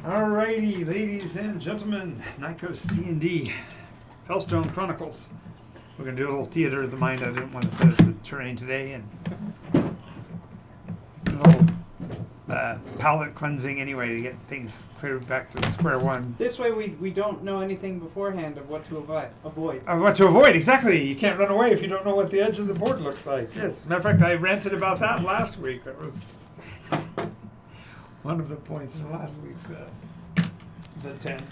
Alrighty, ladies and gentlemen, Nycos D&D, Fellstone Chronicles. We're going to do a little theater of the mind. I didn't want to set up the terrain today, and it's a little palate cleansing anyway to get things cleared back to square one. This way we don't know anything beforehand of what to avoid. Of what to avoid, exactly. You can't run away if you don't know what the edge of the board looks like. Yes, matter of fact, I ranted about that last week. That was one of the points in last week's the 10.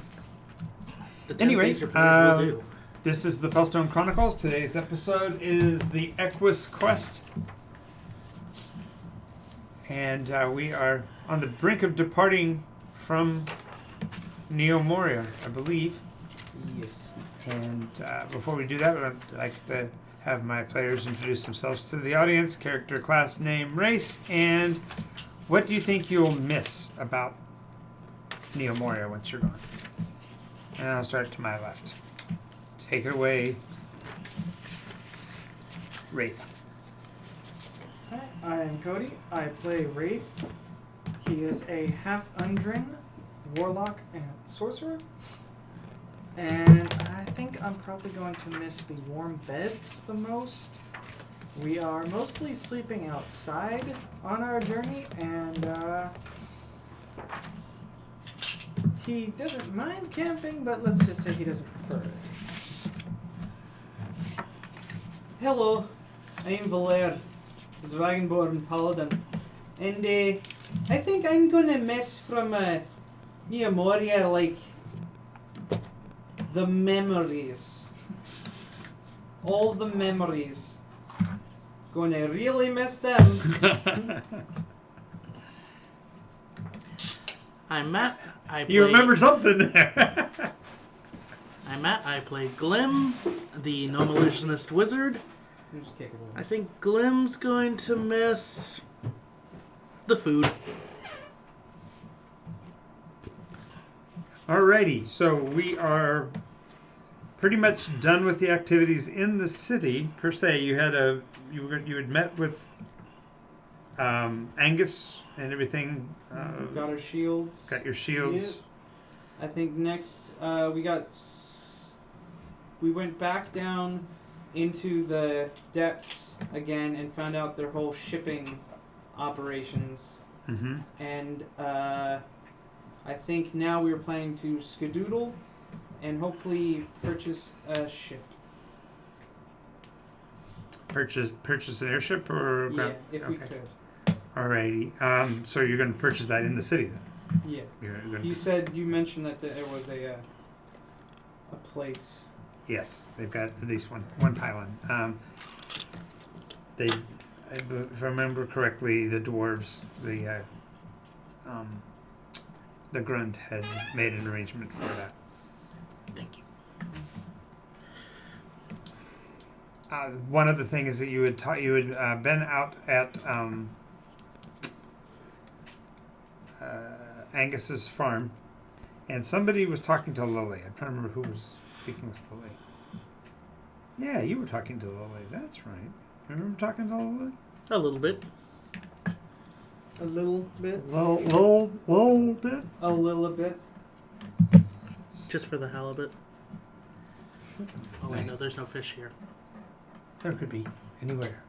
The 10 Anyway, things your players will do. This is the Fellstone Chronicles. Today's episode is the Equus quest. And we are on the brink of departing from Neomoria, I believe. Yes. And before we do that, I'd like to have my players introduce themselves to the audience. Character, class, name, race, and what do you think you'll miss about Neomoria once you're gone? And I'll start to my left. Take it away, Wraith. Hi, I am Cody. I play Wraith. He is a half Undrin, warlock, and sorcerer. And I think I'm probably going to miss the warm beds the most. We are mostly sleeping outside on our journey, and he doesn't mind camping, but let's just say he doesn't prefer it. Hello, I'm Valer, the Dragonborn Paladin, and I think I'm gonna miss from Neomoria, like, the memories. All the memories. Gonna really miss them. I'm Matt. You remembered something there. I'm Matt. I play Glim, the Gnome illusionist wizard. Just kick it over. I think Glim's going to miss the food. Alrighty, so we are pretty much done with the activities in the city per se. You had you had met with Angus and everything. Got our shields. Got your shields. Yeah. I think next we went back down into the depths again and found out their whole shipping operations. Mm-hmm. And I think now we're planning to skedoodle and hopefully purchase a ship. Purchase an airship or Yeah, if we could. Alrighty. So you're going to purchase that in the city then? Yeah. You're gonna You mentioned that there was a place. Yes, they've got at least one pylon. If I remember correctly, the dwarves, the grunt had made an arrangement for that. Thank you. One other thing is that you had been out at Angus's farm, and somebody was talking to Lily. I'm trying to remember who was speaking with Lily. Yeah, you were talking to Lily. That's right. You remember talking to Lily? A little bit. A little bit. Little bit. A little bit. Just for the halibut. Oh, wait, no, Nice. there's no fish here. There could be anywhere.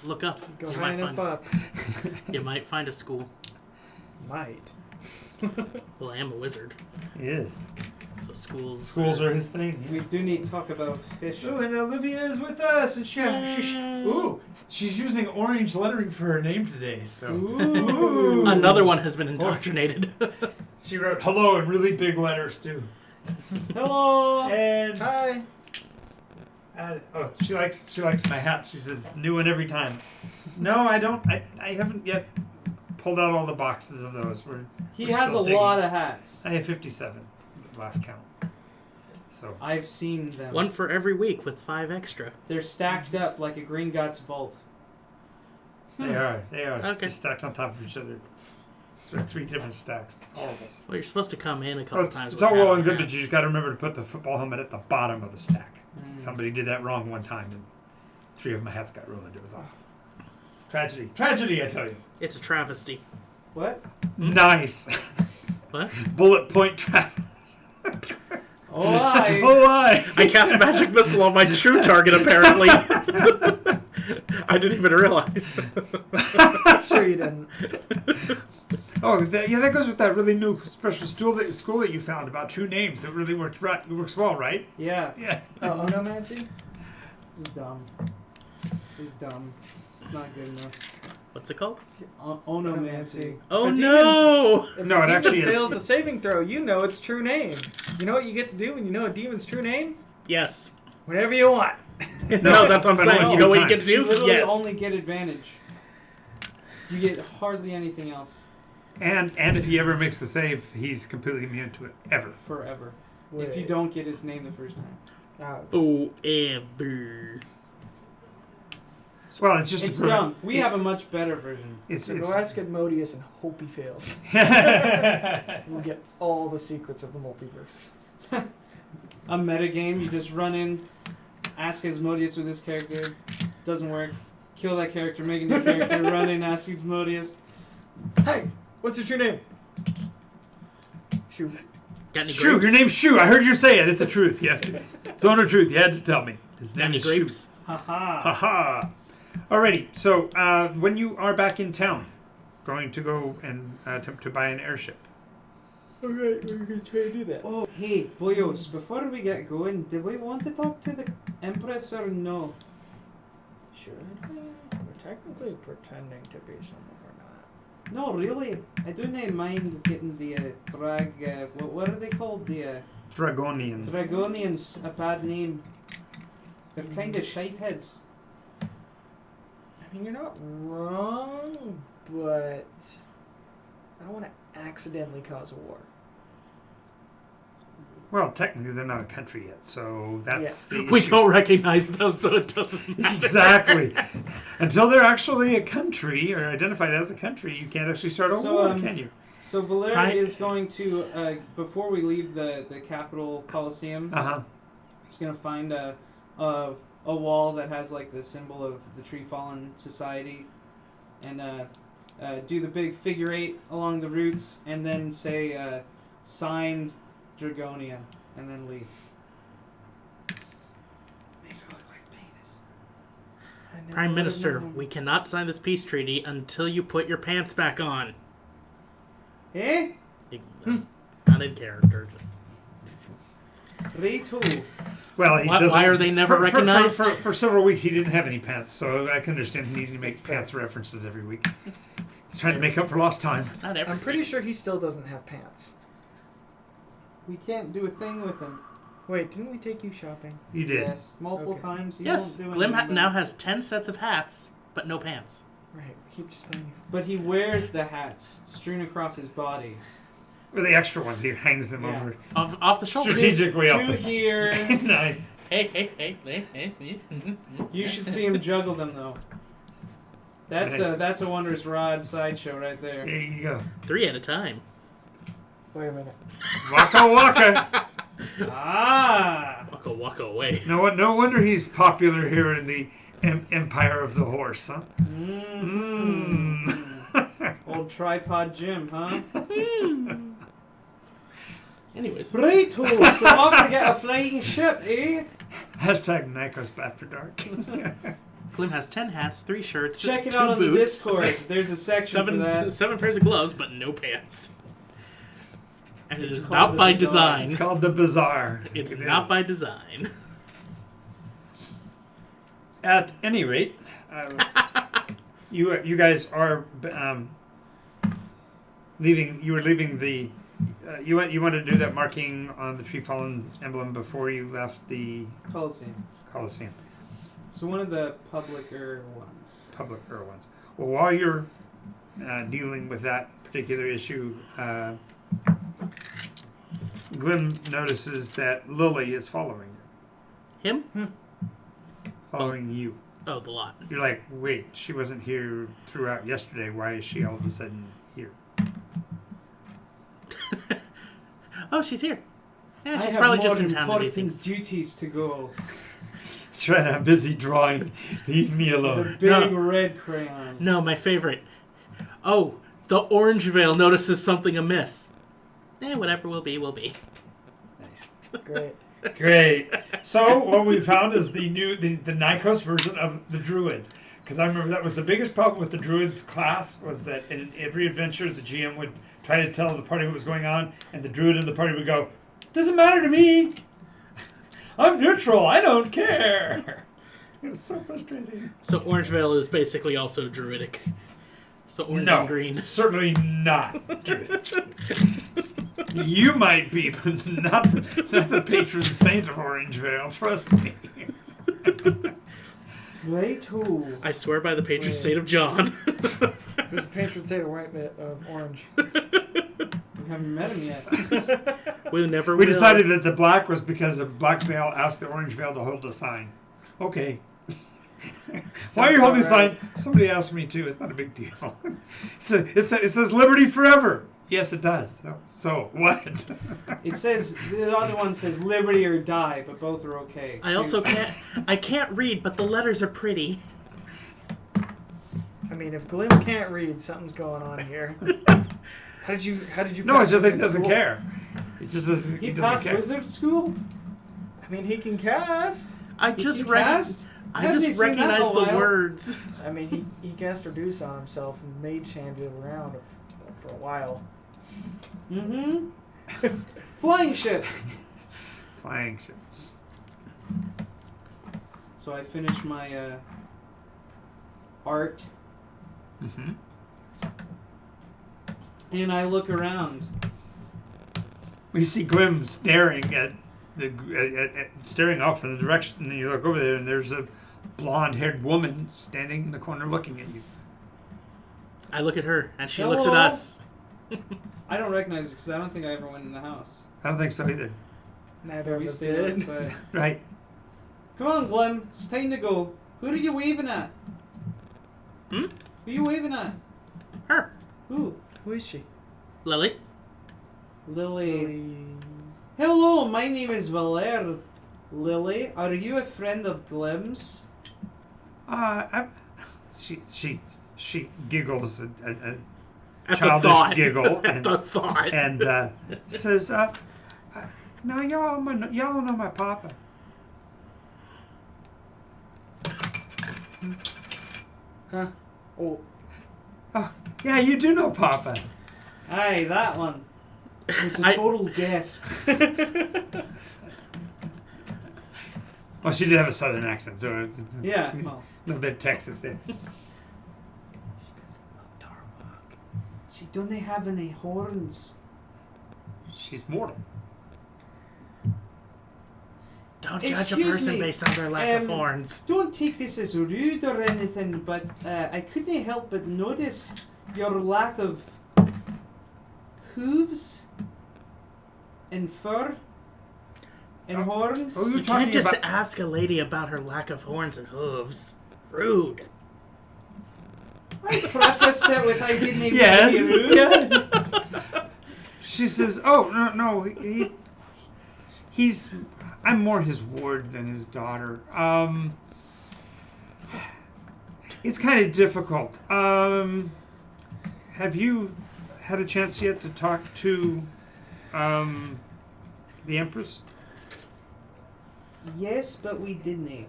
Look up. Go You right might enough up. You might find a school. Might. Well, I am a wizard, He is. so schools. Schools are his thing. We do need to talk about fish. Oh, and Olivia is with us, and she's using orange lettering for her name today. So Ooh. Another one has been indoctrinated. she wrote "hello" in really big letters too. Hello. And Hi. she likes my hat. She says new one every time. No, I don't. I haven't yet pulled out all the boxes of those. He We're has still a digging. lot of hats. I have 57 last count. So I've seen them. One for every week with 5 extra. They're stacked up like a Green Guts vault. they are Okay. just stacked on top of each other. Three different stacks. It's horrible. Well, you're supposed to come in a couple times. It's with all well half and good, half. but you just got to remember to put the football helmet at the bottom of the stack. Mm. Somebody did that wrong one time, and 3 of my hats got ruined. It was awful. Tragedy, I tell you. It's a travesty. What? Nice. What? Bullet point trap. Oh, I. Oh, I. I cast magic missile on my true target, apparently. I didn't even realize. Sure you didn't. Oh, that goes with that really new special school that you found about true names. It really works right. It works well, right? Yeah. Yeah. Oh, Onomancy? This is dumb. This is dumb. It's not good enough. What's it called? Onomancy. Oh If a no! If No, a it demon actually is. fails the saving throw, you know its true name. You know what you get to do when you know a demon's true name? Yes. Whatever you want. No, that's what I'm but saying. only You know what three you get to You do? literally Yes. only get advantage. You get hardly anything else. And if he ever makes the save, he's completely immune to it. Ever. Forever. If you Wait. don't get his name the first time. Forever. Well, it's just It's a program. dumb. We have a much better version. It's So go ask Edmodius and hope he fails. We'll get all the secrets of the multiverse. A metagame, you just run in, ask Asmodeus with this character, doesn't work, kill that character, make a new character, run in, ask Asmodeus. Hey, what's your true name? Shoot. Got any Shoo, grapes? your name's Shoo. I heard you say it. It's a truth. You have to. Zone of truth. You had to tell me. His Got name any is Shoo. grapes? Haha. Haha. Alrighty. So when you are back in town, going to go and attempt to buy an airship. Alright, we're gonna try to do that. Oh, hey, boyos, before we get going, do we want to talk to the Empress or no? Should we? We're technically pretending to be someone we're not. No, really. I do not mind getting the what are they called? The Dragonian. Dragonians, a bad name. They're kind of shite heads. I mean, you're not wrong, but I don't want to accidentally cause a war. Well, technically, they're not a country yet, so that's the issue. We don't recognize them, so it doesn't matter. Exactly. Until they're actually a country or identified as a country, you can't actually start a So, war, can you? So Valeria Right. is going to, before we leave the capital Colosseum, he's going to find a wall that has like the symbol of the Tree Fallen Society, and do the big figure 8 along the roots, and then say signed Dragonia, and then leave. Makes it look like penis. Prime Minister, we cannot sign this peace treaty until you put your pants back on. Eh? Not in character. Just... Righto. Well, he Why doesn't. are they never recognized? For several weeks, he didn't have any pants, so I can understand he needed to make pants references every week. He's trying to make up for lost time. Not every I'm pretty sure he still doesn't have pants. We can't do a thing with him. Wait, didn't we take you shopping? You did. Yes, multiple Okay. times. You Yes, won't do Glim anything now about it. has 10 sets of hats, but no pants. Right, we keep just playing you. But he wears the hats strewn across his body. Or the extra ones, he hangs them Yeah. over Off the shoulder. strategically off Two the. here. Nice. Hey. You should see him juggle them though. That's Nice. a Wondrous Rod sideshow right there. There you go. 3 at a time. Wait a minute. Waka waka. Ah! Waka away. No wonder he's popular here in the Empire of the Horse, huh? Old tripod Jim, huh? Anyways. Right, so off to get a flying ship, eh? Hashtag Nycos After Dark. Glim has 10 hats, 3 shirts, Check it 2 out on the boots, Discord. There's a section for that. 7 pairs of gloves, but no pants. And It's it is called not the by Bazaar. design. It's called the Bazaar. It's It not is. by design. At any rate, you guys are leaving. You were leaving the. You wanted to do that marking on the Tree Fallen emblem before you left the Colosseum. Colosseum, So one of the publicer ones. public ones. Well, while you're dealing with that particular issue, Glim notices that Lily is following you. Him? Following you. Oh, the lot. You're like, wait, she wasn't here throughout yesterday. Why is she all of a sudden here? Oh, she's here. Yeah, I she's have probably more just in town to do important things. duties to go. That's right, I'm busy drawing. Leave me The alone. big No. red crayon. No, my favorite. Oh, the orange veil notices something amiss. Whatever will be, will be. Nice. Great. Great. So what we found is the Nycos version of the Druid. Because I remember that was the biggest problem with the Druid's class, was that in every adventure the GM would try to tell the party what was going on, and the Druid in the party would go, "Doesn't matter to me. I'm neutral. I don't care." It was so frustrating. So Orangevale is basically also druidic. So orange No, and green. certainly not Druid. You might be, but not the patron saint of Orangevale. Trust me. Right, who? I swear by the patron saint of John. Who's the patron saint of Orange? We haven't met him yet. We never We will. decided that the black was because the black veil asked the orange veil to hold a sign. Okay. Why are you holding a sign? Somebody asked me too. It's not a big deal. It says liberty forever. Yes, it does. So what? It says, the other one says liberty or die, but both are okay. I also can't read, but the letters are pretty. I mean, if Glim can't read, something's going on here. How did you? No, pass I just think wizard doesn't school? care. He just doesn't. He doesn't passed care. wizard school? I mean, he can cast. I He just can cast? I Haven't just you seen that in a recognize the while? words. I mean, he cast Reduce on himself and mage handed around for a while. Mm-hmm. Flying ship. Flying ship. So I finish my art, Mm-hmm. and I look around. We see Glim staring at staring off in the direction, and you look over there, and there's a blonde-haired woman standing in the corner looking at you. I look at her, and she Hello? looks at us. I don't recognize her because I don't think I ever went in the house. I don't think so either. Neither We of us stayed did. outside. Right. Come on, Glenn. It's time to go. Who are you waving at? Hmm? Who are you waving at? Her. Who? Who is she? Lily. Lily. Hello, my name is Valer. Lily, are you a friend of Glim's? She giggles a At the childish thought. giggle At the thought. and says, "Now y'all know my papa." Huh? Oh, Yeah, you do know Papa. Aye, that one. It's a I- total guess. Well, she did have a southern accent, so it's Yeah. a Well, little bit Texas there. she don't have any horns. She's mortal. Don't judge a Excuse person me, based on their lack of horns. Don't take this as rude or anything, but I couldn't help but notice your lack of hooves and fur and horns. Oh, You you're can't talking just about. ask a lady about her lack of horns and hooves. Rude. I prefaced it with I didn't even Yes. be rude. Yeah. She says, "Oh no, he's. I'm more his ward than his daughter. It's kind of difficult. Have you had a chance yet to talk to the Empress?" Yes, but we didn't.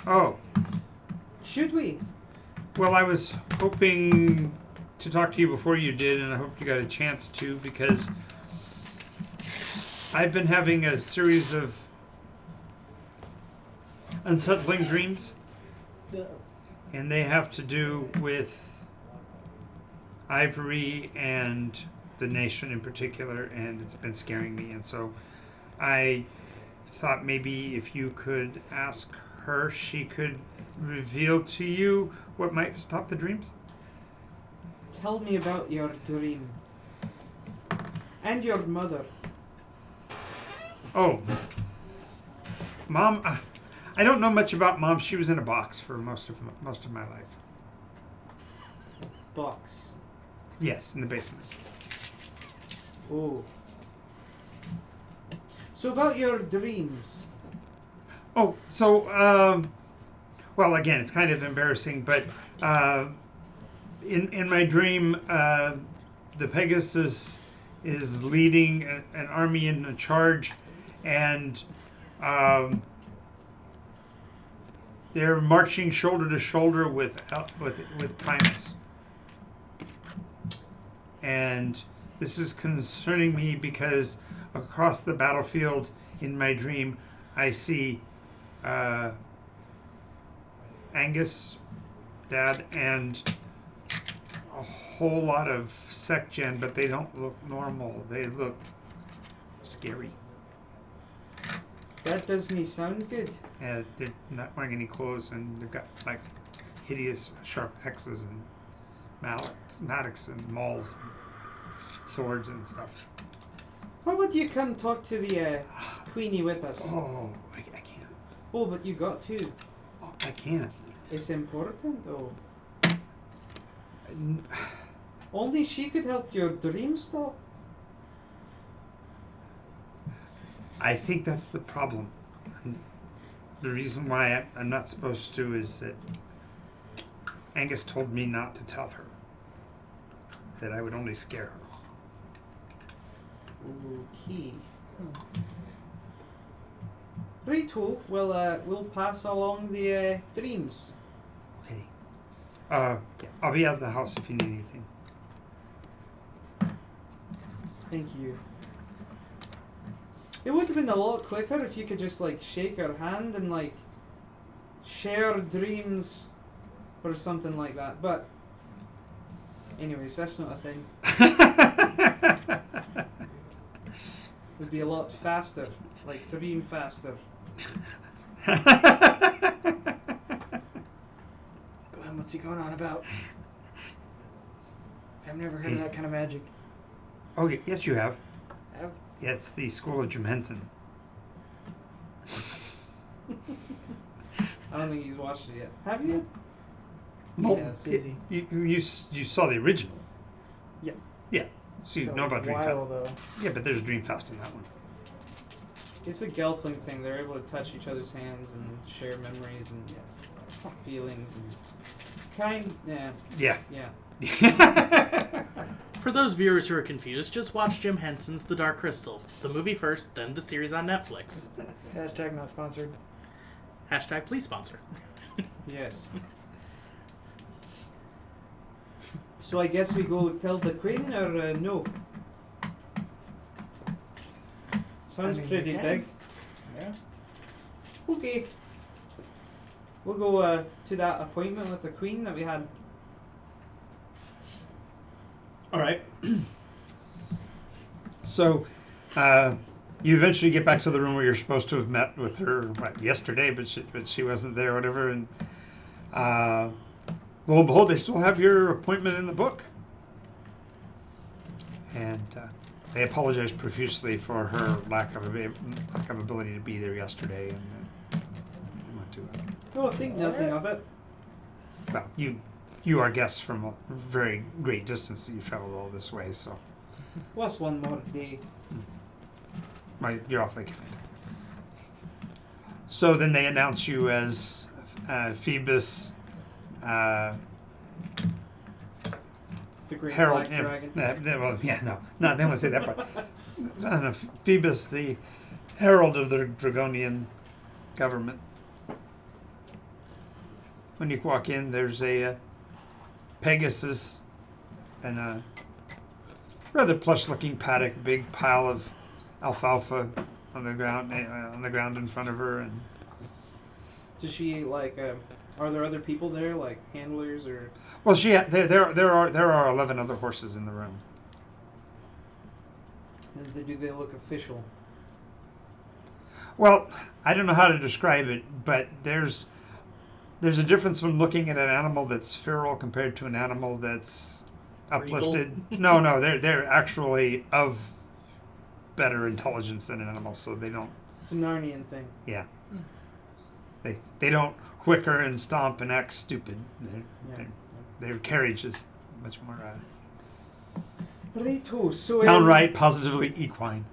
Oh, Should we? well, I was hoping to talk to you before you did, and I hope you got a chance to, because I've been having a series of unsettling dreams, and they have to do with Ivory and the nation in particular, and it's been scaring me, and so I thought maybe if you could ask her, she could reveal to you what might stop the dreams. Tell me about your dream. And your mother. Oh, Mom, I don't know much about Mom. She was in a box for most of my life. Box. Yes, in the basement. Oh. So about your dreams. Oh, so well, again, it's kind of embarrassing, but in my dream, the Pegasus is leading an army in a charge, and they're marching shoulder to shoulder with primates. And this is concerning me because across the battlefield in my dream, I see Angus, Dad, and a whole lot of sec gen, but they don't look normal. They look scary. That doesn't sound good. And they're not wearing any clothes, and they've got like hideous sharp axes and mattocks and mauls and swords and stuff. How about you come talk to the Queenie with us? Oh, I can't. Oh, but you got to. Oh, I can't. It's important, though. Only she could help your dream stop. I think that's the problem. The reason why I'm not supposed to is that Angus told me not to tell her. That I would only scare her. Okay. Righto, we'll pass along the dreams. Okay. I'll be out of the house if you need anything. Thank you. It would have been a lot quicker if you could just like shake her hand and like share dreams or something like that. But anyways, that's not a thing. It would be a lot faster, like dream faster. Glenn, what's he going on about? I've never heard of that kind of magic. Oh, yes, you have. Have? Yeah, it's the School of Jemhenson. I don't think he's watched it yet. Have you? No. Yes. Busy. You saw the original. Yeah. Yeah. So you That know was about a while, Dreamfast. though. Yeah, but there's Dreamfast in that one. It's a Gelfling thing. They're able to touch each other's hands and share memories and feelings, and it's kind. Yeah. Yeah. For those viewers who are confused, just watch Jim Henson's The Dark Crystal. The movie first, then the series on Netflix. Hashtag not sponsored. Hashtag please sponsor. Yes. So I guess we go tell the Queen, or no? Sounds I mean, pretty we can. big. Yeah. Okay. We'll go to that appointment with the Queen that we had. All right. So, you eventually get back to the room where you're supposed to have met with her yesterday, but she wasn't there, or whatever. And lo and behold, they still have your appointment in the book. And they apologize profusely for her lack of ability to be there yesterday, and want to. Oh, think nothing of it. Well, you are guests from a very great distance that you traveled all this way, so What's one more day? you're awfully kind. So then they announce you as Phoebus, The Great Herald. Black Dragon. No, they won't say that part. Phoebus, the herald of the Dragonian government. When you walk in, there's a Pegasus and a rather plush-looking paddock, big pile of alfalfa on the ground in front of her, and Does she like? Are there other people there, like handlers or? well, there are 11 other horses in the room. Do they look official? Well, I don't know how to describe it, but there's a difference when looking at an animal that's feral compared to an animal that's uplifted. No, they're actually of better intelligence than an animal, so they don't. It's a Narnian thing. Yeah. They don't whicker and stomp and act stupid. Their carriage is much more Righto, so downright positively equine.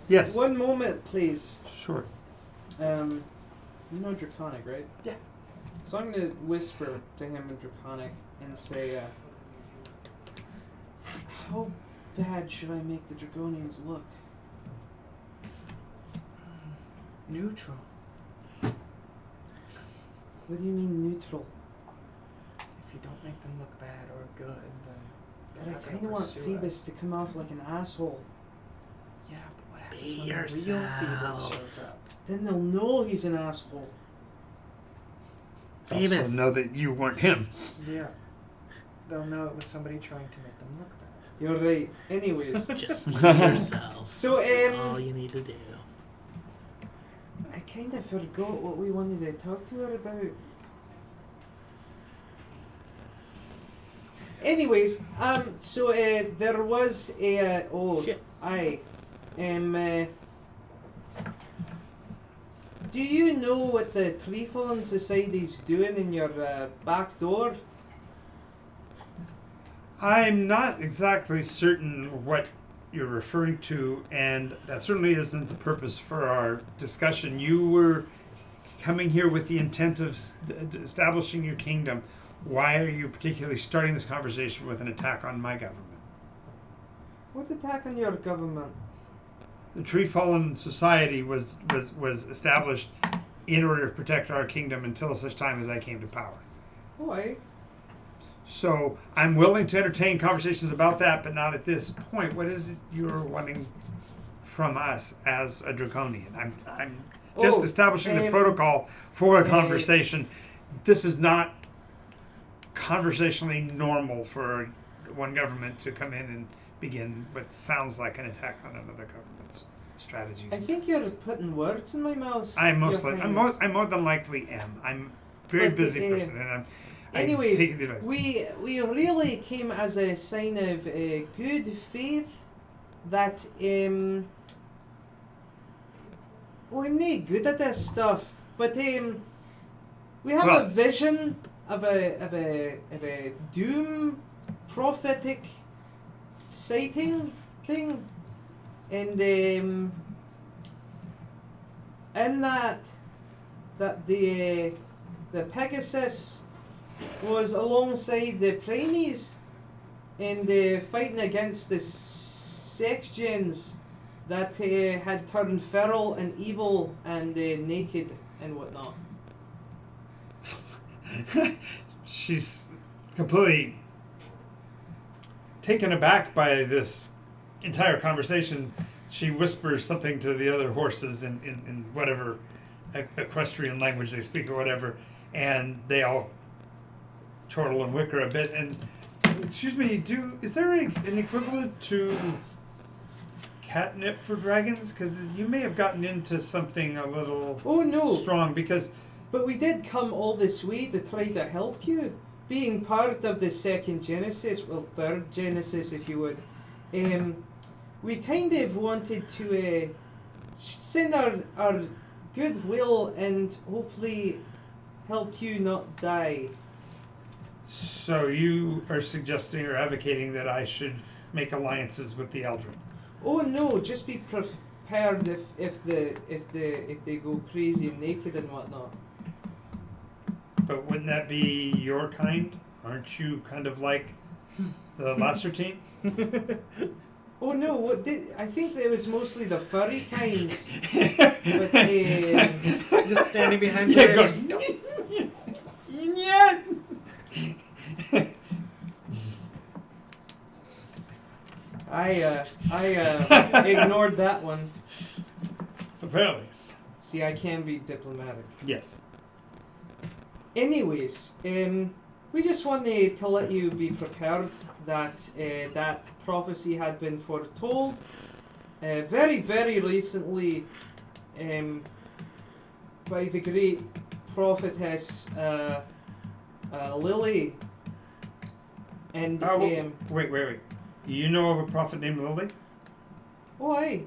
Yes. One moment, please. Sure. You know Draconic, right? Yeah. So I'm going to whisper to him in Draconic and say, how bad should I make the Dragonians look? Neutral. What do you mean neutral? If you don't make them look bad or good, then But they're I not gonna kind of want pursue Phoebus us. to come off like an asshole. Yeah, but what happens Be when the real Phoebus yourself. shows up? Then they'll know he's an asshole. Also Phoebus. know that you weren't him. Yeah. They'll know it was somebody trying to make them look bad. You're right. Anyways, Just be yourself. so That's all you need to do. I kind of forgot what we wanted to talk to her about. Anyways, so there was a Shit. do you know what the Treefallen Society's doing in your back door? I'm not exactly certain what you're referring to, and that certainly isn't the purpose for our discussion. You were coming here with the intent of establishing your kingdom. Why are you particularly starting this conversation with an attack on my government? What attack on your government? The Treefallen Society was established in order to protect our kingdom until such time as I came to power. Why? So I'm willing to entertain conversations about that, but not at this point. What is it you're wanting from us as a draconian? I'm just establishing the protocol for a conversation. This is not conversationally normal for one government to come in and begin what sounds like an attack on another government's strategies. I think you're putting words in my mouth. I'm Your more Highness. than likely am. I'm a very But, busy person, and I'm Anyways, taking the advice. we really came as a sign of good faith that I'm not good at this stuff, but we have a vision of a doom prophetic sighting thing, and in that the Pegasus was alongside the Primes and fighting against the Sexgens that had turned feral and evil and naked and whatnot. She's completely taken aback by this entire conversation. She whispers something to the other horses in whatever equestrian language they speak or whatever, and they all chortle and whicker a bit. And excuse me, is there an equivalent to catnip for dragons? Because you may have gotten into something a little strong. Because but we did come all this way to try to help you, being part of the second Genesis, well, third Genesis, if you would. We kind of wanted to send our goodwill and hopefully help you not die. So you are suggesting or advocating that I should make alliances with the Eldrin? Oh no, just be prepared if they go crazy and naked and whatnot. But wouldn't that be your kind? Aren't you kind of like the Lacertine? Oh no, I think it was mostly the furry kinds. But, Just standing behind Yeah, the it's going, yeah. I ignored that one. Apparently. See, I can be diplomatic. Yes. Anyways, we just wanted to let you be prepared that that prophecy had been foretold very, very recently by the great prophetess Lily. And wait. You know of a prophet named Lily? why?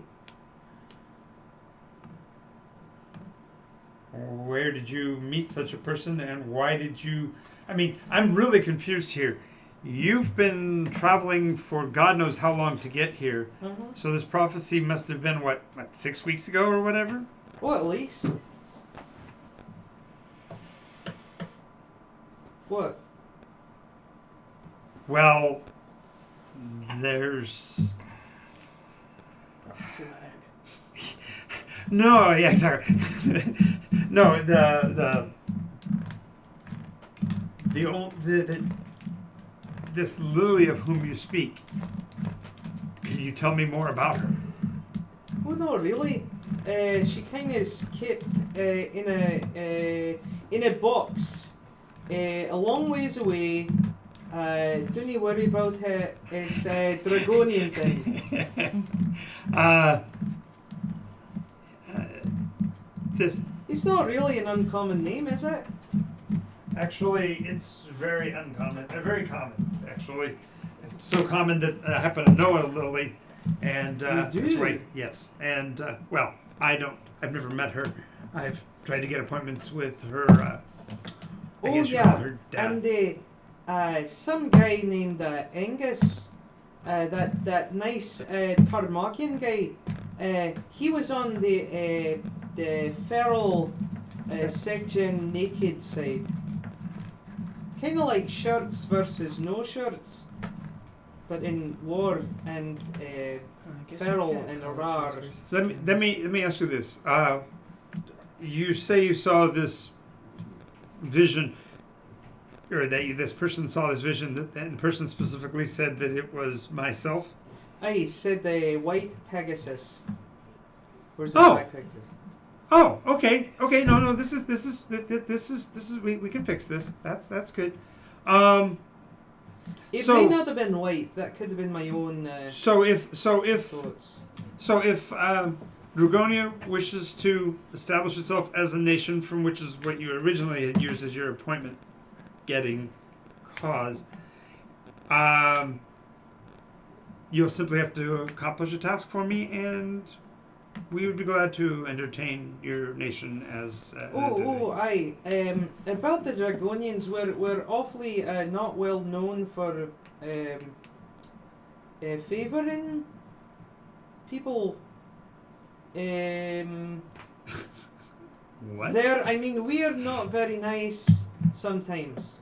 Where did you meet such a person, and why did you... I mean, I'm really confused here. You've been traveling for God knows how long to get here, so this prophecy must have been, what 6 weeks ago or whatever? Well, at least. What? Well, there's... Prophecy lag. No, yeah, exactly. No, this Lily of whom you speak. Can you tell me more about her? Oh no, really? She kind of is kept in a box, a long ways away. Don't you worry about her. It's a Dragonian thing. This It's not really an uncommon name, is it? actually, it's very uncommon. Very common, actually. So common that I happen to know a Lily, and You do? that's right. Yes, and well, I don't. I've never met her. I've tried to get appointments with her. I Oh guess you yeah, call her dad. and some guy named Angus, that nice Tarmakian guy. He was on the feral section naked side. Kind of like shirts versus no shirts, but in war and feral and rar. Let me ask you this. You say you saw this vision, or that this person saw this vision, and the person specifically said that it was myself. I said the white Pegasus. Where's the Oh. white Pegasus? Oh, okay. No. This is we can fix this. That's good. It So- may not have been white. That could have been my own So if thoughts. Dragonia wishes to establish itself as a nation, from which is what you originally had used as your appointment getting cause, you'll simply have to accomplish a task for me, and we would be glad to entertain your nation as. Aye. About the Dragonians, we're awfully not well known for favouring people. What? We are not very nice sometimes.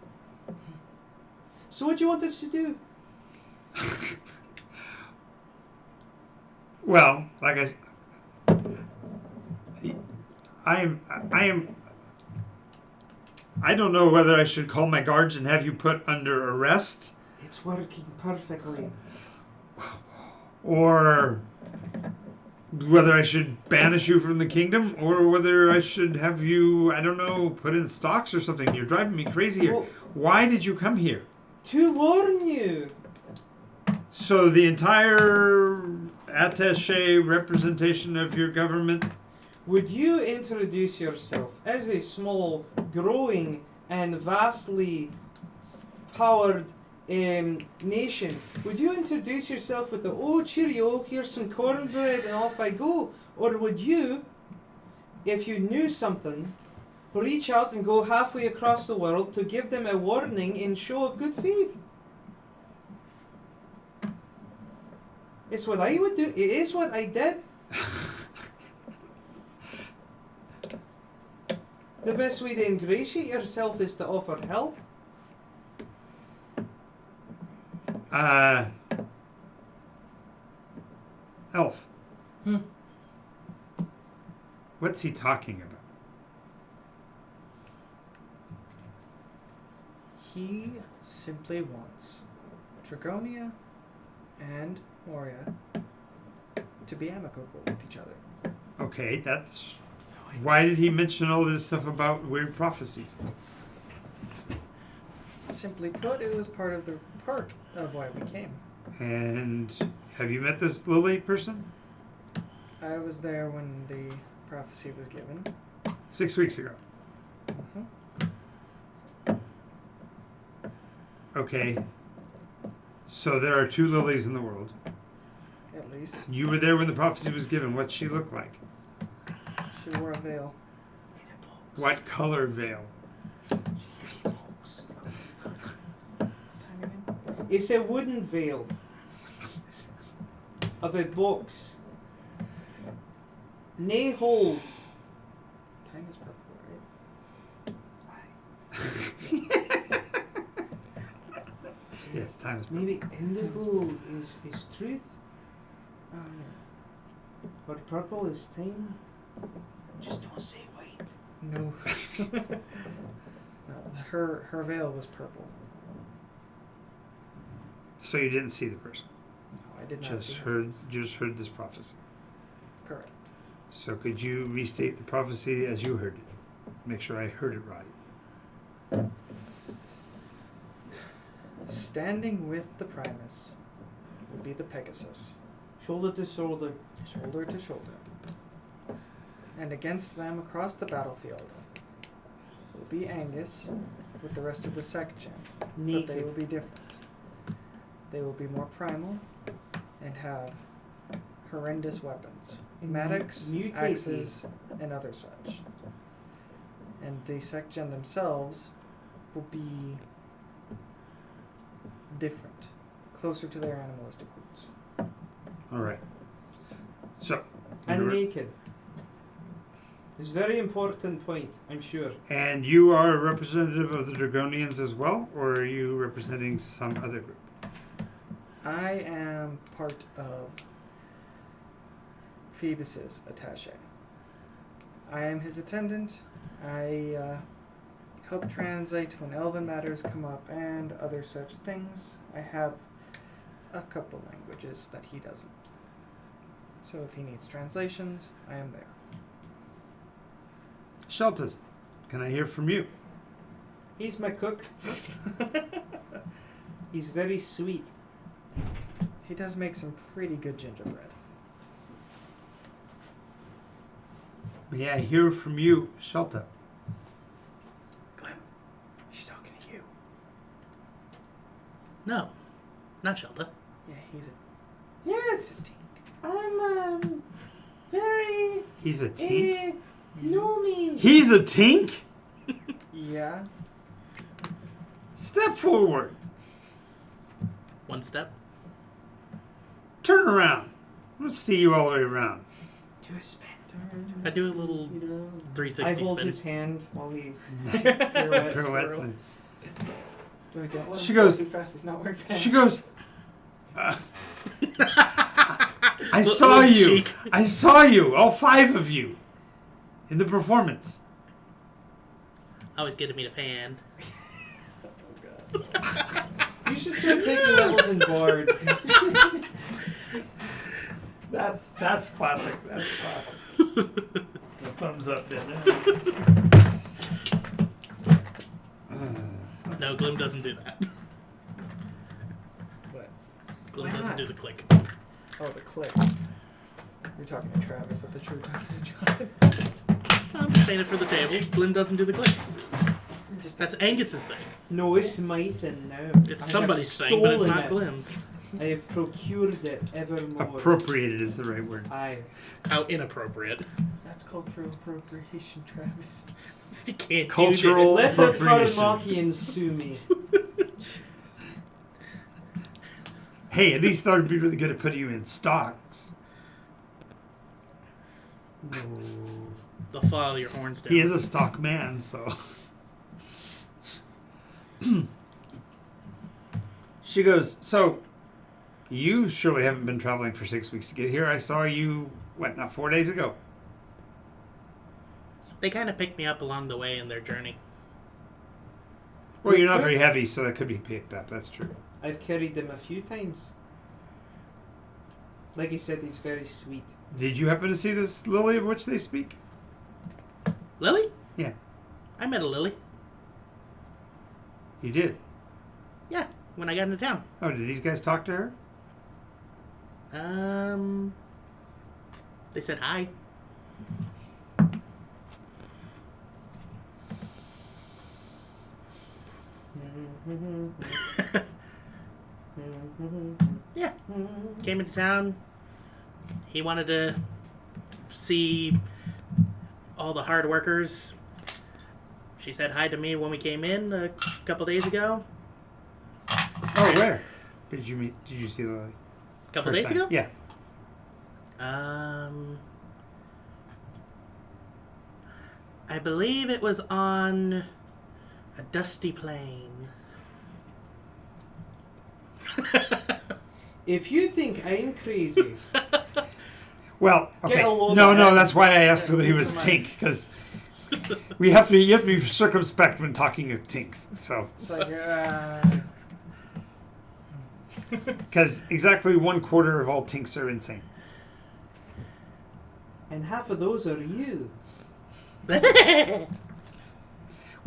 So what do you want us to do? Well, like I don't know whether I should call my guards and have you put under arrest, It's working perfectly. or whether I should banish you from the kingdom, or whether I should have you, I don't know, put in stocks or something. You're driving me crazy here. Well, Why did you come here? to warn you. So the entire attaché representation of your government. Would you introduce yourself as a small, growing, and vastly powered nation? Would you introduce yourself with the, oh, cheerio, here's some cornbread and off I go? Or would you, if you knew something, reach out and go halfway across the world to give them a warning in show of good faith? It's what I would do. It is what I did. The best way to ingratiate yourself is to offer help. Elf. What's he talking about? He simply wants Dragonia and Moria to be amicable with each other. Okay, that's... Why did he mention all this stuff about weird prophecies? Simply put, it was part of why we came. And have you met this Lily person? I was there when the prophecy was given. 6 weeks ago. Okay. So there are 2 Lilies in the world. At least. You were there when the prophecy was given. What'd she look like? She wore a veil. What color veil? It's a wooden veil of a box. Nae holes. Time is purple, right? time is Maybe indigo is truth? Or purple is time? Just don't say white. No. No, her veil was purple. So you didn't see the person. No, I did not see Just heard this prophecy. Correct. So could you restate the prophecy as you heard it? Make sure I heard it right. Standing with the Primus will be the Pegasus, Shoulder to shoulder. shoulder to shoulder. And against them across the battlefield will be Angus with the rest of the section. But they Naked. will be different. They will be more primal and have horrendous weapons. Mattocks, Mutated. axes, and other such. And the section themselves will be different, closer to their animalistic roots. All right. So. And you're- naked. It's a very important point, I'm sure. And you are a representative of the Dragonians as well, or are you representing some other group? I am part of Phoebus's attaché. I am his attendant. I help translate when elven matters come up and other such things. I have a couple languages that he doesn't. So if he needs translations, I am there. Sheltas, can I hear from you? He's my cook. He's very sweet. He does make some pretty good gingerbread. May I hear from you, Shelta? Glenn, she's talking to you. No, not Shelta. Yeah, he's a Yes, I'm very He's a tink? Gnome. He's a tink? Yeah. Step forward. One step. Turn around. Let's see you all the way around. Do a spin. I do a little 360 I hold spin. his hand while he pirouettes. Pirouettes. Don't let him She go goes- too fast. He's not wearing pants. She goes, I Little saw you. cheek. I saw you, all 5 of you, in the performance. Always good to meet a fan. You should start taking levels in board. That's classic. That's classic. The thumbs up, didn't it? No, Glim doesn't do that. What? Glim Why doesn't not? do the click. Oh, the click. You're talking to Travis. I thought you were talking to John. I'm just saying it for the table. Glim doesn't do the click. That's Angus's thing. No, it's my thing now. It's I have somebody's thing, but it's stolen not it. Glim's. I have procured it evermore. Appropriated is the right word. Aye. How inappropriate. That's cultural appropriation, Travis. You can't Cultural- use Let the Appropriation. Karmakians sue me. Hey, at least thought it'd be really good at putting you in stocks. it. They'll follow your horns down. He is a stock man, so. She goes, so you surely haven't been traveling for 6 weeks to get here. I saw you, not 4 days ago? They kind of picked me up along the way in their journey. Well, you're not very heavy, so that could be picked up. That's true. I've carried him a few times. Like he said, he's very sweet. Did you happen to see this lily of which they speak? Lily? Yeah. I met a Lily. You did. Yeah, when I got into town. Oh, did these guys talk to her? They said hi. Yeah. Came into town. He wanted to see all the hard workers. She said hi to me when we came in a couple days ago. Oh, where? Did you see the lily? A couple First days time? ago? Yeah. I believe it was on a dusty plain. If you think I'm crazy, Well, Get okay. a load No, of no, that. that's why I asked whether he was Come on. Tink, because you have to be circumspect when talking of Tinks. So, It's like, because exactly 1/4 of all Tinks are insane. and half of those are you. What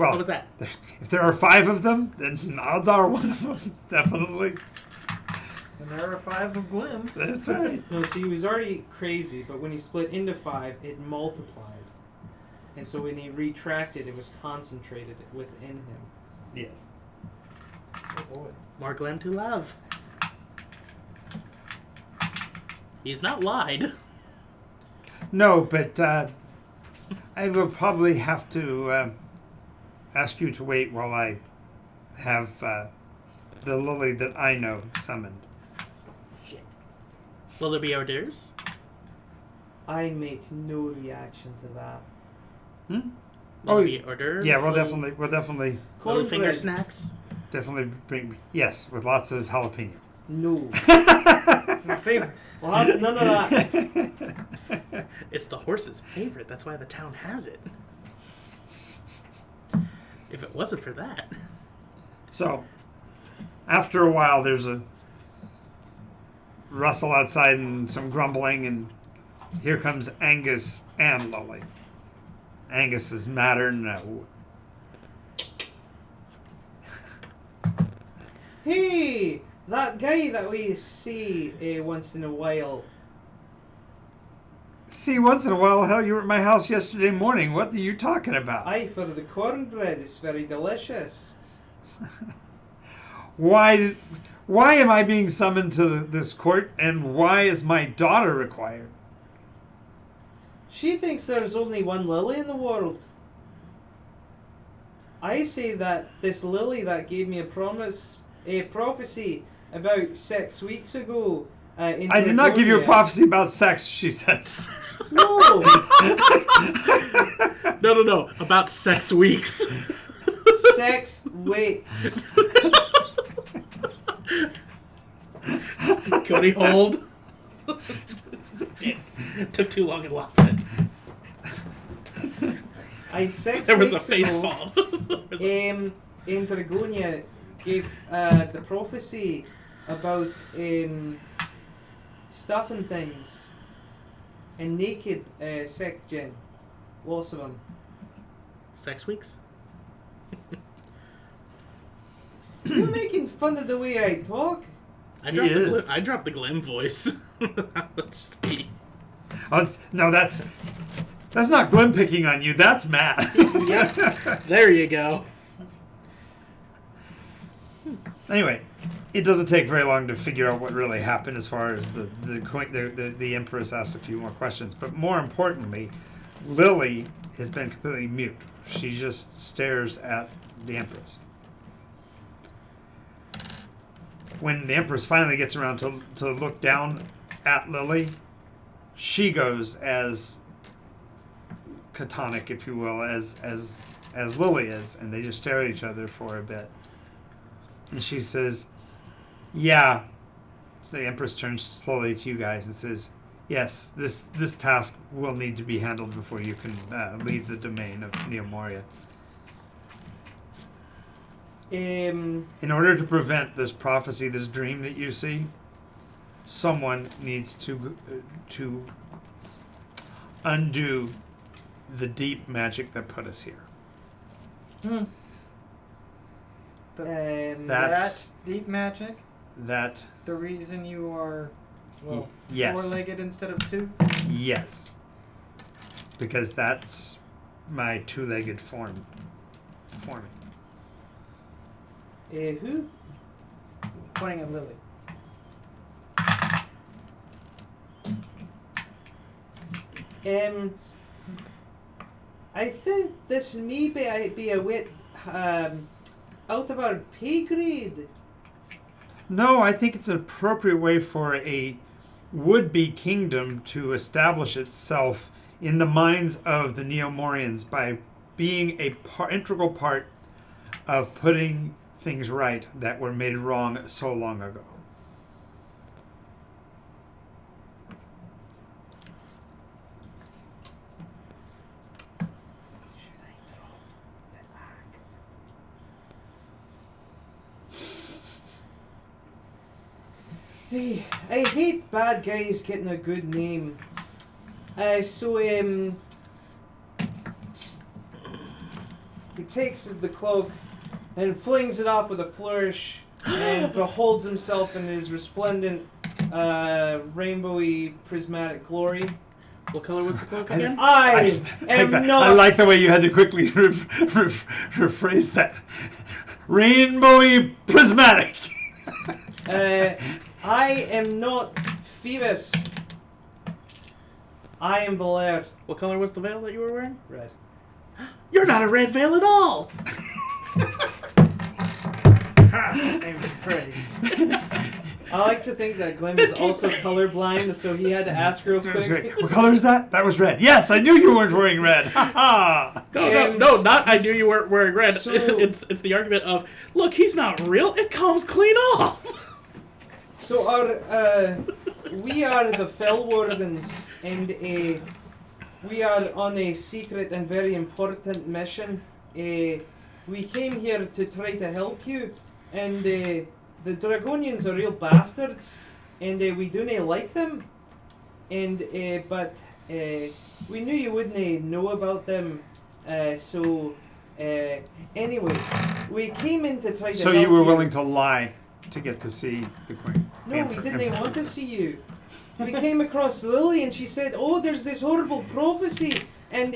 Well, was that? if there are 5 of them, then odds are one of them is definitely. and there are 5 of Glim. That's right. No, see, he was already crazy, but when he split into 5, it multiplied. And so when he retracted, it was concentrated within him. Yes. Oh boy. More Glim to love. He's not lied. No, but I will probably have to ask you to wait while I have the lily that I know summoned. Shit. Will there be hors d'oeuvres? I make no reaction to that. Hmm? Will Oh, there be hors d'oeuvres? Yeah, we'll Little- definitely Little finger Cornbread. snacks? bring. Yes, with lots of jalapeno. No. My favorite. We'll have none of that. It's the horse's favorite. That's why the town has it. If it wasn't for that. So, after a while, there's a rustle outside and some grumbling, and here comes Angus and Lily. Angus is madder no. Hey, that guy that we see once in a while. See, once in a while, hell, you were at my house yesterday morning. What are you talking about? Aye, for the cornbread, it's very delicious. Why am I being summoned to this court, and why is my daughter required? She thinks there's only one Lily in the world. I say that this Lily that gave me a prophecy about 6 weeks ago. I did not give you a Dragonia- prophecy about sex, she says. No, No. About 6 weeks. 6 weeks. Cody, hold. Took too long and lost it. I 6 There was a weeks face ago, fall. There was a- in Dragonia gave the prophecy about stuff and things. And naked section. Lots of them. 6 weeks? You're making fun of the way I talk. I He dropped, is. I dropped the Glim voice. Let's just be. Oh, no, that's not Glim picking on you. That's Matt. There you go. Anyway, it doesn't take very long to figure out what really the as far as the Empress asks a few more questions. But more importantly, Lily has been completely mute. She just stares at the Empress. When the Empress finally gets around to look down at Lily, she goes as catonic, if you will, as Lily is, and they just stare at each other for a bit. And she says, "Yeah." The Empress turns slowly to you guys and says, "Yes, this task will need to be handled before you can leave the domain of Neomoria. In order to prevent this prophecy, this dream that you see, someone needs to undo the deep magic that put us here." That's- that deep magic. That, The reason you are yes. 4-legged instead of 2. Yes. Because that's my two-legged forming. Who? Pointing at Lily. I think this may be a bit out of our pay grade. No, I think it's an appropriate way for a would-be kingdom to establish itself in the minds of the Neomorians by being a integral part of putting things right that were made wrong so long ago. Hey, I hate bad guys getting a good name. He takes the cloak and flings it off with a flourish and beholds himself in his resplendent, rainbowy, prismatic glory. What color was the cloak again? I am not. I like the way you had to quickly rephrase that. Rainbowy prismatic. I am not Phoebus. I am Valer. What color was the veil that you were wearing? Red. You're not a red veil at all! I'm praised. I like to think that Glenn was also colorblind, so he had to ask real quick. What color is that? That was red. Yes, I knew you weren't wearing red. Ha ha. No, not I knew you weren't wearing red. So- It's the argument of, look, he's not real. It comes clean off. So we are the Fellwardens, and we are on a secret and very important mission. We came here to try to help you, and the Dragonians are real bastards, and we do not like them. And but we knew you wouldn't know about them. Anyways, we came in to try to. So help you were willing to lie to get to see the queen? No, we didn't want to see you. We came across Lily and she said, "Oh, there's this horrible prophecy, and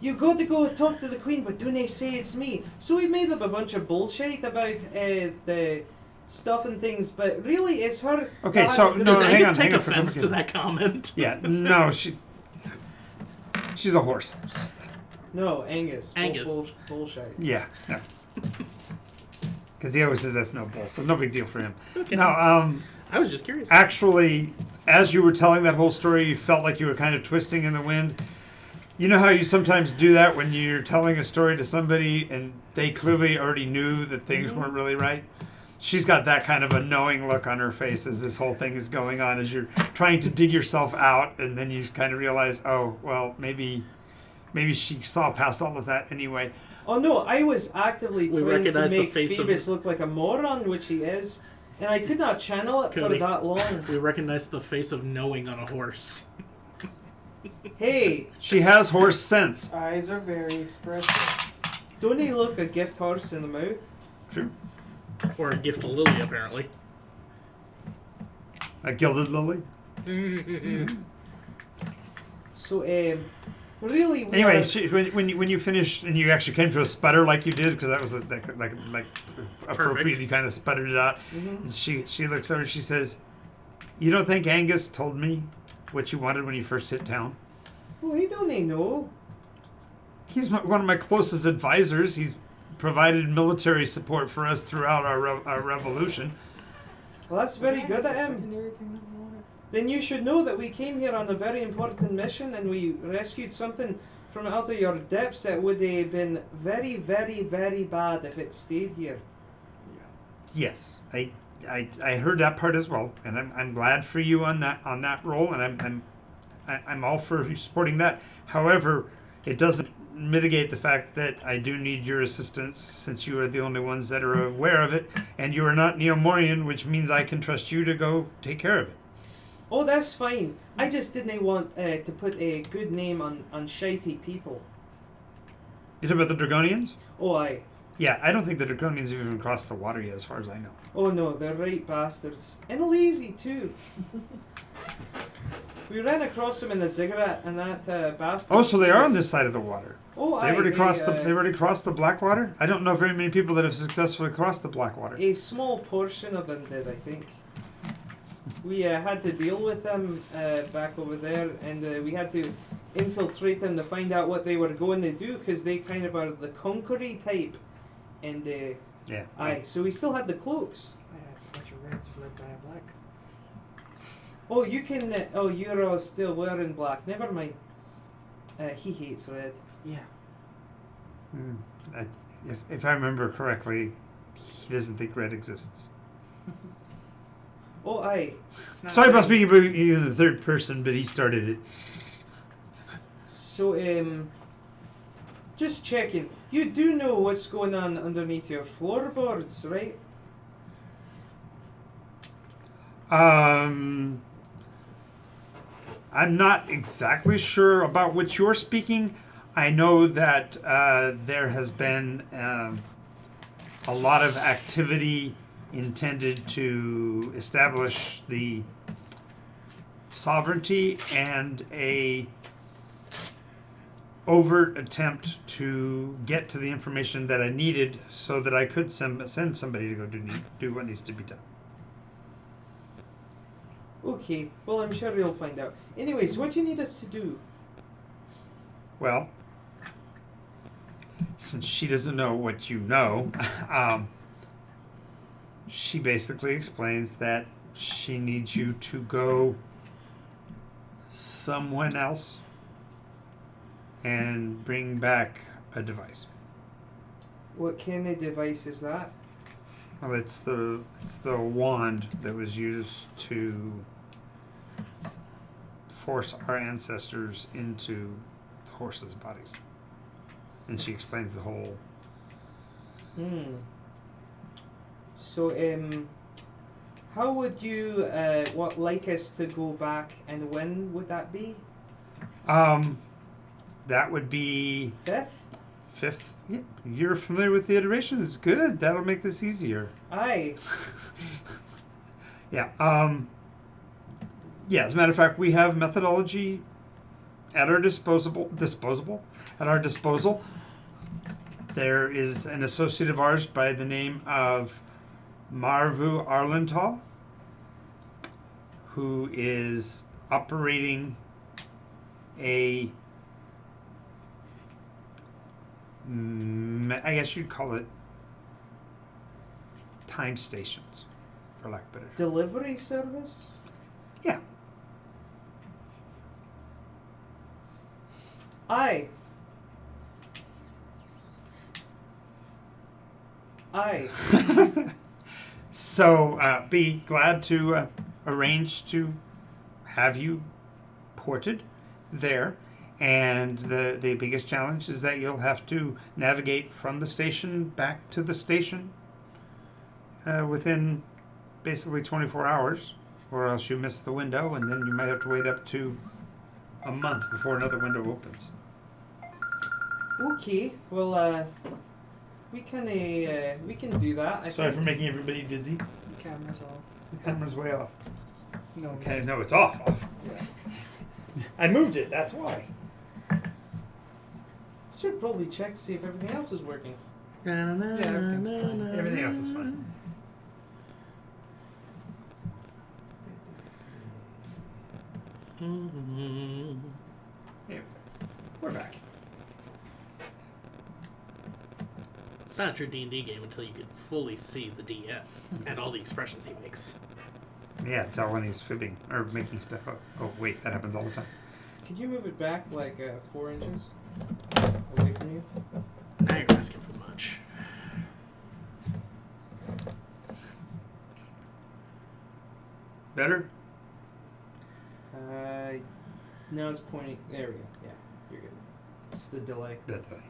you got to go talk to the queen, but don't say it's me." So we made up a bunch of bullshit about the stuff and things, but really it's her. Okay, God, so that no, Does hang Angus on, take hang on, offense forget to that. that comment? Yeah, no, she's a horse. No, Angus. Angus. Bullshit. Yeah, no. Because he always says that's no bull, so no big deal for him. Okay. Now, I was just curious. actually, as you were telling that whole story, you felt like you were kind of twisting in the wind. You know how you sometimes do that when you're telling a story to somebody and they clearly already knew that things weren't really right? She's got that kind of a knowing look on her face as this whole thing is going on, as you're trying to dig yourself out, and then you kind of realize, oh, well, maybe she saw past all of that anyway. Oh no, I was actively We trying to recognize the make face of- Phoebus look like a moron, which he is, and I could not channel it for Cody. that long. We recognize the face of knowing on a horse. Hey, She has horse sense. Eyes are very expressive. don't he look a gift horse in the mouth? Sure. Or a gift to Lily, apparently. A gilded lily. So, really, we Anyway, are, when you finished and you actually came to a sputter like you did, because that was like appropriately kind of sputtered it out. Mhm. And she looks over and she says, "You don't think Angus told me what you wanted when you first hit town? Oh, he don't know. He's one of my closest advisors. He's provided military support for us throughout our revolution." Well, that's very good at him. Secondary thing that we wanted. Then you should know that we came here on a very important mission and we rescued something from out of your depths that would have been very, very, very bad if it stayed here. Yes, I heard that part as well, and I'm glad for you on that role, and I'm all for you supporting that. However, it doesn't mitigate the fact that I do need your assistance, since you are the only ones that are aware of it, and you are not Neomorian, which means I can trust you to go take care of it. Oh, that's fine. I just didn't want to put a good name on shitey people. You talking about the Dragonians? Oh, aye. Yeah, I don't think the Dragonians have even crossed the water yet, as far as I know. Oh no, they're right bastards. And lazy too. We ran across them in the ziggurat and that bastard. Oh, so they are on this side of the water. Oh, aye. They've already crossed they, they've already crossed the Blackwater. I don't know very many people that have successfully crossed the Blackwater. A small portion of them did, I think. We had to deal with them back over there, and we had to infiltrate them to find out what they were going to do, because they kind of are the conqueror type. And Yeah. aye, so we still had the cloaks. Yeah, it's a bunch of reds led by a black. Oh, you can. Oh, you're all still wearing black. Never mind. He hates red. Yeah. If I remember correctly, he doesn't think red exists. Oh, aye. It's not Sorry about red. speaking about you in the third person, but he started it. So, just checking. You do know what's going on underneath your floorboards, right? I'm not exactly sure about what you're speaking. I know that there has been a lot of activity intended to establish the sovereignty and a overt attempt to get to the information that I needed so that I could send somebody to go do what needs to be done. Okay, well, I'm sure you'll find out. Anyways, what do you need us to do? Well, since she doesn't know what you know, she basically explains that she needs you to go someone else and bring back a device. What kind of device is that? Well, it's the wand that was used to force our ancestors into the horses' bodies. And she explains the whole. So, how would you like us to go back, and when would that be? That would be 5th? Yeah, you're familiar with the iteration. It's good. That'll make this easier. Aye. Yeah. Yeah. As a matter of fact, we have methodology at our disposal. There is an associate of ours by the name of Marvu Arlental, who is operating I guess you'd call it time stations, for lack of better term. Delivery service? Yeah. Aye. So, be glad to arrange to have you ported there. And the biggest challenge is that you'll have to navigate from the station back to the station within basically 24 hours, or else you miss the window, and then you might have to wait up to a month before another window opens. Okay, well, we can do that. Sorry for making everybody dizzy. The camera's off. The camera's way off. No. Okay, no, it's off. Yeah. I moved it, that's why. Should probably check to see if everything else is working. Yeah, everything's fine. Everything else is fine. Anyway, we're back. It's not a true D&D game until you can fully see the DM and all the expressions he makes. Yeah, tell when he's fibbing or making stuff up. Oh, wait, that happens all the time. Could you move it back like 4 inches away from you? Now you're asking for much. Better? Now it's pointing. There we go. Yeah, you're good. It's the delay. Better.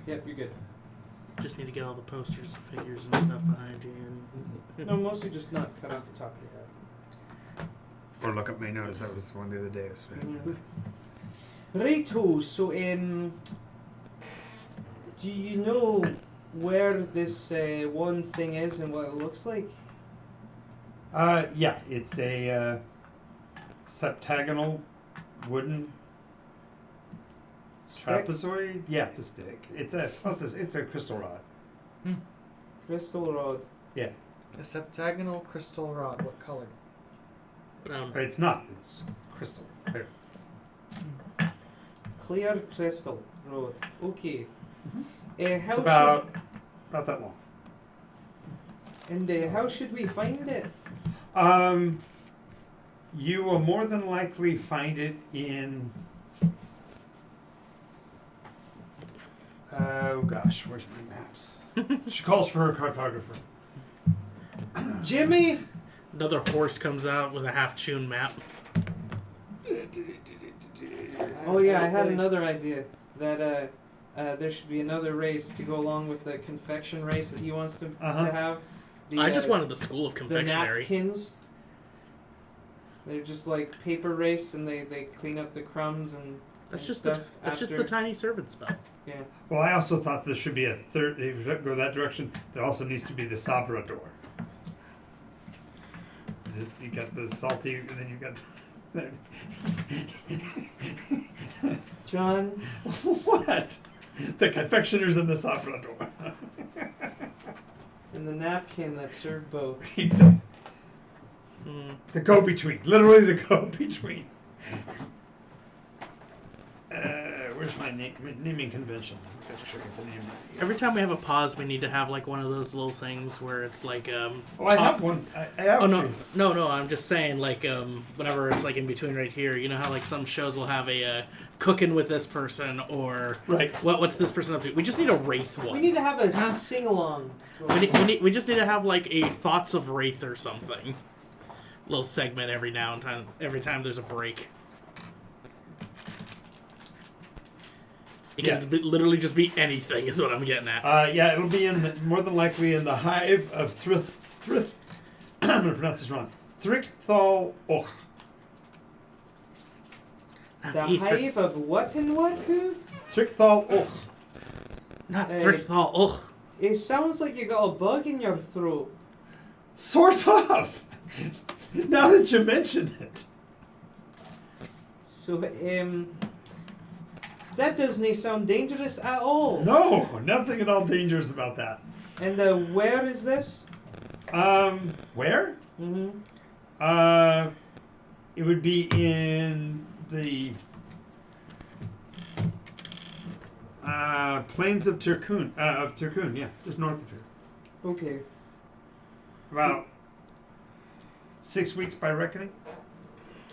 Yep, you're good. Just need to get all the posters and figures and stuff behind you. And No, mostly just not cut off the top of your head. Or look up my nose. That was one the other day. Righto, so do you know where this one thing is and what it looks like? Yeah, it's a septagonal wooden Stick? trapezoid. Yeah, it's a stick. It's a crystal rod. Crystal rod. Yeah, A septagonal crystal rod. What color? it's not. It's crystal clear. Clear crystal rod. Okay. It's How about that long. how should we find it? You will more than likely find it in. Oh gosh, where's my maps? She calls for her cartographer. Jimmy. another horse comes out with a half-tuned map. Oh yeah, I had another idea that there should be another race to go along with the confection race that he wants to have. I just wanted the school of the confectionery. napkins. They're just like paper race, and they clean up the crumbs and That's and just stuff that's just after. the tiny servant spell. Yeah. Well, I also thought there should be a third. If you go that direction, there also needs to be the Sabra door. You got the salty, and then you got. John, What? The confectioners and the Sabra door. and the napkin that served both. Exactly. Mm. The go-between. Literally the go-between. Where's my naming convention? I've got to check out the name. Every time we have a pause, we need to have like one of those little things where it's like Oh, I have one. I have Oh no, two. no! I'm just saying, like, whenever it's like in between right here, you know how like some shows will have a cooking with this person or Right. what's this person up to? We just need a Wraith one. We need to have a sing along. We just need to have like a Thoughts of Wraith or something. Little segment every time there's a break. It can literally just be anything, is what I'm getting at. Yeah, it'll be more than likely in the hive of I'm going to pronounce this wrong. Thrickthal Och. The hive of what and what? Who? Thrickthal Och. Not Hey. Thrickthal. Ugh. It sounds like you got a bug in your throat. Sort of. Now that you mention it. So, that doesn't sound dangerous at all. No, nothing at all dangerous about that. And where is this? Where? Mm-hmm. It would be in the plains of Tirkun. Yeah, just north of here. Okay. About 6 weeks by reckoning.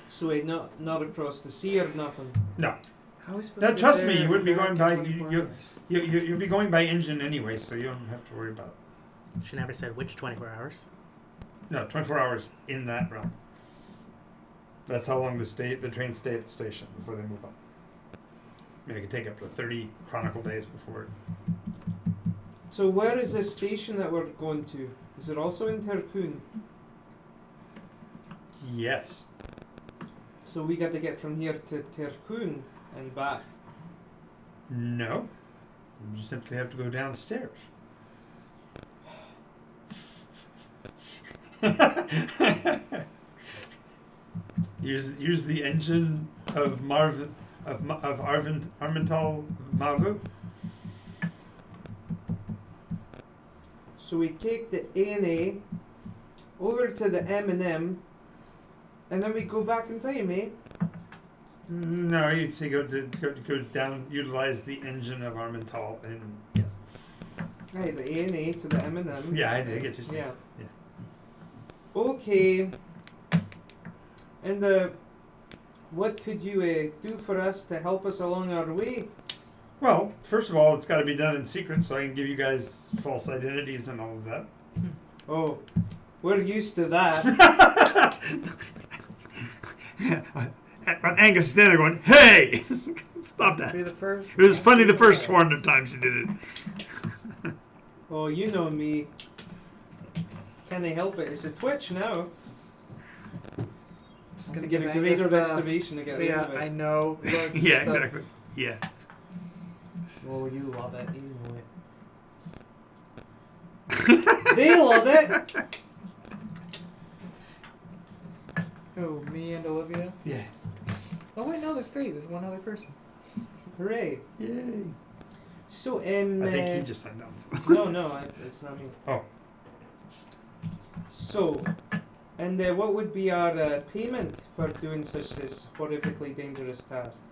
So not across the sea or nothing. No. How are we supposed Now, to get trust there me, you in wouldn't be America going by. 24 hours? You'll be going by engine anyway, so you don't have to worry about it. She never said which 24 hours. No, 24 hours in that realm. That's how long the trains stay at the station before they move on. I mean, it could take up to 30 Chronicle days before. So where is the station that we're going to? Is it also in Terkun? Yes. So we got to get from here to Terkun and back. No. You just simply have to go downstairs. Use the engine of Armental Mavu. So we take the A&A over to the M&M, and then we go back in time, eh? No, you go down. Utilize the engine of Armental, and yes. Right, the A&A to the M&M. Yeah, I did get you. Yeah. Yeah. Okay. And what could you do for us to help us along our way? Well, first of all, it's got to be done in secret, so I can give you guys false identities and all of that. Oh, we're used to that. But Angus is standing there going, "Hey, stop that!" Be the first. It was funny the first 400 times you did it. Oh, you know me. Can I help it? It's a twitch now. Just To gonna get give a Angus greater the- restoration to get rid Yeah, of it. I know. Look, Yeah, just, exactly. Yeah. Oh, you love it. You know it. They love it. Oh, me and Olivia. Yeah. Oh wait, no, there's three. There's one other person. Hooray. Yay. So, I think he just signed on. So. No, it's not me. Oh. So, and what would be our payment for doing such this horrifically dangerous task?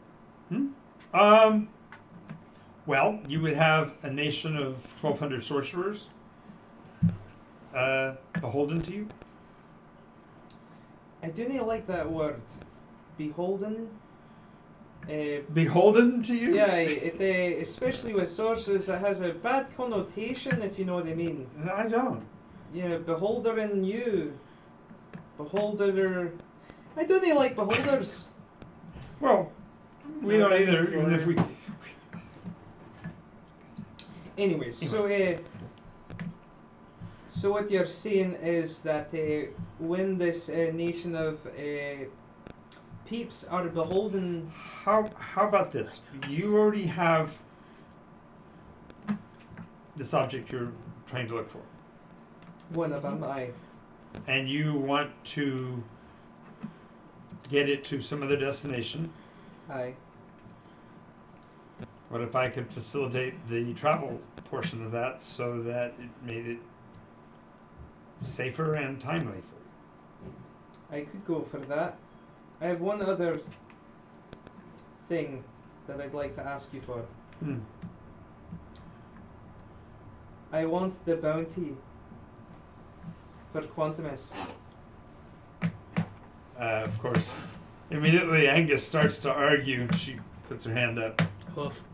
Well, you would have a nation of 1,200 sorcerers beholden to you. I do not like that word. Beholden. Beholden to you? Yeah, especially with sorcerers, it has a bad connotation, if you know what I mean. I don't. Yeah, beholder in you. Beholder. I don't even like beholders. Well, we don't either, even if we... Anyways, so So what you're saying is that when this nation of peeps are beholden... How about this? You already have this object you're trying to look for. One of them, aye. And you want to get it to some other destination. Aye. What if I could facilitate the travel portion of that so that it made it safer and timely for you? I could go for that. I have one other thing that I'd like to ask you for. I want the bounty for Quantumus. Of course. Immediately Angus starts to argue. She puts her hand up. Hoof.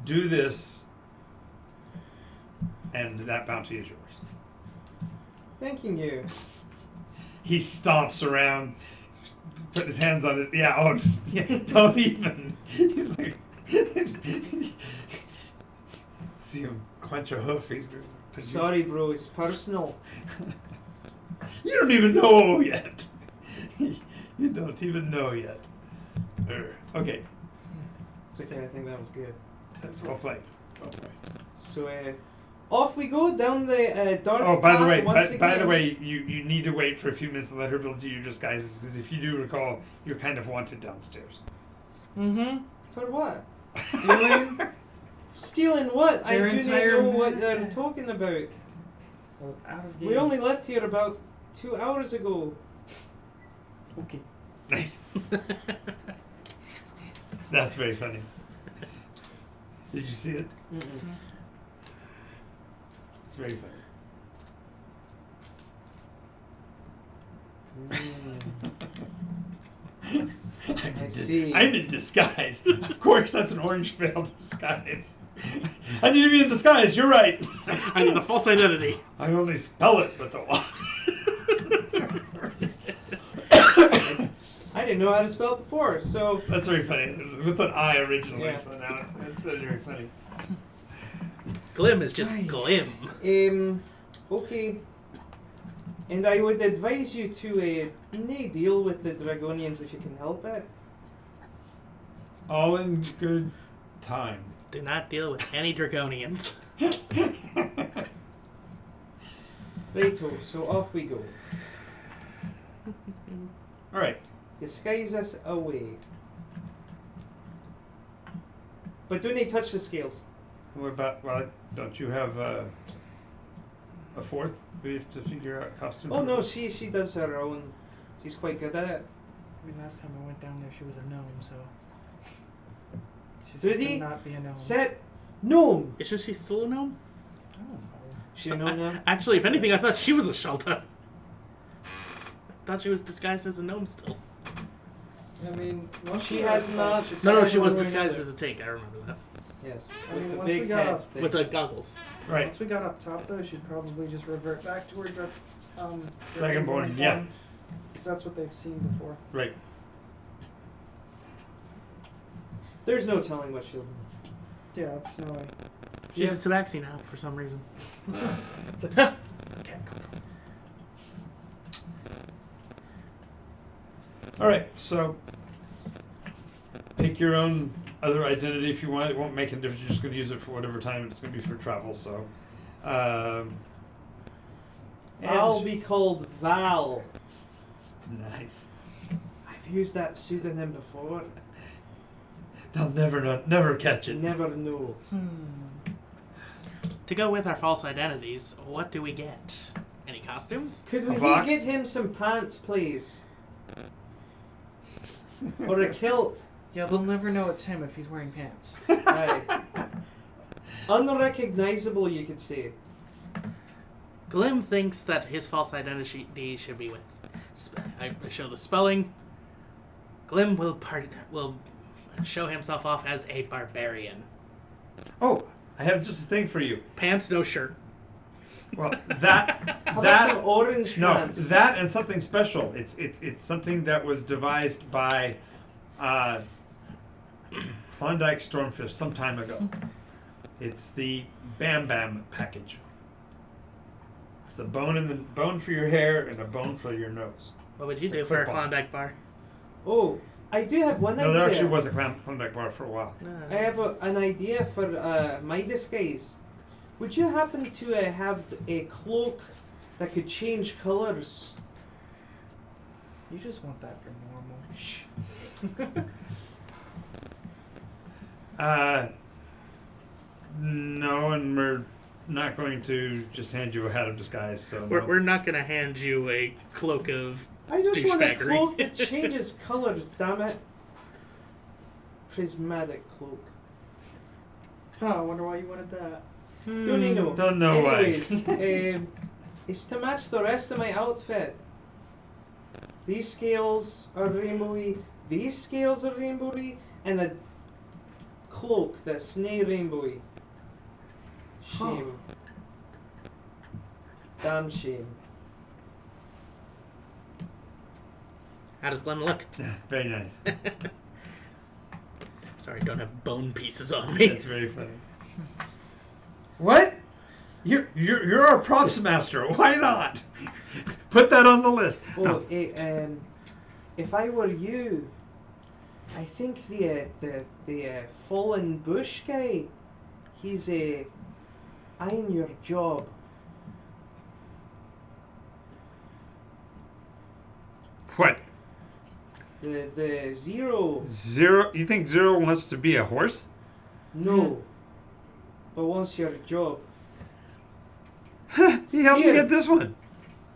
Do this, and that bounty is yours. Thanking you. He stomps around, putting his hands on his... Yeah, oh, yeah, don't even. He's like... See him clench a hoof. He's Sorry, bro, it's personal. You don't even know yet. You don't even know yet. Okay. It's okay, I think that was good. That's well played. Well played. So, off we go down the dark Oh, by the path way, once by the again. way, you need to wait for a few minutes to let her build you your disguises, because if you do recall, you're kind of wanted downstairs. Mm-hmm. For what? Stealing? Stealing what? I Their do not entire know what they're map. talking about. Well, out of game. We only left here about 2 hours ago. Okay. Nice. That's very funny. Did you see it? Mm-mm. It's very funny. I see. I'm in disguise. Of course, that's an orange veil disguise. I need to be in disguise. You're right. I need a false identity. I only spell it with the Y. I didn't know how to spell it before, so That's very funny. It was with an I originally, Yeah. so now it's very, very funny. Glim is just Aye. glim. Okay. And I would advise you to nay deal with the Dragonians if you can help it. All in good time. Do not deal with any Dragonians. Righto, so off we go. All right. Disguise us away. But do they touch the scales? What about? Well, don't you have a fourth? We have to figure out costume. Oh no, she does her own. She's quite good at it. I mean, last time I went down there, she was a gnome, so. She's Ready? not be a gnome. Set, gnome. Isn't she still a gnome? I don't know. She a gnome now? Actually, if anything, I thought she was a Shelta. Thought she was disguised as a gnome still. I mean, once She we has got- not- she's No, said she was one way or disguised another. as a tank. I remember that. Yes. I With mean, the once we big got head up- thing. With the goggles. Right. Once we got up top, though, she'd probably just revert back to her Dragonborn, yeah. Because that's what they've seen before. Right. There's no telling what she'll do. Yeah, it's snowy. She's a tabaxi now for some reason. It's like, can't go. All right. So pick your own other identity if you want. It won't make a difference. You're just going to use it for whatever time it's going to be for travel. So. I'll and- be called Val. Nice. I've used that pseudonym before. They'll never catch it. Never know. To go with our false identities, what do we get? Any costumes? Could A we box? get him some pants, please? Or a kilt? Yeah, they'll never know it's him if he's wearing pants. Right. Unrecognizable, you could say. Glim thinks that his false identity should be with. I show the spelling. Glim will show himself off as a barbarian. Oh, I have just a thing for you. Pants, no shirt. Well, that How about some orange no, pants? that and something special. It's something that was devised by Klondike Stormfish some time ago. It's the Bam Bam package. It's the bone for your hair and a bone for your nose. What would you It's do a for a clip-on. Klondike bar? Oh, I do have one No, idea. there actually was a Klondike bar for a while. I have an idea for my disguise. Would you happen to have a cloak that could change colours? You just want that for normal. Shh. No, and we're not going to just hand you a hat of disguise. So no. We're not going to hand you a cloak of... I just want a Douchebaggery. cloak that changes colours, damn it. Prismatic cloak. Huh, I wonder why you wanted that. Don't know. Don't know Anyways, why. it's to match the rest of my outfit. These scales are rainbowy, these scales are rainbowy, and a cloak that's nae rainbowy. Shame. Damn shame. How does Glenn look? Very nice. Sorry, don't have bone pieces on me. That's very funny. What? You're our props master. Why not? Put that on the list. Oh, No. if I were you, I think the fallen bush guy, he's eyeing your job. What? The Zero. Zero? You think Zero wants to be a horse? No. But wants your job. He helped me Here. get this one.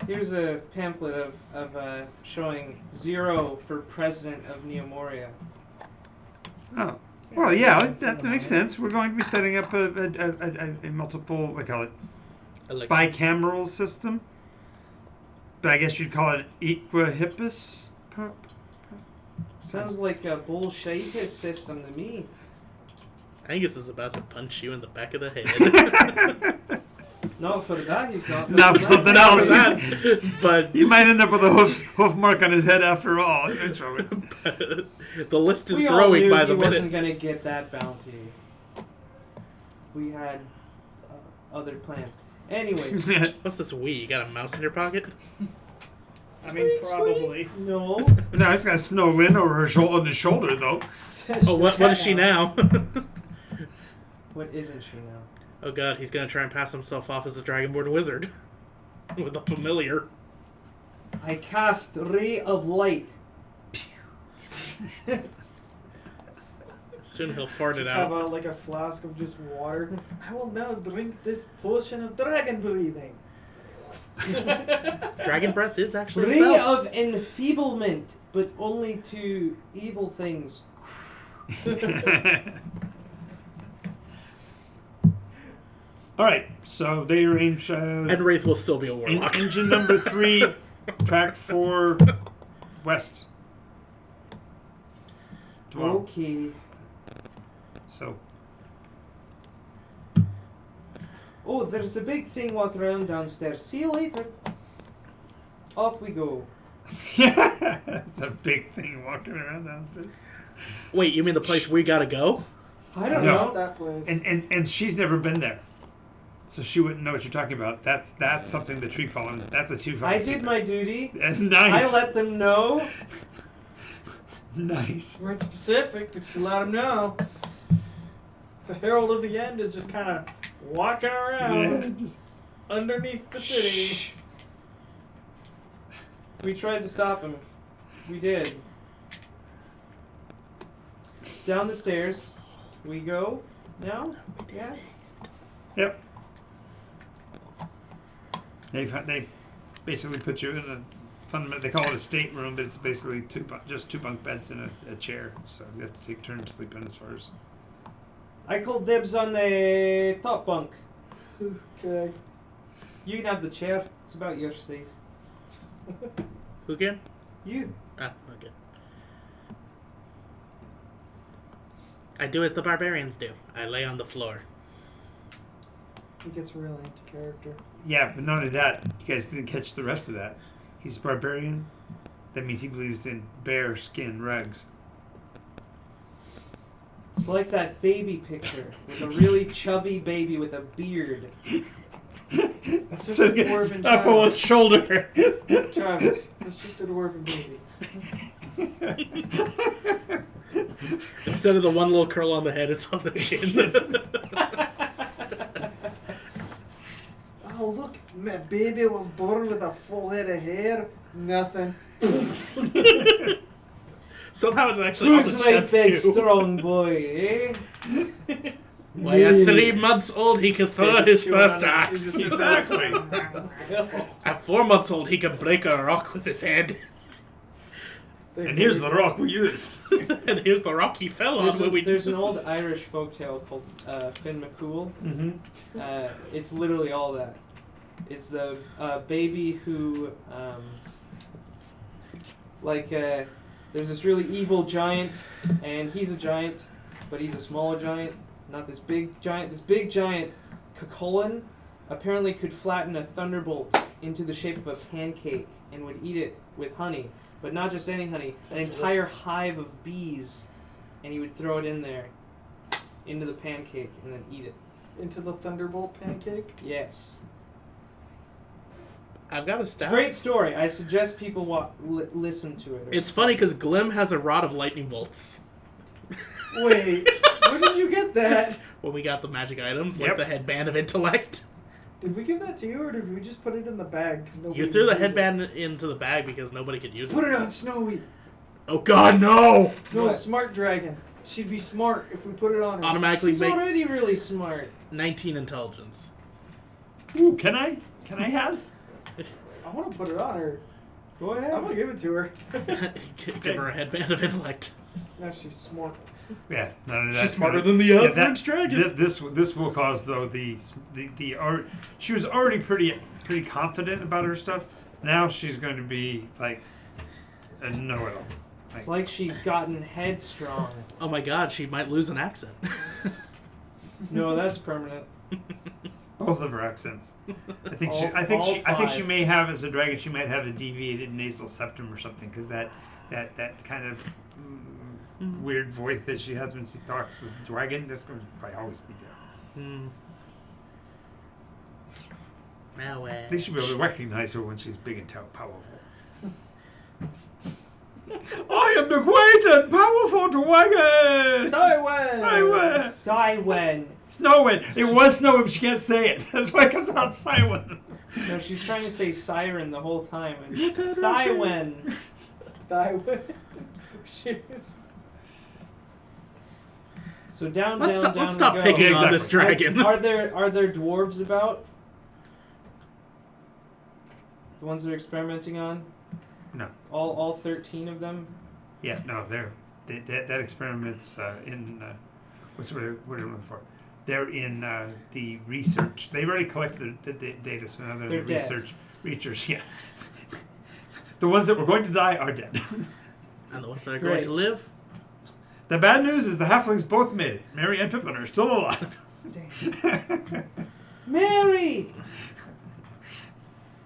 Here's a pamphlet of showing Zero for president of Neomoria. Oh. Well, yeah, that makes sense. We're going to be setting up a multiple, what do you call it, bicameral system. But I guess you'd call it Equus. Sounds like a bullshit system to me. Angus is about to punch you in the back of the head. Not for that, he's not. Not for something else. But You might end up with a hoof mark on his head after all, eventually. the list is We all growing knew by he the wasn't minute. gonna get that bounty. We had other plans. Anyways, What's this Wii? You got a mouse in your pocket? I mean, probably. no. No, he's got Snow Lynn over her on his shoulder, though. Oh, what is she now? What isn't she now? Oh god, he's gonna try and pass himself off as a Dragonborn wizard. With a familiar. I cast Ray of Light. Soon he'll fart it Just have out. like a flask of just water. I will now drink this potion of dragon breathing. Dragon breath is actually a Ray spell. of Enfeeblement, but only to evil things. All right, so they arrange And Wraith will still be a warlock. engine number 3, track 4, west. Tomorrow. Okay. So, Oh, there's a big thing walking around downstairs. See you later. Off we go. that's a big thing walking around downstairs. Wait, you mean the place we gotta go? I don't No. know. That place. And she's never been there, so she wouldn't know what you're talking about. That's something the tree fallen. That's a tree fallen. I did my duty. That's nice. I let them know. Nice. You weren't specific, but you let him know. The Herald of the End is just kind of walking around underneath the city. Shh. We tried to stop him. We did. It's down the stairs. We go now? Yeah? Yep. They basically put you in a fundamental. They call it a stateroom, but it's basically just two bunk beds and a chair. So you have to take turns sleeping as far as. I called dibs on the top bunk. Okay. You can have the chair. It's about your size. Who can? You. Ah, okay. I do as the barbarians do. I lay on the floor. He gets really into character. Yeah, but not only that, you guys didn't catch the rest of that. He's a barbarian. That means he believes in bear skin rugs. It's like that baby picture with a really chubby baby with a beard. That's just Sitting a dwarven up on child. one shoulder. Travis, that's just a dwarven baby. Instead of the one little curl on the head, it's on the chin. Oh, look, my baby was born with a full head of hair. Nothing. Somehow it's actually on Who's the my chest big too. strong boy, eh? Why, at 3 months old, he could throw his first axe. Exactly. At 4 months old, he could break a rock with his head. And here's the rock we use. And here's the rock he fell on when we... There's an old Irish folktale called Finn McCool. Mm-hmm. It's literally all that. It's the baby who, there's this really evil giant, and he's a giant, but he's a smaller giant, not this big giant. This big giant, Cuchulainn, apparently could flatten a thunderbolt into the shape of a pancake and would eat it with honey. But not just any honey, an entire hive of bees, and he would throw it in there, into the pancake, and then eat it. Into the Thunderbolt pancake? Yes. I've got a It's a stat. great story. I suggest people listen to it. It's funny because Glim has a rod of lightning bolts. Wait, where did you get that? When we got the magic items, like Yep. the headband of intellect. Did we give that to you, or did we just put it in the bag? 'Cause nobody You threw the used it? headband into the bag because nobody could use Put it. it on Snowy. Oh god, no! No, What? Smart Dragon. She'd be smart if we put it on her. Automatically She's make already really smart. 19 intelligence. Ooh, can I has? I want to put it on her. Go ahead. I'm gonna give it to her. Give her a headband of intellect. Now she's smart. Yeah, none of that. She's smarter than the average dragon. This will cause though the she was already pretty confident about her stuff. Now she's going to be like a know-it-all. It's like she's gotten headstrong. Oh my god, she might lose an accent. No, that's permanent. Both of her accents. I think All- she. I think all she. I think she five. may have as a dragon. She might have a deviated nasal septum or something because that kind of weird voice that she has when she talks with the dragon. That's going to probably always be there. Now, At least you'll be able to recognize her when she's big and powerful. I am the great and powerful dragon. Sideways. Cywen. Snowwind. It was Snowwind, but she can't say it. That's why it comes out Cywin. No, she's trying to say siren the whole time. And Cywen. Sideways. Shit. So down, let's down, stop, down let's stop we go. picking Yeah, on this exactly. dragon. Are there dwarves about? The ones they're experimenting on? No. All 13 of them? Yeah, no, that experiment's in what are they looking for? They're in the research. They've already collected the data, so now they're They're the dead. research. Yeah, the ones that were going to die are dead. And the ones that are going Great. to live? The bad news is the halflings both made it. Mary and Pippin are still alive. Mary!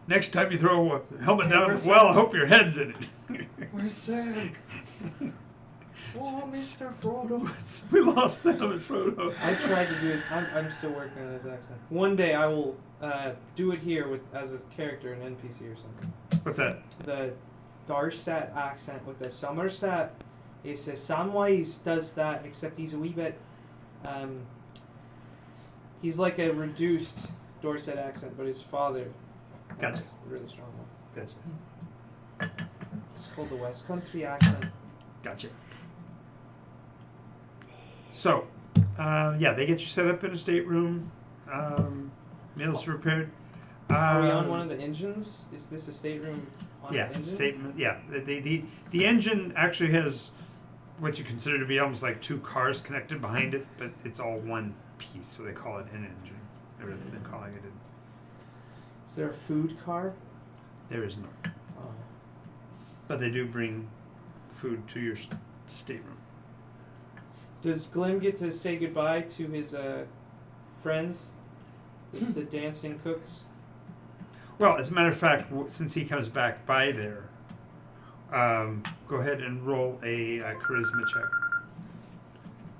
Next time you throw a helmet down the well, I hope your head's in it. Where's Sam? Oh, Mr. Frodo. We lost Sam and Frodo. I tried to do his... I'm still working on his accent. One day I will do it here as a character, an NPC or something. What's that? The Darset accent with the Somerset. It's Samwise does that, except he's a wee bit... he's like a reduced Dorset accent, but his father... Gotcha. has a really strong one. Gotcha. It's called the West Country accent. Gotcha. So, yeah, they get you set up in a stateroom. Meals prepared. Are we on one of the engines? Is this a stateroom on Yeah, an engine? statement. Yeah, the engine actually has what you consider to be almost like two cars connected behind it, but it's all one piece, so they call it an engine. Rather than calling it Is there a food car? there is no. Oh. But they do bring food to your stateroom. Does Glim get to say goodbye to his friends? The dancing cooks? Well, as a matter of fact, since he comes back by there, go ahead and roll a charisma check.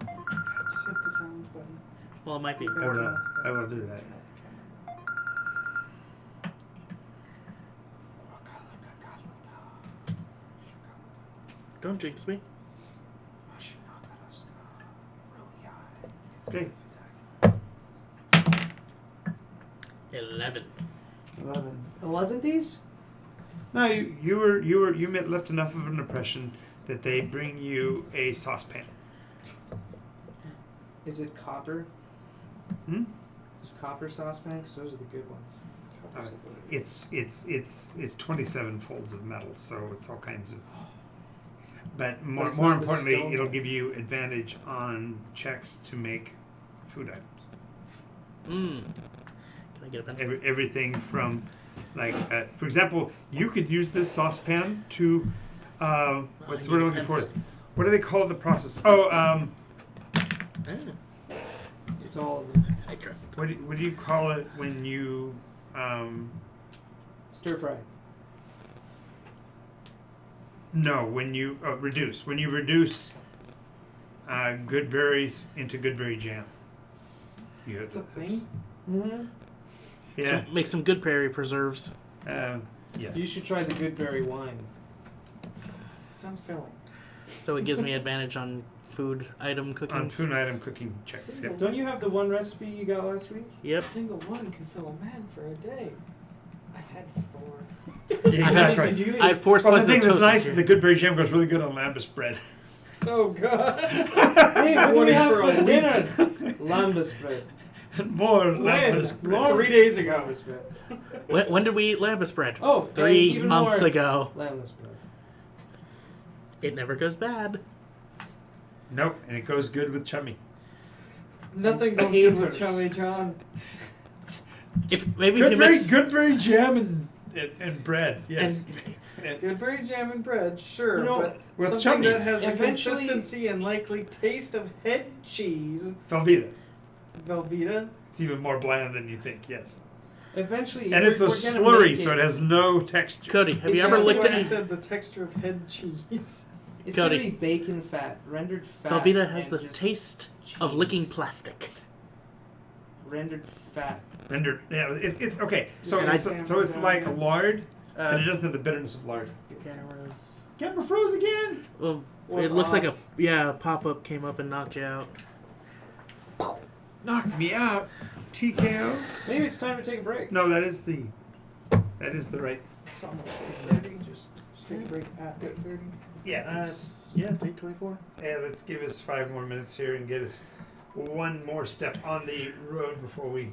Just hit the sounds button. Well, it might be. I will do that. Don't jinx me. 11. 11 these? No, you left enough of an impression that they bring you a saucepan. Is it copper? Hmm? Is it copper saucepan? Because those are the good ones. It's 27 folds of metal, so it's all kinds of. But But more it's not the importantly, stone. it'll give you advantage on checks to make food items. Can I get a pencil? Everything from, like, for example, you could use this saucepan to, what's the word I'm looking for? What do they call the process? It's all I trust. What do you call it when you, stir fry. no, when you reduce. When you reduce good berries into good berry jam. It's a thing. Mm-hmm. Yeah. Make some good prairie preserves. Yeah. You should try the good berry wine. Sounds filling. So it gives me advantage on food item cooking. On food item cooking checks. Single, Yep. Don't you have the one recipe you got last week? A Yep. single one can fill a man for a day. I had 4. Exactly. Did you I had 4 Well, the slices thing of that's toast. nice is the good berry jam goes really good on lambus bread. Oh God! Hey, what do we 20 have for a for week. dinner? Lambus bread. More When? lambus bread. 3 days ago. Lambus bread. When did we eat lambus bread? Oh, 3 even months more. ago. Lambus bread. It never goes bad. Nope, and it goes good with chummy. Nothing goes Haters. good with Chummy John. If maybe Good if you berry, mix good berry jam and bread. Yes. Good berry jam and bread, sure, You know, but with something chutney. that has the Eventually- consistency and likely taste of head cheese, Velveeta. Velveeta. It's even more bland than you think. Yes. Eventually, And it's a we're gonna slurry, make so it has no texture. Cody, have It's you ever just licked like I any? said the texture of head cheese. It's Cody. gonna be bacon fat, rendered fat. Velveeta has and the just taste of cheese. licking plastic. Rendered fat. Rendered. Yeah, it's okay. So And I- so it's like lard, but it Uh, doesn't have the bitterness of lard. cameras. Camera froze again. Well, Well, it it's looks like off. a pop up came up and knocked you out. Knock me out. TKO. Maybe it's time to take a break. No, that is the right. It's almost 8:30. Just take a break at 8:30. Yeah. It's 8:24. Yeah, let's give us 5 more minutes here and get us one more step on the road before we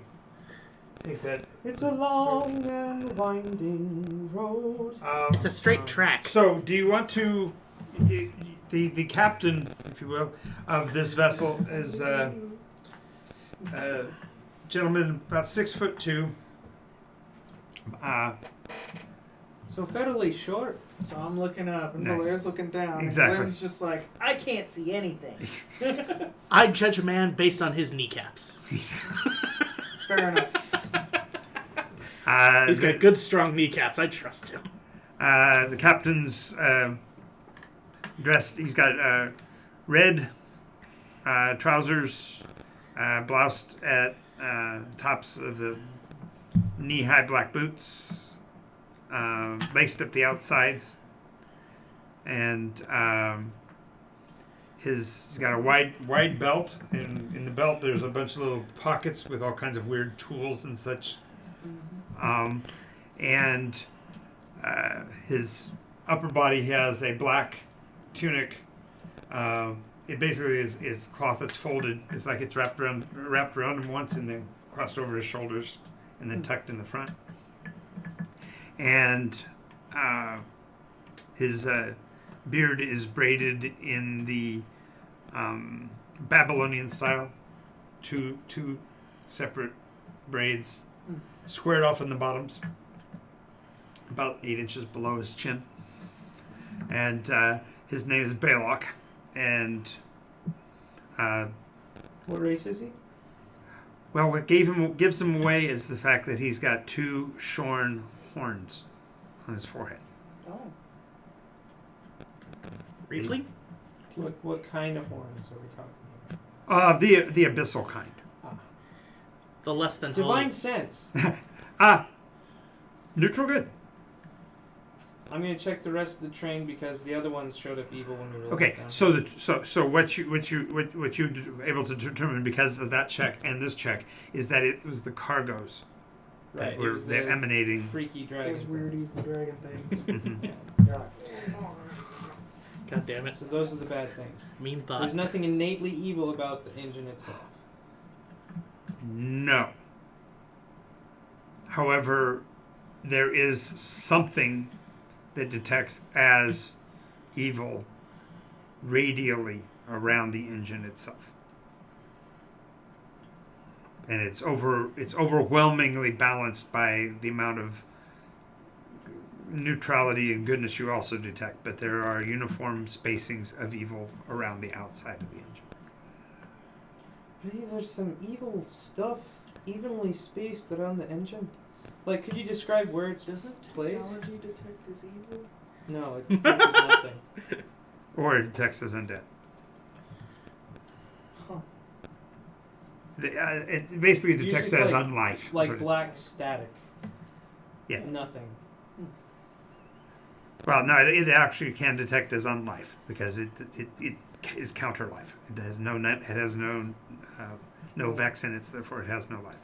take that. It's a long and winding road. It's a straight track. So, do you want to? The captain, if you will, of this vessel is a gentleman about 6'2". So federally short. So I'm looking up, and Nice. Valaire's looking down. Exactly. And Glenn's just like, I can't see anything. I judge a man based on his kneecaps. Fair enough. He's got good, strong kneecaps. I trust him. The captain's dressed. He's got red trousers, bloused at tops of the knee-high black boots, laced up the outsides, and he's got a wide belt. And in the belt, there's a bunch of little pockets with all kinds of weird tools and such. And his upper body has a black tunic. It basically is cloth that's folded. It's like it's wrapped around him once and then crossed over his shoulders and then tucked in the front. And his beard is braided in the Babylonian style, two separate braids, squared off in the bottoms, about 8 inches below his chin. And his name is Balok. And What race is he? well, what gives him away is the fact that he's got 2 shorn horns on his forehead. Oh. Briefly? What kind of horns are we talking about? The abyssal kind. The less than Divine holy. sense. Neutral good. I'm gonna check the rest of the train because the other ones showed up evil when we were Okay, down. so what you able to determine because of that check and this check is that it was the cargoes right, that it were was they're the emanating. freaky dragon. Those weird things. evil dragon things. Mhm. Yeah. You're like, God damn it. So those are the bad things. Mean thought. There's nothing innately evil about the engine itself. No. However, there is something that detects as evil radially around the engine itself. And it's overwhelmingly balanced by the amount of neutrality and goodness you also detect, but there are uniform spacings of evil around the outside of the engine. Really, there's some evil stuff evenly spaced around the engine. Like, could you describe where it's doesn't placed? technology detect as evil? No, it detects nothing. Or it detects as undead. Huh. It basically It's detects usually as like- unlife. Like Sort of. black static. Yeah. Nothing. Well, no, it actually can detect as unlife because it is counter life. It has no no vex in it, so therefore it has no life.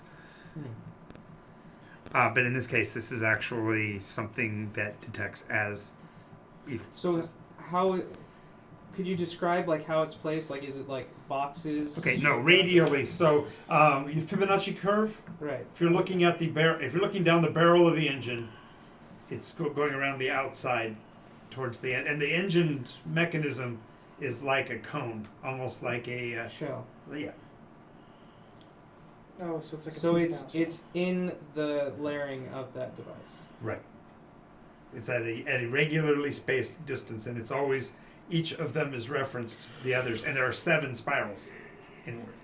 But in this case, this is actually something that detects as evil. So how could you describe like how it's placed? Like, is it like boxes? Okay, no, radially. So you've Fibonacci curve. Right. If you're looking at the if you're looking down the barrel of the engine, it's going around the outside towards the end, and the engine's mechanism is like a cone, almost like a Shell. yeah. Oh, so it's like a So C-style it's in the layering of that device. Right. It's at a regularly spaced distance, and it's always each of them is referenced the others, and there are 7 spirals inward.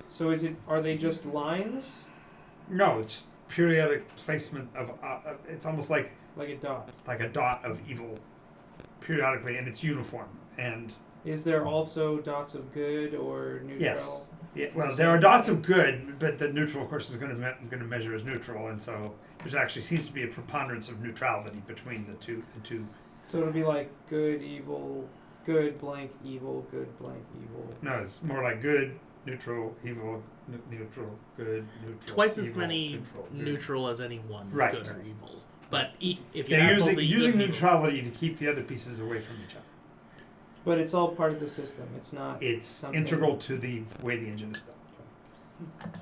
So are they just lines? No, it's periodic placement of. It's almost like Like a dot. a dot of evil, periodically, and it's uniform. And Is there also dots of good or neutral? yes, yeah, well, there are dots of good, but the neutral, of course, is going to measure as neutral, and so there's actually seems to be a preponderance of neutrality between the two. So it'll be like good, evil, good, blank, evil, good, blank, evil. No, it's more like good, neutral, evil, neutral, good, neutral. Twice as evil, many neutral, good. neutral as any one, Right. good or evil. But if you They're have using both the using good and evil- neutrality to keep the other pieces away from each other. But it's all part of the system. It's not. It's something- integral to the way the engine is built.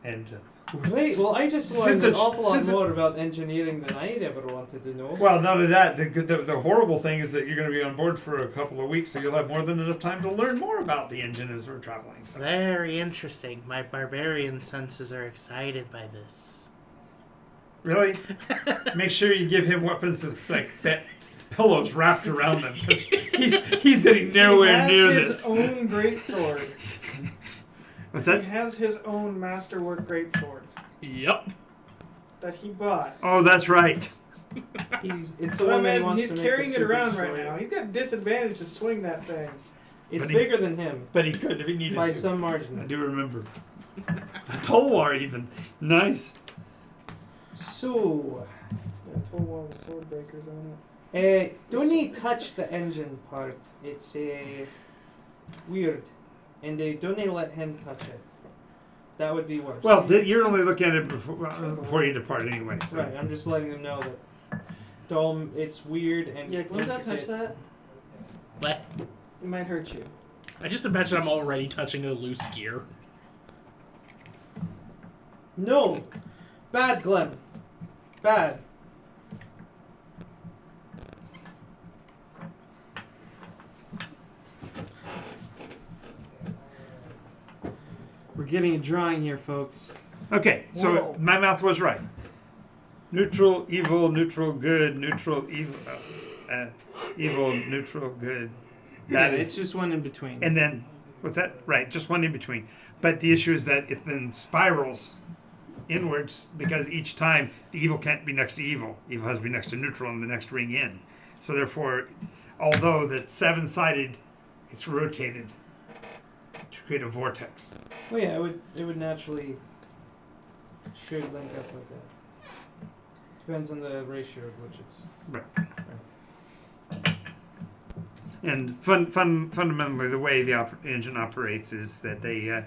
And Great. Well, I just Since learned an it's- awful lot since it- more about engineering than I ever wanted to know. well, not only that, the horrible thing is that you're going to be on board for a couple of weeks, so you'll have more than enough time to learn more about the engine as we're traveling. So. Very interesting. My barbarian senses are excited by this. Really? Make sure you give him weapons with pillows wrapped around them, because he's getting nowhere near he has this. his own greatsword. What's He that? has his own masterwork greatsword Yep. that he bought. Oh, that's right. It's the So one that he imagine wants he's to make carrying the it super around right destroyer. now. He's got disadvantage to swing that thing. It's But he- bigger than him But he could if he needed by to. some I margin. do remember. A Tolwar even. Nice. So, Yeah, total wall with sword breakers on it. don't he touch the engine part? It's weird, and don't they let him touch it? That would be worse. Well, you're only looking at it before you depart anyway. So. Right. I'm just letting them know that. It's weird and Yeah, don't touch intricate. that. But It might hurt you. I just imagine I'm already touching a loose gear. No, bad, Glenn. Bad. We're getting a drawing here, folks. Okay, so Whoa. my math was right. Neutral, evil, neutral, good, neutral, evil, evil, neutral, good. That Yeah, is, it's just one in between. and then what's that? Right, just one in between. But the issue is that it then spirals inwards because each time the evil can't be next to evil. Evil has to be next to neutral and the next ring in. So therefore, although that 7-sided, it's rotated to create a vortex. Well, yeah, it would naturally should link up like that. Depends on the ratio of which it's. And fundamentally, the way the engine operates is that they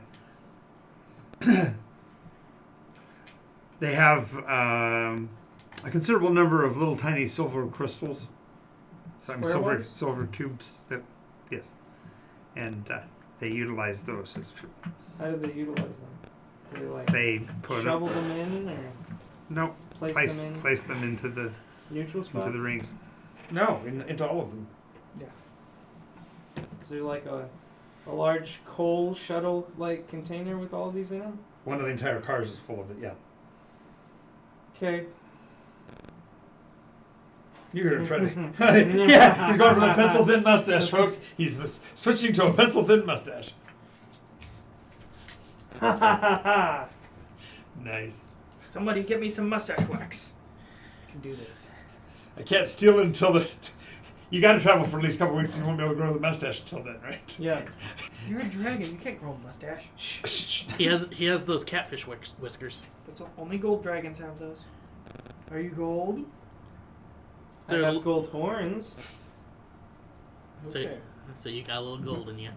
they have a considerable number of little tiny silver crystals, silver cubes. Yes, and they utilize those as fuel. How do they utilize them? Do They put shovel them in or no place them into the neutral spots? into the rings. No, into all of them. Is there like a large coal shuttle like container with all these in them? One of the entire cars is full of it. Yeah. Okay. You're gonna try to. Yeah, he's going for the pencil thin mustache, folks. He's switching to a pencil thin mustache. Nice. Somebody get me some mustache wax. I can do this. I can't steal it until the. You got to travel for at least a couple weeks. So you won't be able to grow the mustache until then, right? Yeah. You're a dragon. You can't grow a mustache. He has those catfish whiskers. That's only gold dragons have those. Are you gold? I have gold horns. So you got a little gold in you.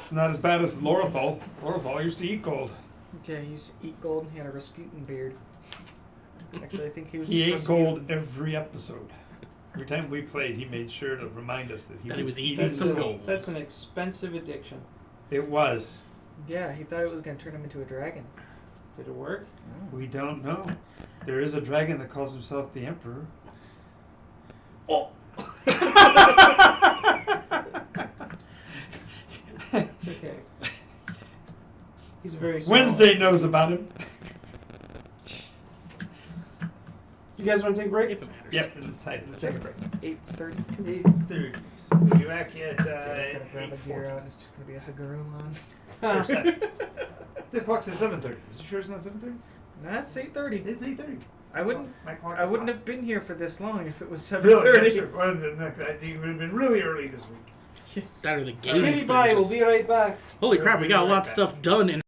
Not as bad as Lorethal. Lorethal used to eat gold. Yeah, he used to eat gold and he had a Rasputin beard. Actually, I think he was. He ate just gold Rasputin. every episode. Every time we played, he made sure to remind us that he was eating That's some gold. That's an expensive addiction. It was. Yeah, he thought it was going to turn him into a dragon. Did it work? We don't know. There is a dragon that calls himself the Emperor. Oh. It's okay. He's very small. Wednesday knows about him. You guys want to take a break? If it matters. Yep, let's take a break. 8:32. 8:30. We'll be back at Dad's gonna grab a gear out and it's just gonna be a Hagaroon on. This clock says 7:30. Is you sure it's not 7:30? That's 8:30. It's 8:30. I wouldn't. My clock I is wouldn't off. have been here for this long if it was 7:30. Really? That's true. Well, then, I think it would have been really early this week. That or the game. Kitty bye. We'll be right back. Holy crap, we got a lot of stuff done in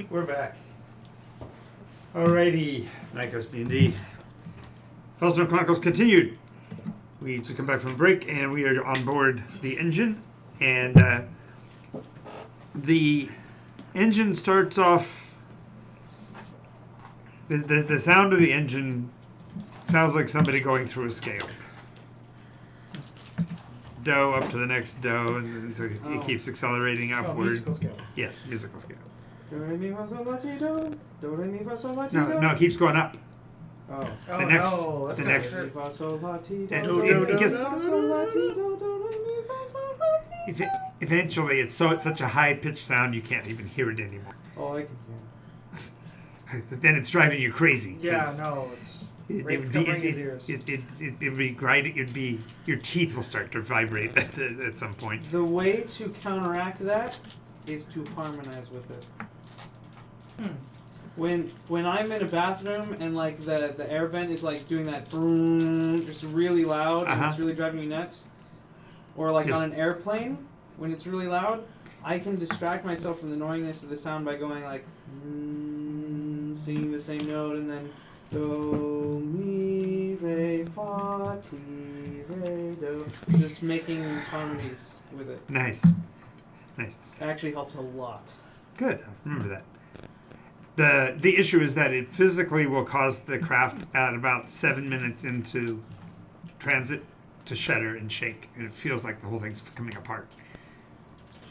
We're back. Alrighty, Nycos D&D. Fellstone Chronicles continued. We just come back from a break, and we are on board the engine. And the engine starts off. The sound of the engine sounds like somebody going through a scale. Do up to the next do, and so it keeps accelerating upward. Musical scale. Yes, musical scale. Do re mi fa sol la ti do. Do re mi fa sol la ti do. No, it keeps going up. Oh. The next, no, that's the not next. Do re mi fa sol la ti do. And Do it re gets- mi fa sol la ti do. Do re mi fa sol la ti. Eventually, it's such a high pitched sound you can't even hear it anymore. Oh, I can hear. Then it's driving you crazy. Yeah, 'cause no, it's It Raid's would be, covering his ears. it would be grinding. It'd be your teeth will start to vibrate at some point. The way to counteract that is to harmonize with it. When I'm in a bathroom and like the air vent is like doing that boom, just really loud and it's really driving me nuts, or like on an airplane when it's really loud, I can distract myself from the annoyingness of the sound by going like singing the same note and then do mi re fa ti re do, just making harmonies with it. Nice. It actually helps a lot. Good. I remember that. The issue is that it physically will cause the craft at about 7 minutes into transit to shudder and shake, and it feels like the whole thing's coming apart.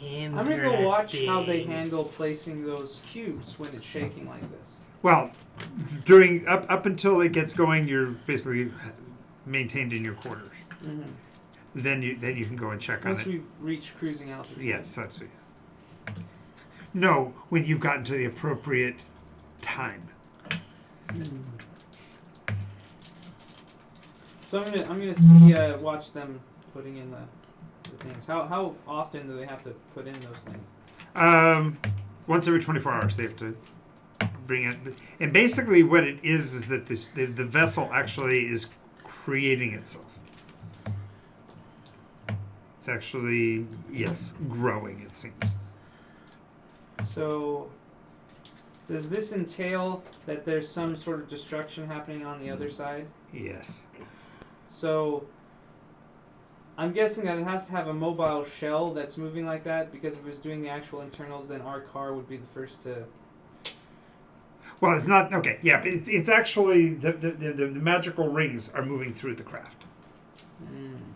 I'm gonna go watch how they handle placing those cubes when it's shaking like this. Well, during up until it gets going, you're basically maintained in your quarters. Mm-hmm. Then you can go and check Once on it. we reach cruising altitude. Yes, that's it. No, when you've gotten to the appropriate time. So I'm gonna see watch them putting in the things. How often do they have to put in those things? Once every 24 hours, they have to bring it. And basically, what it is that the vessel actually is creating itself. It's actually, yes, growing, it seems. So does this entail that there's some sort of destruction happening on the other side? Yes. So I'm guessing that it has to have a mobile shell that's moving like that, because if it was doing the actual internals, then our car would be the first to... Well, it's not, okay, yeah, it's actually, the magical rings are moving through the craft. And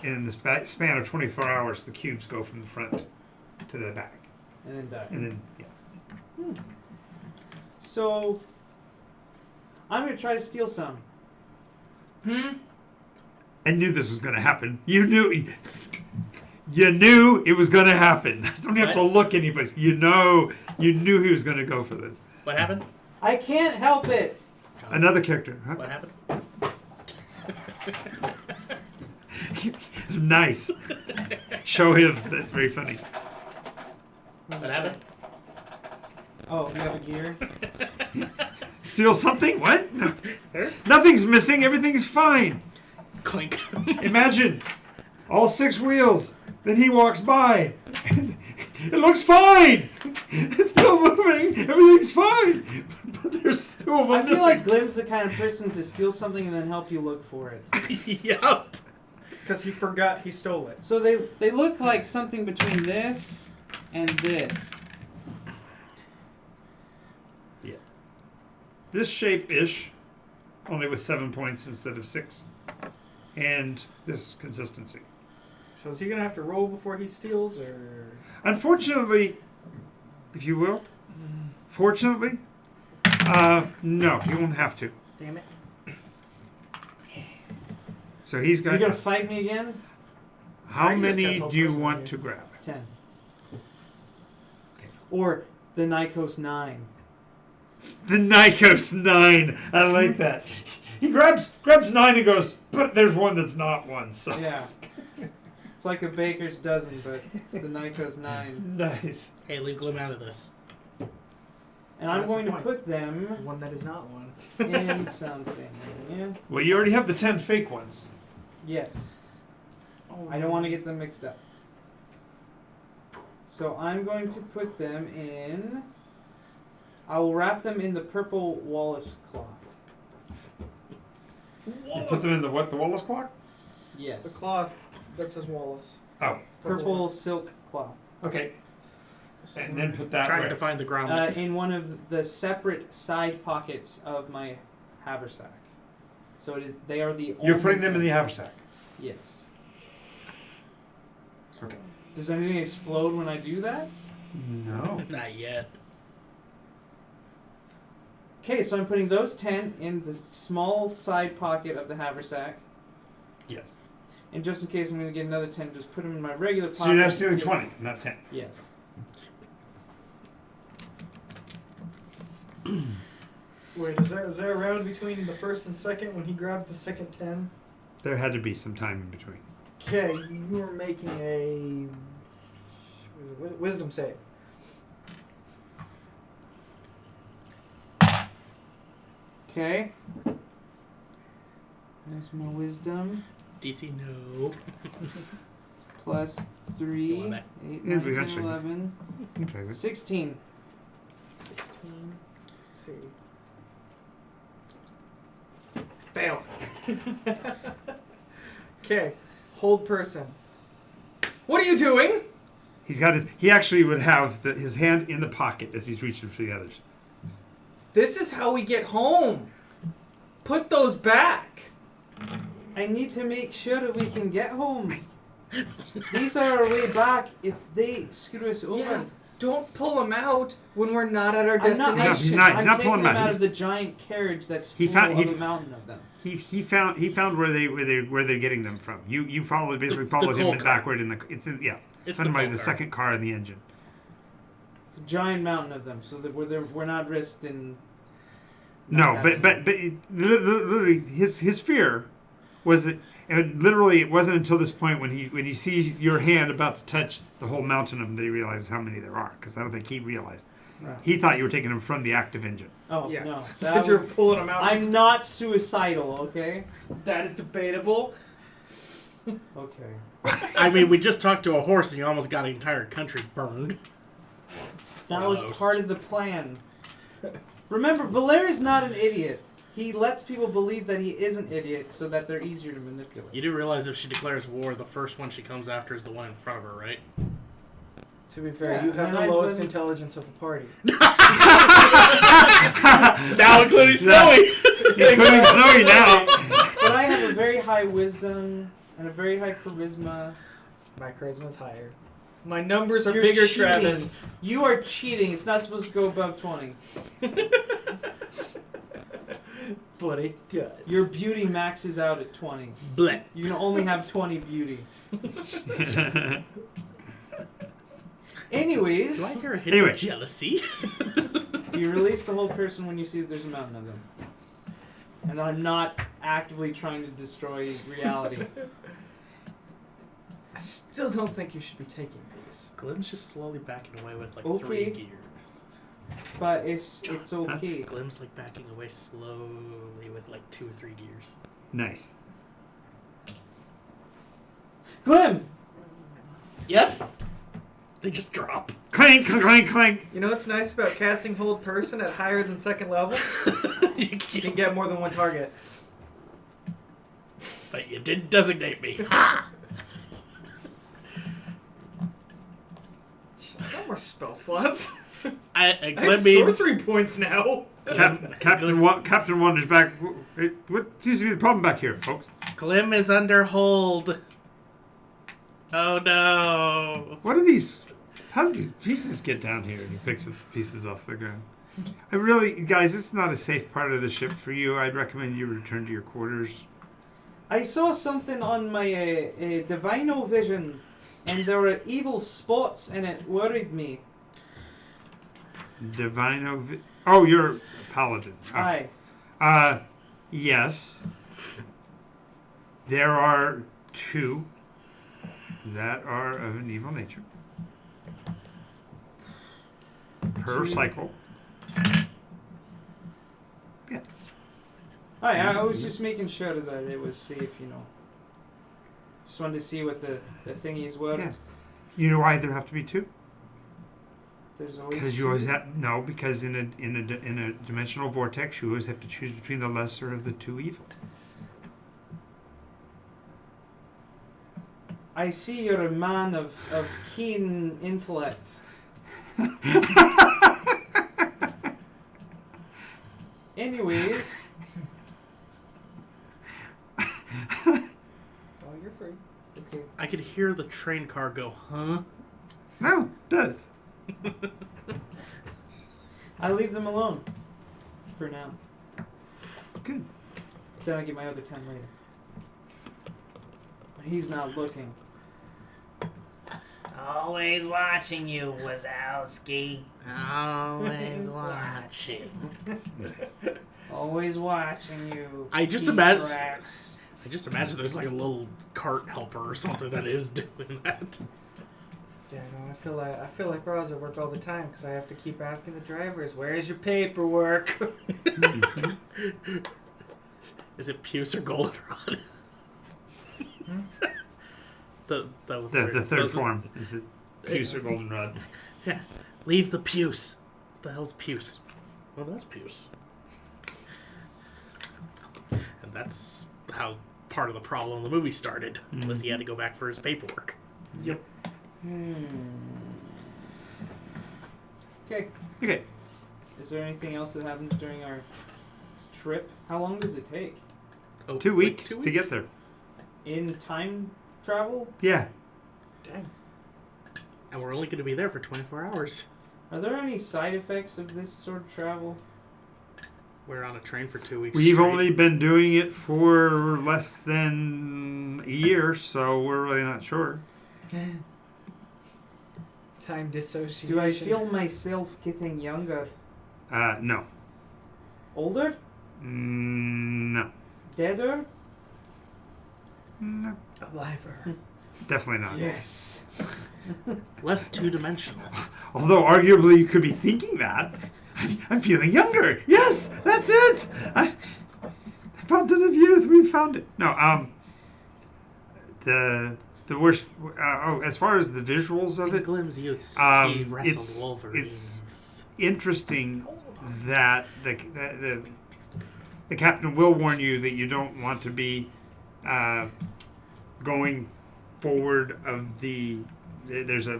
in the span of 24 hours, the cubes go from the front to the back. And then die. And then, yeah. So I'm going to try to steal some. I knew this was going to happen. You knew it was going to happen. I don't have to look anybody. You knew he was going to go for this. What happened? I can't help it. Another character. Huh? What happened? Nice. Show him. That's very funny. What happened? Oh, you have a gear? Steal something? What? No. Nothing's missing. Everything's fine. Clink. Imagine all 6 wheels. Then he walks by. And it looks fine. It's still moving. Everything's fine. But there's 2 of them I feel missing. like Glim's the kind of person to steal something and then help you look for it. Yup. Because he forgot he stole it. So they look like something between this and this. Yeah. This shape-ish, only with 7 points instead of 6. And this consistency. So is he going to have to roll before he steals, or...? Unfortunately, if you will, fortunately, no, he won't have to. Damn it. So he's You got. gonna fight me again? How I just many got do you told want personally. to grab? 10. Okay. Or the Nycos 9. The Nycos 9. I like that. He grabs 9 and goes, but there's one that's not one. So Yeah. It's like a baker's dozen, but it's the Nycos 9. nice. Hey, leave Glim out of this. And I'm That's the going to point. put them One that is not one. in something. Yeah. Well, you already have the 10 fake ones. Yes. I don't want to get them mixed up. So I'm going to put them in I will wrap them in the purple Wallace cloth. You put them in the what? The Wallace clock? Yes. The cloth that says Wallace. Oh, Purple silk cloth. okay. And then put that Trying where? to find the ground. In one of the separate side pockets of my haversack. So it is, they are the You're only putting them in the thing- haversack. Yes. Okay. Does anything explode when I do that? No. Not yet. Okay, so I'm putting those 10 in the small side pocket of the haversack. Yes. And just in case I'm going to get another 10, just put them in my regular pocket. So you're now stealing Yes. 20, not 10. Yes. Wait, is there a round between the first and second when he grabbed the second 10? There had to be some time in between. Okay, you were making a wisdom save. Okay. There's my wisdom. DC, no. Plus You 3, want that? 8, Yeah, 9, 10, eventually. 11, Okay. 16. 16. Let's see. Fail. Okay, hold person. What are you doing? He's got his. He actually would have his hand in the pocket as he's reaching for the others. This is how we get home. Put those back. I need to make sure that we can get home. These are our way back if they screw us over. Yeah, don't pull them out when we're not at our I'm not, destination. No, he's not. He's I'm not taking pulling them them out. out of the giant carriage that's He full found- of he- a mountain of them. He found where they're getting them from. You followed The him coal car. backward in the It's under the the coal car. second car in the engine. It's a giant mountain of them, so that we're not risked in. No, not but having- literally his fear was that, and literally it wasn't until this point when he sees your hand about to touch the whole mountain of them that he realizes how many there are. Because I don't think he realized. Right. He thought you were taking them from the active engine. Oh Yeah. no, That you're pulling them out. I'm not suicidal. Okay. That is debatable. Okay. I mean, we just talked to a horse and you almost got an entire country burned. That was Almost. part of the plan. Remember, Valeri's not an idiot. He lets people believe that he is an idiot so that they're easier to manipulate. You do realize if she declares war, the first one she comes after is the one in front of her, right? To be fair, Yeah, you have and the I lowest blame- intelligence of the party. Now including Snowy! Including Snowy now. But I have a very high wisdom and a very high charisma. My charisma's higher. My numbers are You're bigger, cheating. Travis. You are cheating. It's not supposed to go above 20. But it does. Your beauty maxes out at 20. Bleh. You can only have 20 beauty. Anyways, Do I hear a hit Anyway. of jealousy? do you release the whole person when you see that there's a mountain of them? And that I'm not actively trying to destroy reality. I still don't think you should be taking these. Glim's just slowly backing away with like Okay. 3 gears. But it's okay. Glim's like backing away slowly with like 2 or 3 gears. Nice. Glim! Yes? They just drop. Clank, clank, clank. You know what's nice about casting hold person at higher than second level? You You can can't- get more than one target. But you did designate me. Ha! I got more spell slots. I I have Glim means... sorcery points now. Captain wanders back. What seems to be the problem back here, folks? Glim is under hold. Oh no. What are these? How do these pieces get down here? And he picks up the pieces off the ground. I really, guys, it's not a safe part of the ship for you. I'd recommend you return to your quarters. I saw something on my divino vision, and there were evil spots, and it worried me. Oh, you're a paladin. Oh. Aye. Yes. There are 2 that are of an evil nature. Per 2. cycle. Yeah. Aye, I was just making sure that it was safe, you know. Just wanted to see what the thingies were. Yeah. You know why there have to be 2? There's always Because you always have because in a dimensional vortex, you always have to choose between the lesser of the two evils. I see you're a man of keen intellect. Anyways, Oh, you're free. okay. I could hear the train car go, huh? No, it does. I leave them alone for now. Good. Then I get my other 10 later. He's not looking. Always watching you, Wazowski. Always watching. Always watching you. I just Keith imagine- Rex. I just imagine there's like a little cart helper or something that is doing that. Yeah, no, I feel like we're at work all the time because I have to keep asking the drivers, "Where's your paperwork?" Is it Puce or Goldenrod? That was The weird. third Those- form is it Puce or Goldenrod? Yeah. Leave the Puce. What the hell's Puce? Well, that's Puce. And that's how part of the problem in the movie started, was he had to go back for his paperwork. Yep. Okay. Okay. Is there anything else that happens during our trip? How long does it take? Oh, 2 like weeks 2 to get there. In time travel? Yeah. Dang. And we're only going to be there for 24 hours. Are there any side effects of this sort of travel? We're on a train for 2 weeks We've straight. only been doing it for less than a year, so we're really not sure. Time dissociation. Do I feel myself getting younger? No. Older? No. Deader? No. aliver? Definitely not. Yes. Less two-dimensional. Although arguably you could be thinking that. I'm feeling younger. Yes, that's it. Fountain of youth. We found it. No. The worst. As far as the visuals of In it, Glim's youth, he it's wrestled Wolverine. it's interesting that the captain will warn you that you don't want to be going forward of the. There's a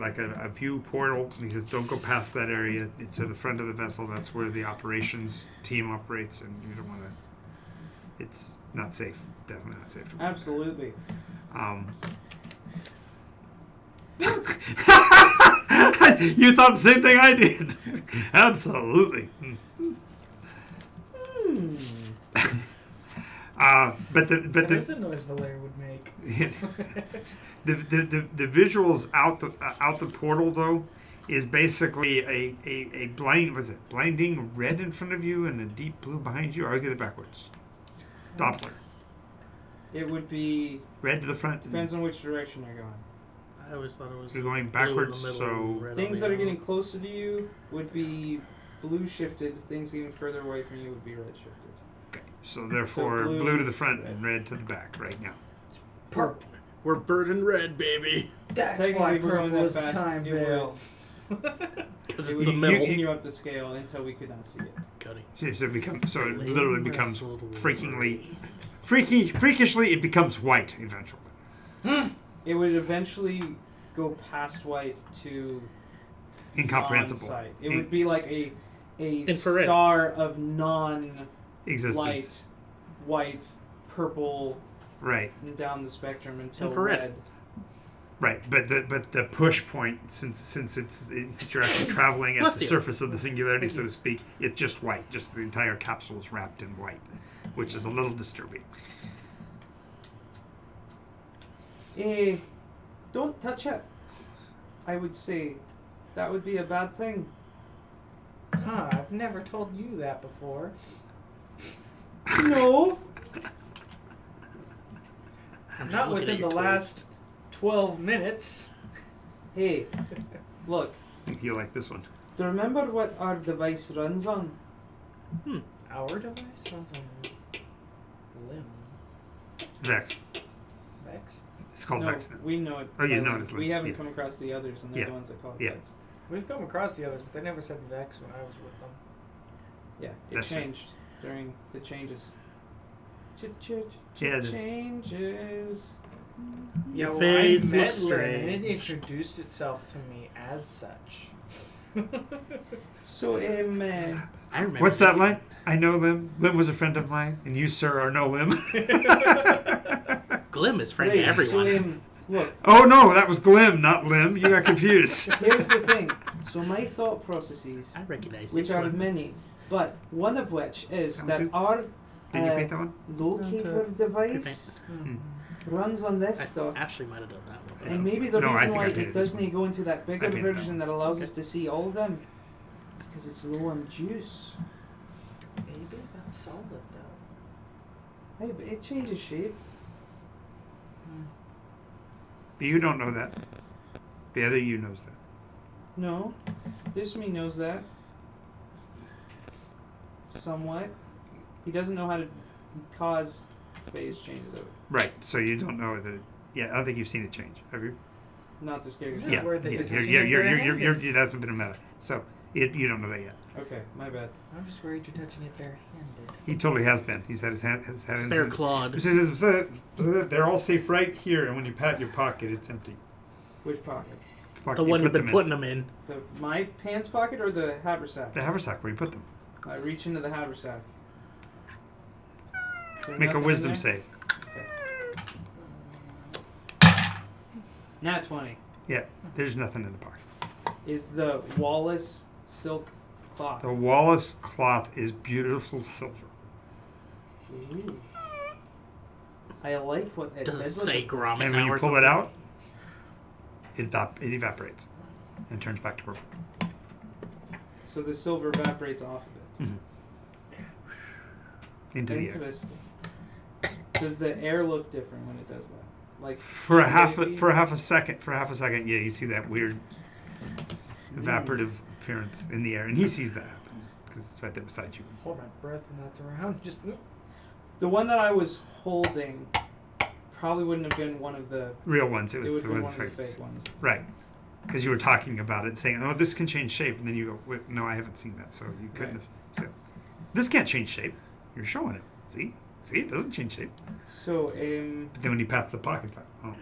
view portal. He says, "Don't go past that area to the front of the vessel. That's where the operations team operates, and you don't want to. It's not safe. Definitely not safe to go Absolutely. You thought the same thing I did. Absolutely. But That the is a noise Valeria would make. the visuals out the portal though is basically a blinding red in front of you and a deep blue behind you. Or I'll get it backwards. Doppler. It would be. Red to the front. Depends on which direction you're going. I always thought it was You're going blue in the backwards, middle, so red on Things the that are other. getting closer to you would be blue shifted. Things getting further away from you would be red shifted. Okay. So therefore, So blue to the front and red to the back right now. Purple. We're burning red, baby. That's Technically, why if we're going purple that is fast, time it veil. Because It it's would the middle. continue up the scale until we could not see it. Cody. So it literally becomes Wrestled freakishly Wolverine. it becomes white eventually. It would eventually go past white to Incomprehensible. non-sight. It would be like a Infrared. star of non-light, Existence. white, purple, Right. and down the spectrum until Infrared. red. Right. But the push point, since you're actually traveling at Bless the you. surface of the singularity, so to speak, it's just white. Just the entire capsule is wrapped in white, which is a little disturbing. Don't touch it. I would say that would be a bad thing. Huh, I've never told you that before. No. I'm just Not looking within at your the toys. last 12 minutes. Hey, look. I think you like this one. Do you remember what our device runs on? Our device runs on Limb. Vex. Vex? It's called No, Vex now. we know it. Oh, you by know one. it as We Link, haven't yeah. come across the others, and they're Yeah. the ones that call it Yeah. Vex. We've come across the others, but they never said Vex when I was with them. Yeah, it That's right. changed during the changes. Yeah, Changes. Yeah, well, face I met looks Lynn, and it strange. introduced itself to me as such. So, I remember. What's that this- line? I know Lim. Lim was a friend of mine, and you, sir, are no Lim. Glim is friend wait, to everyone. So, look, Oh no, that was Glim, not Lim. You got confused. here's the thing. So my thought processes, I recognize which this are one. many, but one of which is Can that we- our Did you paint that one? locator device runs on this stuff. Ashley might have done that one. And maybe the No, I reason think I why painted it this doesn't go into that bigger I painted that version one. that allows Okay. us to see all of them is because it's low on juice. Maybe that's solid though. Hey, but it changes shape. But you don't know that. The other you knows that. No, this me knows that. Somewhat. He doesn't know how to cause phase changes of it. Right. So you don't know that. Yeah, I don't think you've seen it change. Have you? Not the scary Yeah. stuff. Yeah. where the Yeah. decision That's a bit of meta. So you don't know that yet. Okay, my bad. I'm just worried you're touching it barehanded. He totally has been. He's had his hand in Fair some- clawed. He says, they're all safe right here, and when you pat your pocket, it's empty. Which pocket? Pocket The you one put you've been them putting them in. My pants pocket or the haversack? The haversack where you put them. I reach into the haversack. Is there Make a nothing in wisdom there? save. Nat 20 Yeah, there's nothing in the pocket. is the Wallace silk cloth. The Wallace cloth is beautiful silver. Ooh. I like what it Does it did with say it. grommet And when now you or pull something? it out, it evaporates and turns back to purple. So the silver evaporates off of it. Into the air. Interesting. Does the air look different when it does that? Like For a half maybe? a second, yeah, you see that weird evaporative appearance in the air, and he sees that because it's right there beside you. Hold my breath when that's around. Just The one that I was holding probably wouldn't have been one of the. Real ones, it It was would the have been one one of the fixed. fake ones. Right. Because you were talking about it, saying, "Oh, this can change shape," and then you go, "Wait, no, I haven't seen that, so you couldn't Right. have." So, this can't change shape. You're showing it. See, it doesn't change shape. So But then when you pass the pocket, it's like, oh,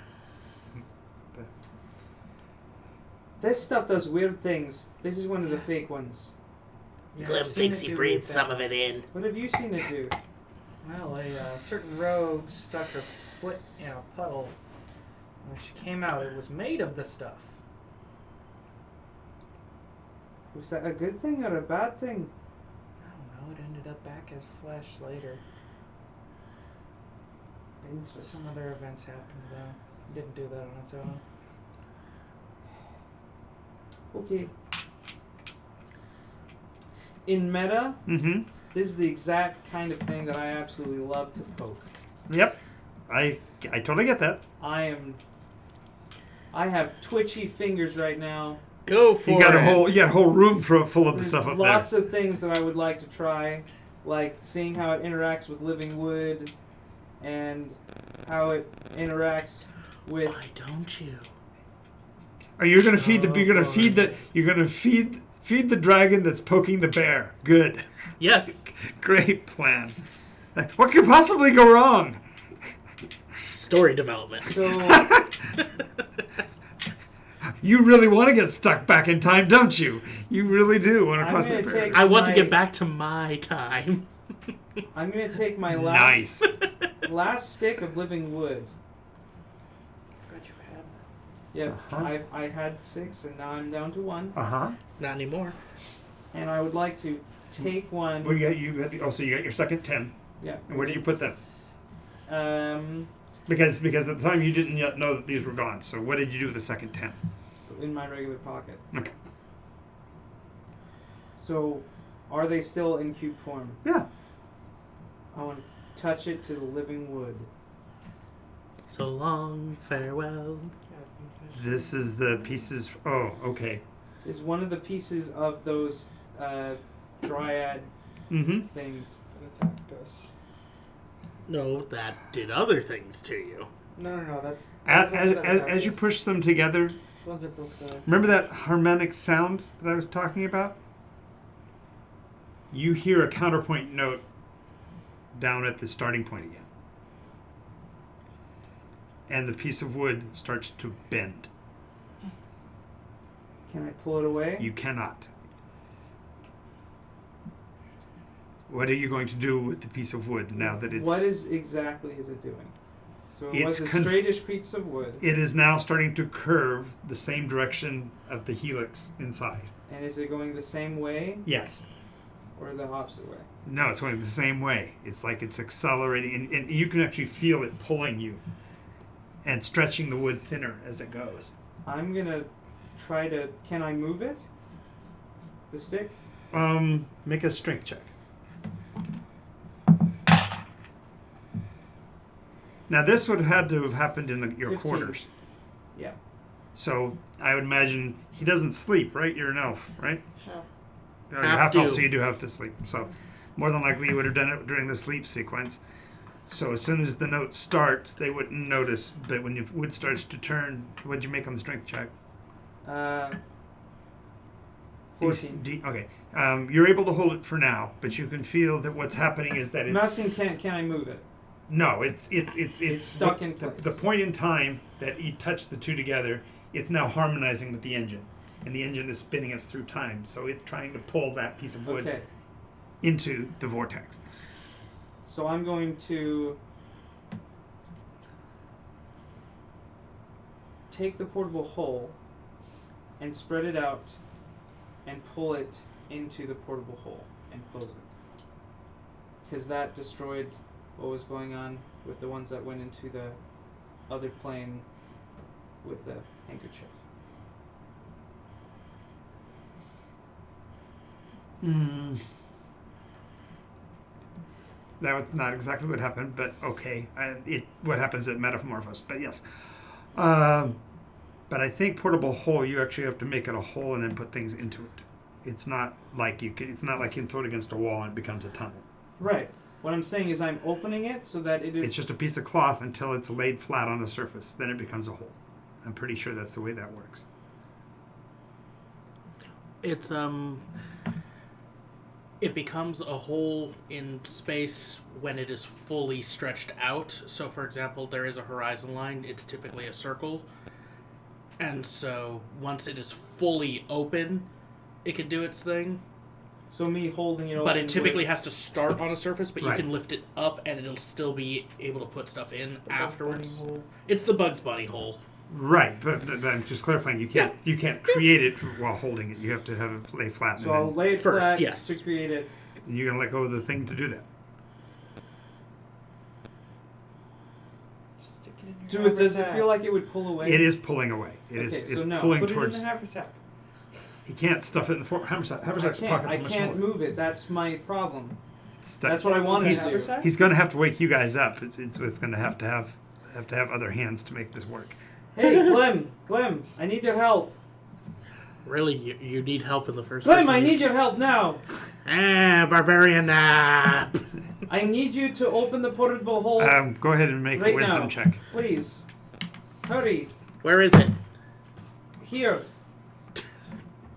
this stuff does weird things. This is one of the fake ones. Yeah, Glim I've seen thinks it he do breathed weird some of things. it in. What have you seen it do? Well, a certain rogue stuck her foot in a puddle. When she came out, it was made of the stuff. Was that a good thing or a bad thing? I don't know. It ended up back as flesh later. Interesting. Some other events happened though. It didn't do that on its own. Okay. In meta, mm-hmm. this is the exact kind of thing that I absolutely love to poke. Yep, I totally get that. I have twitchy fingers right now. Go for You got it. a whole room full of the There's stuff up lots of things that I would like to try, like seeing how it interacts with living wood, and how it interacts with. Why don't you? Are you gonna feed you're gonna feed the dragon that's poking the bear? Good. Yes. Great plan. What could possibly go wrong? Story development. So You really want to get stuck back in time, don't you? You really do want to I'm cross gonna the bear. take- I want to my- get back to my time. I'm gonna take my Nice. last stick of living wood. Forgot you had that. Yeah, Uh-huh. I had 6 and now I'm down to 1, Uh-huh. Not anymore. and I would like to take one. Well, so you got your second 10. Yeah. And where did you put them? Because at the time you didn't yet know that these were gone. So what did you do with the second 10? In my regular pocket. Okay. So, are they still in cube form? Yeah. I want to touch it to the living wood. So long, farewell. This is the pieces. Oh, okay. Is one of the pieces of those dryad Mm-hmm. things. That attacked us. No, that did other things to you. No. That's As you push them together, ones that broke the. Remember that harmonic sound that I was talking about? You hear a counterpoint note down at the starting point again. And the piece of wood starts to bend. Can I pull it away? You cannot. What are you going to do with the piece of wood now that it's... What exactly is it doing? So it It's was a straightish piece of wood. It is now starting to curve the same direction of the helix inside. And is it going the same way Yes. or the opposite way? No, it's going the same way. It's like it's accelerating, and you can actually feel it pulling you and stretching the wood thinner as it goes. I'm going to try to... Can I move it? The stick? Make a strength check. Now, this would have had to have happened in your 15. quarters. Yeah. So, I would imagine he doesn't sleep, right? You're an elf, right? Half. Oh, you're Have half elf, to. so you do have to sleep. So, more than likely, you would have done it during the sleep sequence. So, as soon as the note starts, they wouldn't notice. But when your wood starts to turn, what'd you make on the strength check? 14. Okay. You're able to hold it for now, but you can feel that what's happening is that I'm it's... asking, can I move it? No, it's stuck in place. The point in time that you touch the two together, it's now harmonizing with the engine, and the engine is spinning us through time. So it's trying to pull that piece of wood Okay. into the vortex. So I'm going to take the portable hole and spread it out and pull it into the portable hole and close it. Because that destroyed what was going on with the ones that went into the other plane with the handkerchief. That was not exactly what happened, but okay. What happens at Metamorphos, but yes. But I think portable hole, you actually have to make it a hole and then put things into it. It's not like you can throw it against a wall and it becomes a tunnel. Right. What I'm saying is I'm opening it so that it is... It's just a piece of cloth until it's laid flat on the surface. Then it becomes a hole. I'm pretty sure that's the way that works. It's it becomes a hole in space when it is fully stretched out. So for example, there is a horizon line, it's typically a circle. And so once it is fully open, it can do its thing. So me holding it open... But it typically has to start on a surface, but you Right. can lift it up and it'll still be able to put stuff in The Bugs afterwards. Bunny hole. It's the Bugs Bunny hole. Right, but I'm just clarifying. You can't create it while holding it. You have to have it lay flat. So I'll and lay it First, flat yes. to create it. then you're gonna let go of the thing to do that. Stick it in your Does it haversack. feel like it would pull away? It is pulling away. It's so no. pulling Put it in towards. the haversack. He can't stuff it in the haversack's pockets I are much can't smaller. move it. That's my problem. It's stuck. That's what I wanted He's, to do. Haversack? he's going to have to wake you guys up. It's going to have other hands to make this work. Hey, Glim, I need your help. Really, you need help in the first Glim, person. I need your help now. Barbarian nap. I need you to open the portable hole, Go ahead and make a Right wisdom now. check. please. Hurry, Where is it? here.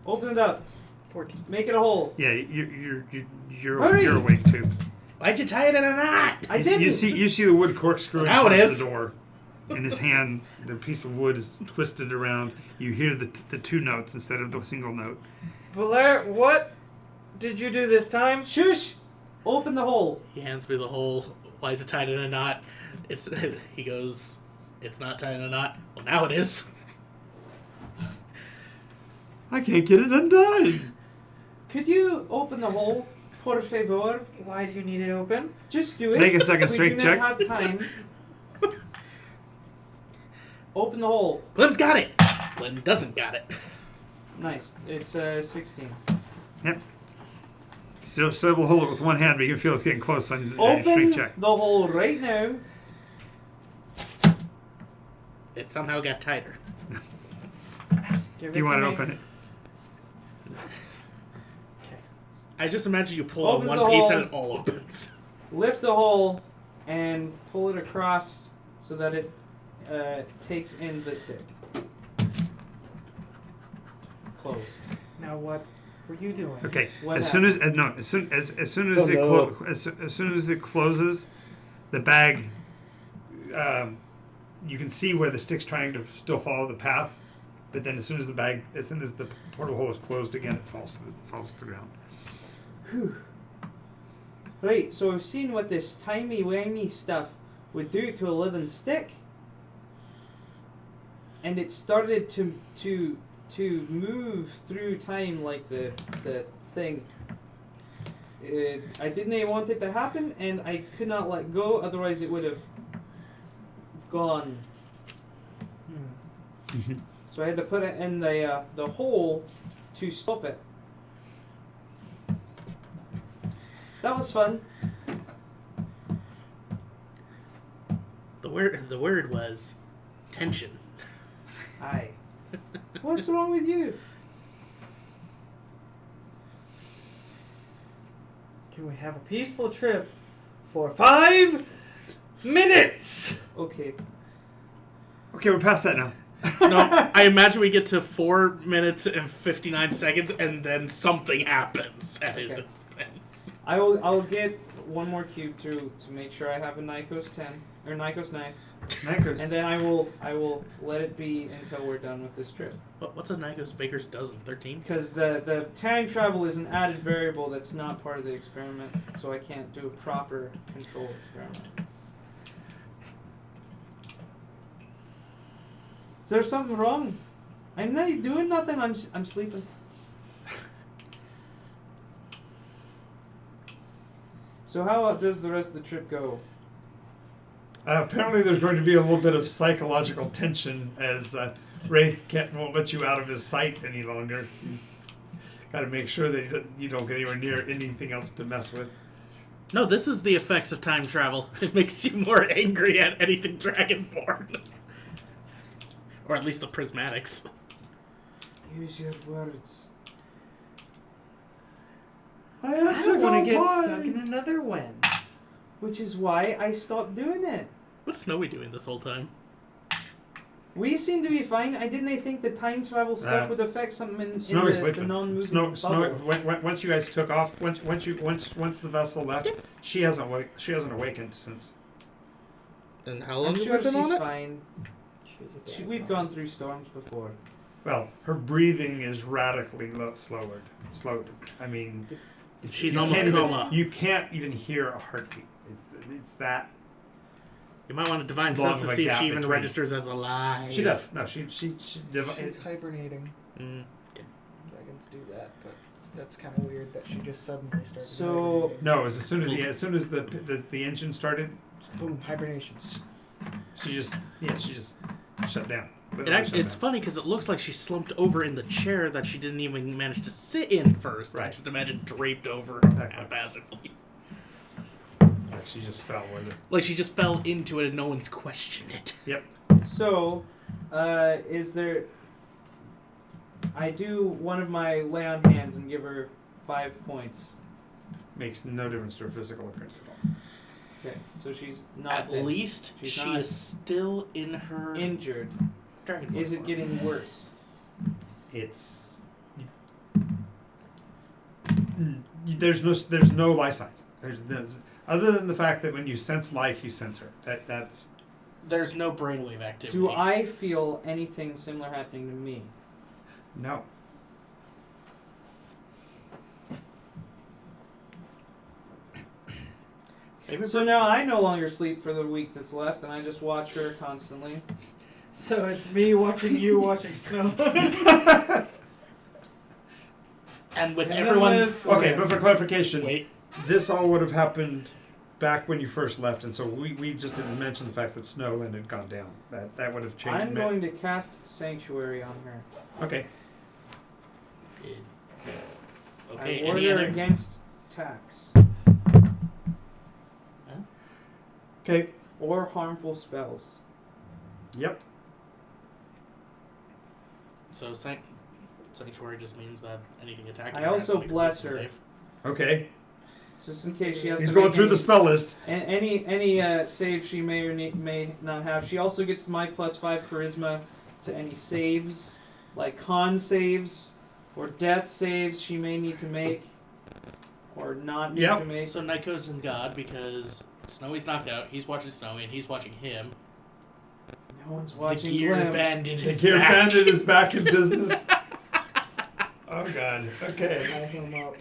Open it up. 14. Make it a hole. Yeah, you're Hurry! awake too. Why'd you tie it in a knot? I didn't. You see the wood corkscrewing Now it towards is. the door. In his hand, the piece of wood is twisted around. You hear the two notes instead of the single note. Valer, what did you do this time? Shush! Open the hole. He hands me the hole. Why is it tied in a knot? He goes, it's not tied in a knot. Well, now it is. I can't get it undone. Could you open the hole, por favor? Why do you need it open? Just do it. Make a second We strength do check. not have time. Open the hole. Glim's got it. Glim doesn't got it. Nice. It's 16. Yep. Still able to hold it with one hand, but you can feel it's getting close on Open strength check. the hole right now. It somehow got tighter. Give Do you to want to me. open it? I just imagine you pull Opens on the one piece hole. and it all opens. Lift the hole and pull it across so that it takes in the stick. closed. Now what were you doing? Okay. What As soon as it closes, the bag. You can see where the stick's trying to still follow the path, but then as soon as the portal hole is closed again, it falls to the ground. Whew. Right, so we've seen what this timey-wimey stuff would do to a living stick. And it started to move through time like the thing. I didn't want it to happen, and I could not let go, otherwise it would have gone. So I had to put it in the hole to stop it. That was fun. The word was tension. Aye. What's wrong with you? Can we have a peaceful trip for 5 minutes? Okay. Okay, we're past that now. No, I imagine we get to 4 minutes and 59 seconds, and then something happens at his Okay. expense. I'll get one more cube to make sure I have a Nycos 10 or Nycos 9, Nycos. and then I will let it be until we're done with this trip. What's a Nycos Baker's dozen? 13? Because the time travel is an added variable that's not part of the experiment, so I can't do a proper control experiment. Is there something wrong? I'm not doing nothing. I'm sleeping. So how does the rest of the trip go? Apparently, there's going to be a little bit of psychological tension as Wraith won't let you out of his sight any longer. He's got to make sure that you don't get anywhere near anything else to mess with. No, this is the effects of time travel. It makes you more angry at anything Dragonborn. Or at least the prismatics. Use your words. I don't want to get stuck in another when. Which is why I stopped doing it. What's Snowy doing this whole time? We seem to be fine. I didn't think the time travel stuff would affect something in Snowy's the sleeping. non-moving Snowy, bubble. once you guys took off, once the vessel left, she hasn't awakened since. And how I'm long sure have you been she's on it? fine. We've gone through storms before. Well, her breathing is radically slowed. I mean, She's you almost can't even- coma. You can't even hear a heartbeat. It's that. You might want to divine Long sense to of a see if gap she even between. registers as alive. She does. No, she She's hibernating. Mm. Dragons do that, but that's kind of weird that she just suddenly started So- hibernating. No, it was as soon as the engine started, Boom, hibernation. she just shut down. It's funny because it looks like she slumped over in the chair that she didn't even manage to sit in first. I Right. just imagine draped over Exactly. haphazardly. Like she just fell with it. Like she just fell into it and no one's questioned it. Yep. So, is there... I do one of my lay on hands and give her 5 points. Makes no difference to her physical appearance at all. Okay, so she's not At dead. least She's she not is still in her injured. Dragonborn Is it form. getting worse? It's there's no life signs. There's other than the fact that when you sense life, you sense her. That's There's no brainwave activity. Do I feel anything similar happening to me? no. Maybe So now I no longer sleep for the week that's left, and I just watch her constantly. So it's me watching you watching Snow. and with And then everyone's Okay, but for clarification, wait. this all would have happened back when you first left, and so we just didn't mention the fact that Snowland had gone down. That would have changed. I'm going to cast Sanctuary on her. Okay. Okay, I any order other? against attacks Okay. or harmful spells. Yep. So sanctuary just means that anything attacking I her has also to make a bless wisdom her. save. Okay. Just in case she has He's to going make through any, the spell list. any save she may or may not have. She also gets my +5 charisma to any saves, like con saves or death saves she may need to make, or not need to make. So Nycos and God, because Snowy's knocked out. He's watching Snowy, and he's watching him. No one's watching The gear Glim. bandit The is gear back. bandit is back in business. Oh God. Okay. Tie him up.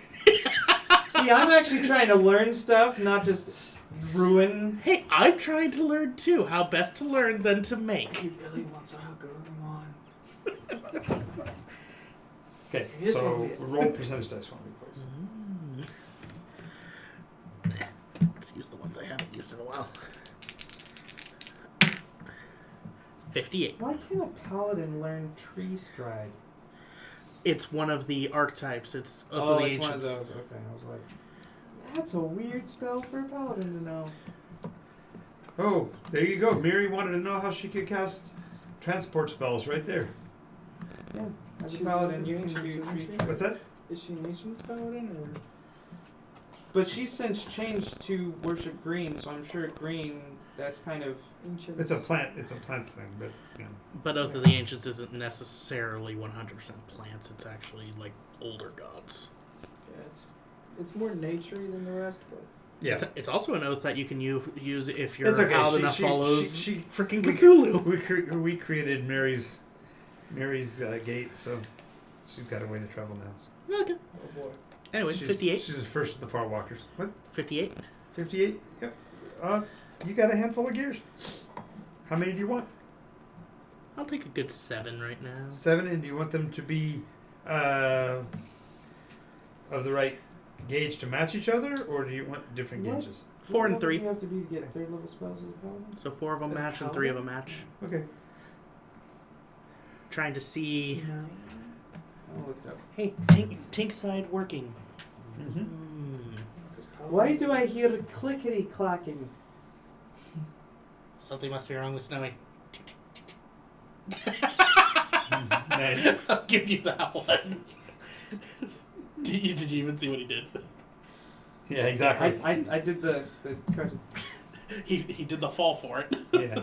See, I'm actually trying to learn stuff, not just ruin. Hey, I'm trying to learn too. How best to learn than to make. He really wants a hooker. Come on. Okay. This So one we- roll percentage dice for me, please. Let's use the ones I haven't used in a while. 58. Why can't a paladin learn tree stride? It's one of the archetypes. It's of Oh, the it's ancients. one of those. Okay, I was like, that's a weird spell for a paladin to know. Oh, there you go. Miri wanted to know how she could cast transport spells right there. Yeah, as a She's paladin, an you can ancient, do isn't tree she? stride. What's that? Is she an ancient paladin or? But she's since changed to worship green, so I'm sure green. That's kind of. Ancient? It's a plant. It's a plants thing, but you know. But of the ancients isn't necessarily 100% plants. It's actually like older gods. Yeah, it's more naturey than the rest, but Yeah. It's also an oath that you can use if your It's okay. paladin She- follows she- freaking we- Cthulhu. We created Mary's gate, so she's got a way to travel now. So. Okay. oh boy. Anyways, she's, 58. She's the first of the far walkers. What? 58. 58? Yep. You got a handful of gears. How many do you want? I'll take a good 7 right now. 7, and do you want them to be of the right gauge to match each other, or do you want different What? gauges? 4 and What 3. level do you have to be to get third level spells as a paladin? So 4 of them As a match and 3 of them match. Okay. Trying to see. I'll look it up. Hey, Tink side working. Mm-hmm. Why do I hear clickety clacking? Something must be wrong with Snowy. Nice. I'll give you that one. Did you even see what he did? Yeah, exactly. I did the correct. He did the fall for it. Yeah.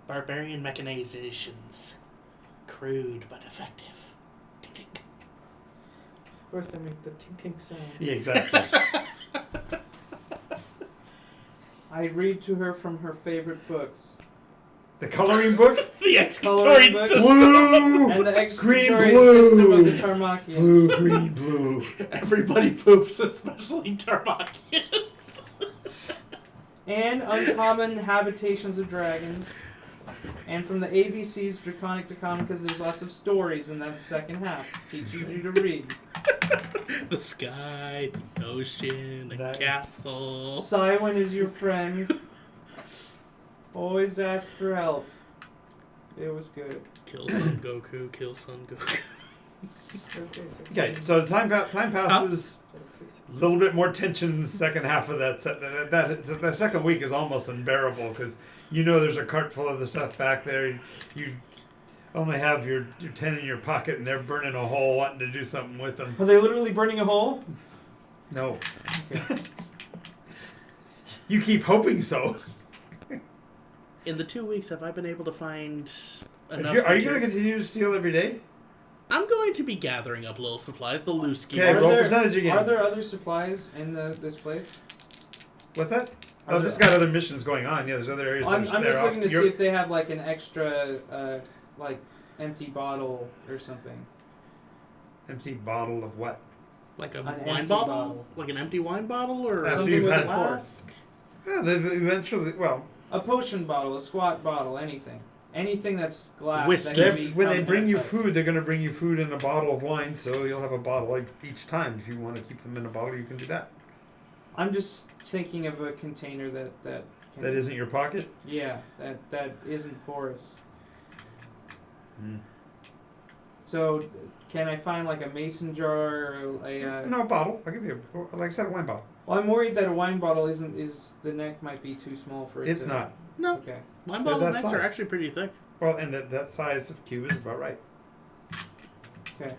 Barbarian mechanizations. Crude but effective. Tink tink. Of course, they make the tink tink sound. Yeah, exactly. I read to her from her favorite books. The coloring book? The Coloring excatory book. system. Blue! And the Green, exploratory blue. system of the Tarmakian. Blue, green, blue. Everybody poops, especially Tarmakians. And Uncommon Habitations of Dragons. And from the ABC's Draconic Decomicas, there's lots of stories in that second half, teaching you to read. The sky, the ocean, the Nice. castle. Cywin is your friend. Always ask for help. It was good. Kill Son Goku, kill Son Goku. Okay, so the time passes. A little bit more tension in the second half of that. The second week is almost unbearable because you know there's a cart full of the stuff back there. You only have your 10 in your pocket, and they're burning a hole, wanting to do something with them. Are they literally burning a hole? No. You keep hoping so. In the 2 weeks, have I been able to find enough? Are you going to material? continue to steal every day? I'm going to be gathering up little supplies, the loose gear. Okay, Are roll there- percentage again. Are there other supplies in this place? What's that? Are Oh, there- this got other missions going on. Yeah, there's other areas. I'm they're just off. looking to see You're- if they have like an extra, like empty bottle or something. Empty bottle of what? Like a An wine empty bottle? bottle. Like an empty wine bottle? Or After Something you've with a had- flask. Yeah, they've eventually. Well, A potion bottle, a squat bottle, anything. Anything that's glass. Whiskey. That can be when they come bring you outside. food, they're going to bring you food in a bottle of wine, so you'll have a bottle like each time. If you want to keep them in a bottle, you can do that. I'm just thinking of a container that can, That isn't your pocket. Yeah, that isn't porous. Hmm. So, can I find like a mason jar or a? No, a bottle. I'll give you, like I said, a wine bottle. Well, I'm worried that a wine bottle is the neck might be too small for it. It's to, not. no, Okay. wine They're bottle that necks are size. actually pretty thick. Well, and that size of cube is about right. Okay.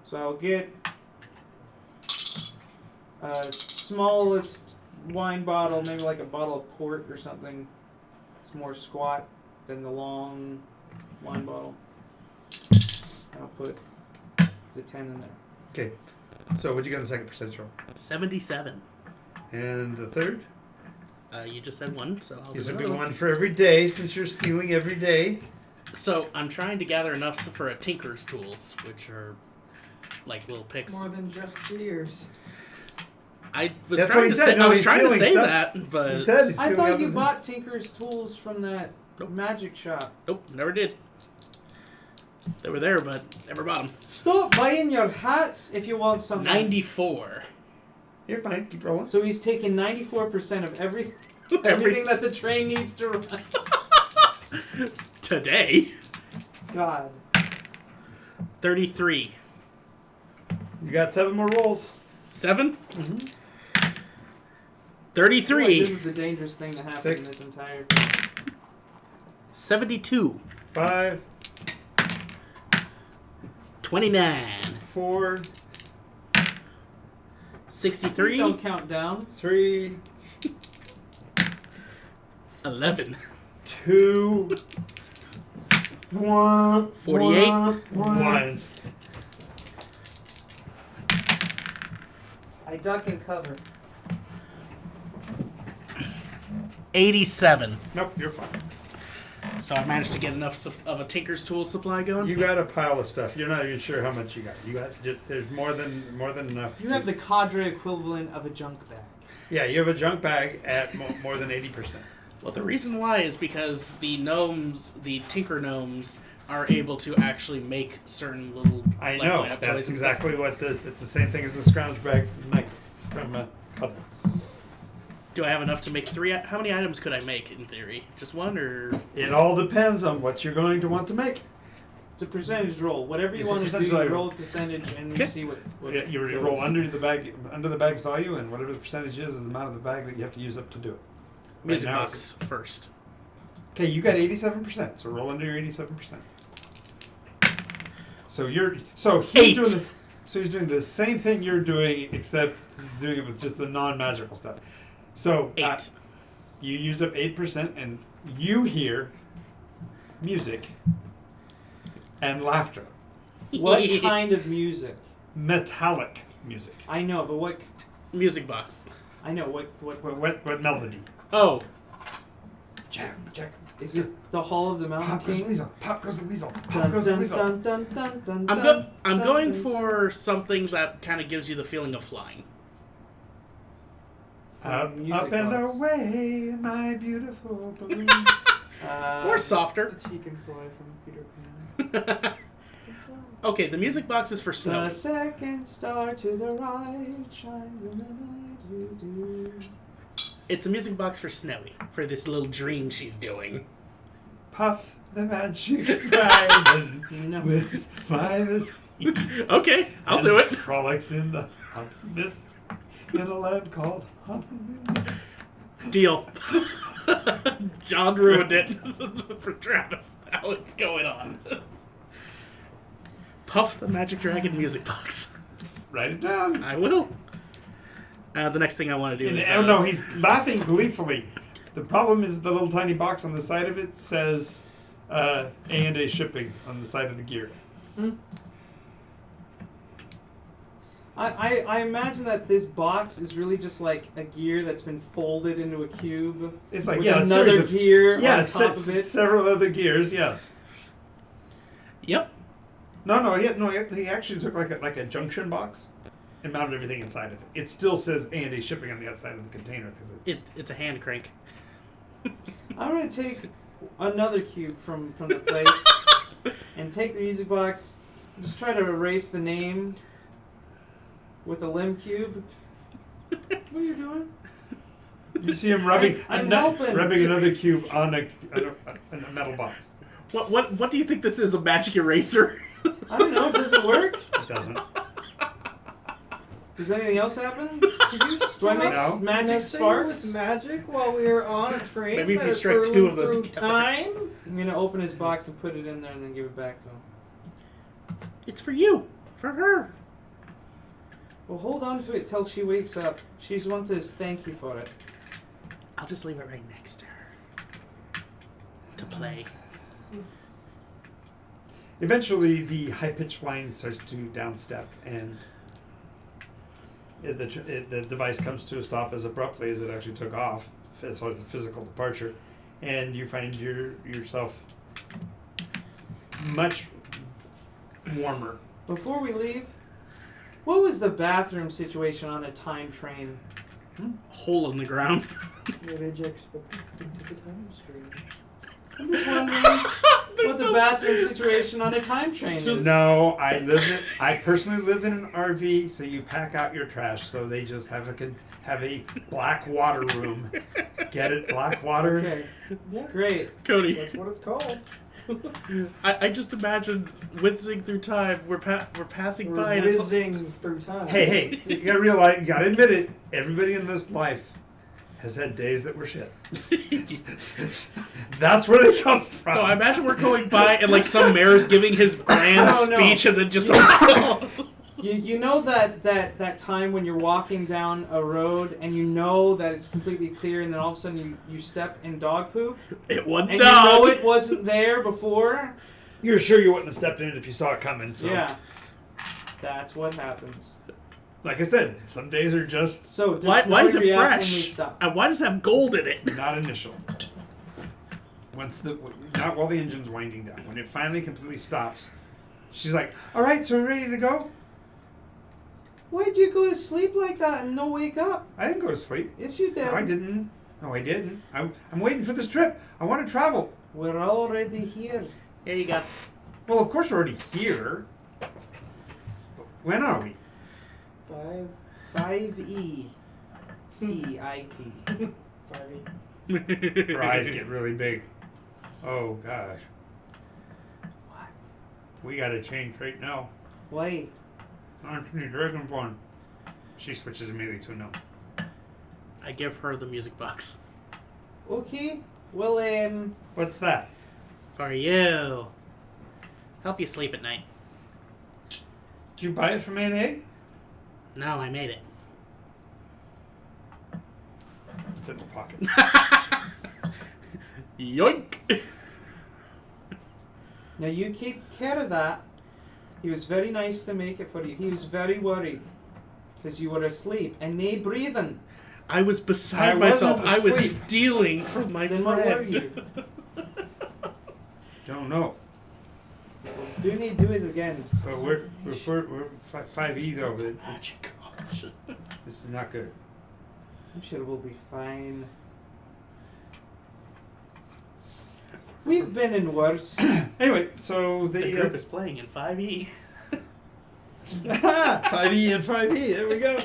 So I'll get smallest wine bottle, maybe like a bottle of port or something. It's more squat than the long wine bottle. I'll put the 10 in there. Okay. So what'd you get on the second percentage roll? 77. And the third? You just said 1, so I'll do This would be another one for every day since you're stealing every day. So I'm trying to gather enough for a tinker's tools, which are like little picks. More than just beers. I was That's trying what he to said. say, No, I was he's trying to stealing say stuff. that, but He said he's I stealing thought other you things. bought Tinker's tools from that Nope. magic shop. nope, never did. They were there, but never bought them. Stop buying your hats if you want something. 94. You're fine. Keep rolling. So he's taking 94% of everything that the train needs to run. Today. God. 33. You got 7 more rolls. 7? Mm-hmm. I feel like 33. this is the dangerous thing to happen in 6. this entire thing. 72. 5, 29. 4, 63. Please don't count down. 3, 11. 2, 1, 48. 1. I duck and cover. 87. Nope, you're fine. So I managed to get enough of a tinker's tool supply going. You got a pile of stuff. You're not even sure how much you got. There's more than enough. You have the cadre equivalent of a junk bag. Yeah, you have a junk bag at more than 80%. Well, the reason why is because the gnomes, the tinker gnomes, are able to actually make certain little. I like, know. light up That's toys and exactly what it's the same thing as the scrounge bag from Nycos, from Hubble. stuff. Do I have enough to make 3? How many items could I make in theory? Just 1 or? It all depends on what you're going to want to make. It's a percentage roll. Whatever you It's a want to do, percentage you roll. roll a percentage and Okay. you see what Yeah, you goes. roll under the bag's value, and whatever the percentage is the amount of the bag that you have to use up to do it. Music now box first. Okay, you got 87%, so roll under your 87%. So he's 8. doing this. So he's doing the same thing you're doing, except he's doing it with just the non-magical stuff. So 8. you used up 8%, and you hear music and laughter, What kind of music? metallic music. I know, but what? Music box. I know what What melody? Oh, Jack. is it? The Hall of the Mountain Pop goes the King. weasel. Pop goes the weasel. Pop Dun, goes the dun, weasel. dun, dun, dun, dun, I'm dun, I'm dun, going dun. for something that kind of gives you the feeling of flying. Up Music and box. away, my beautiful balloon. Or softer. It's He Can Fly from Peter Pan. Okay, the music box is for The snow. second star to the right shines in the night. Do. It's a music box for Snowy, for this little dream she's doing. Puff the magic dragon No. lives by the sea. Okay, I'll and do it. Frolics in the hot mist in a land called Honolulu. Deal. John ruined it for Travis. Now it's going on. Puff the Magic Dragon music box. Write it down. I will. The next thing I want to do And, is... oh no, he's laughing gleefully. The problem is the little tiny box on the side of it says A&A shipping on the side of the gear. I imagine that this box is really just like a gear that's been folded into a cube. It's like, with yeah, a series another of- gear Yeah, on it's top of it. several other gears, yeah. Yep. No, he actually took like a junction box and mounted everything inside of it. It still says A&A shipping on the outside of the container because It's a hand crank. I'm gonna take another cube from the place and take the music box. Just try to erase the name with a limb cube. What are you doing? you see him rubbing I'm helping. rubbing another cube on a metal box. What do you think this is? A magic eraser? I don't know. Does it work? It doesn't. Does anything else happen? Can you Do I make No. magic messing sparks? with magic while we are on a train? Maybe if that you is strike 2 hurling of them through together. time? I'm gonna open his box and put it in there and then give it back to him. It's for you. For her. Well, hold on to it till she wakes up. She's want to thank you for it. I'll just leave it right next to her. To play. Eventually, the high-pitched whine starts to downstep, and the device comes to a stop as abruptly as it actually took off, as far as the physical departure, and you find yourself much warmer. Before we leave, what was the bathroom situation on a time train? Hole in the ground. It ejects the into the time stream. I'm just wondering what the bathroom situation on a time train is. No, I personally live in an RV, so you pack out your trash. So they just have a black water room. Get it, black water. Okay, Yeah, great. Cody, that's what it's called. I just imagine whizzing through time. We're passing We're by, and it's whizzing through time. Hey, you gotta realize, you gotta admit it. Everybody in this life has had days that were shit. That's where they come from. No, I imagine we're going by and like some mayor's giving his grand Oh, no. speech and then just You know that time when you're walking down a road and you know that it's completely clear, and then all of a sudden you step in dog poop, it wasn't and dog. you know it wasn't there before. You're sure you wouldn't have stepped in it if you saw it coming. So. Yeah, that's what happens. Like I said, some days are just So does Why is it Snowy react when we fresh? stop? And why does it have gold in it? not initial. Not while the engine's winding down. When it finally completely stops, she's like, "All right, so we're ready to go." Why'd you go to sleep like that and no wake up? I didn't go to sleep. Yes, you did. No, I didn't. No, I didn't. I'm waiting for this trip. I want to travel. We're already here. Here you go. Well, of course we're already here. But when are we? 5E. T-I-T. 5e. Her eyes get really big. Oh gosh. What? We gotta change right now. Why? Anthony Dragonborn. She switches immediately to a no. I give her the music box. Okay. Well, What's that? For you. Help you sleep at night. Did you buy it from A&A? No, I made it. It's in my pocket. Yoink! now you keep care of that. He was very nice to make it for you. He was very worried because you were asleep and nae breathing. I was I beside wasn't myself. I was asleep. stealing from my Then what were friend. you? Don't know. Do need to do it again. But we're 5E though. Magic caution. This is not good. I'm sure we'll be fine. We've been in worse. Anyway, so The the group is playing in 5e. 5E and 5E. There we go.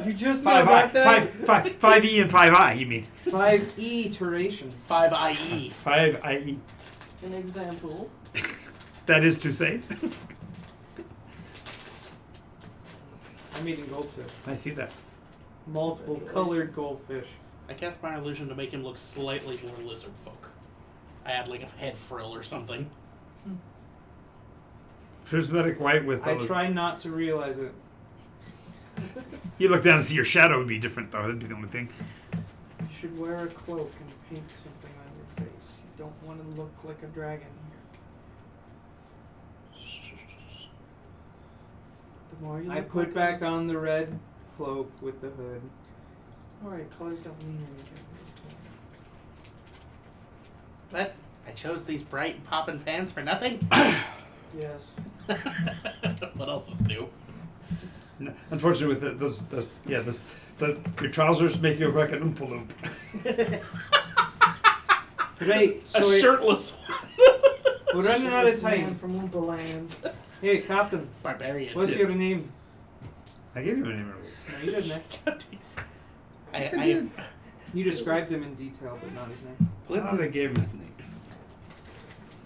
You just 5E and 5I. You mean 5E iteration. 5IE. 5IE? An example. That is to say. I'm eating goldfish. I see that. Multiple colored goldfish. I cast my illusion to make him look slightly more lizard folk. I had like a head frill or something. Prismatic white with. I try not to realize it. You look down and see your shadow would be different though. That'd be the only thing. You should wear a cloak and paint something on your face. You don't want to look like a dragon here. The more you I look put like back on the red cloak with the hood. Alright, colors don't mean anything. But I chose these bright poppin' pants for nothing. Yes. What else is new? Unfortunately, with your trousers make you look like an Oompa Loompa. Right, A so shirtless we're running out of Shirtless man time. from Oompa Land. Hey, Captain, barbarian. what's your name? I gave you a name. No, you didn't. I You described him in detail, but not his name. I gave him his name.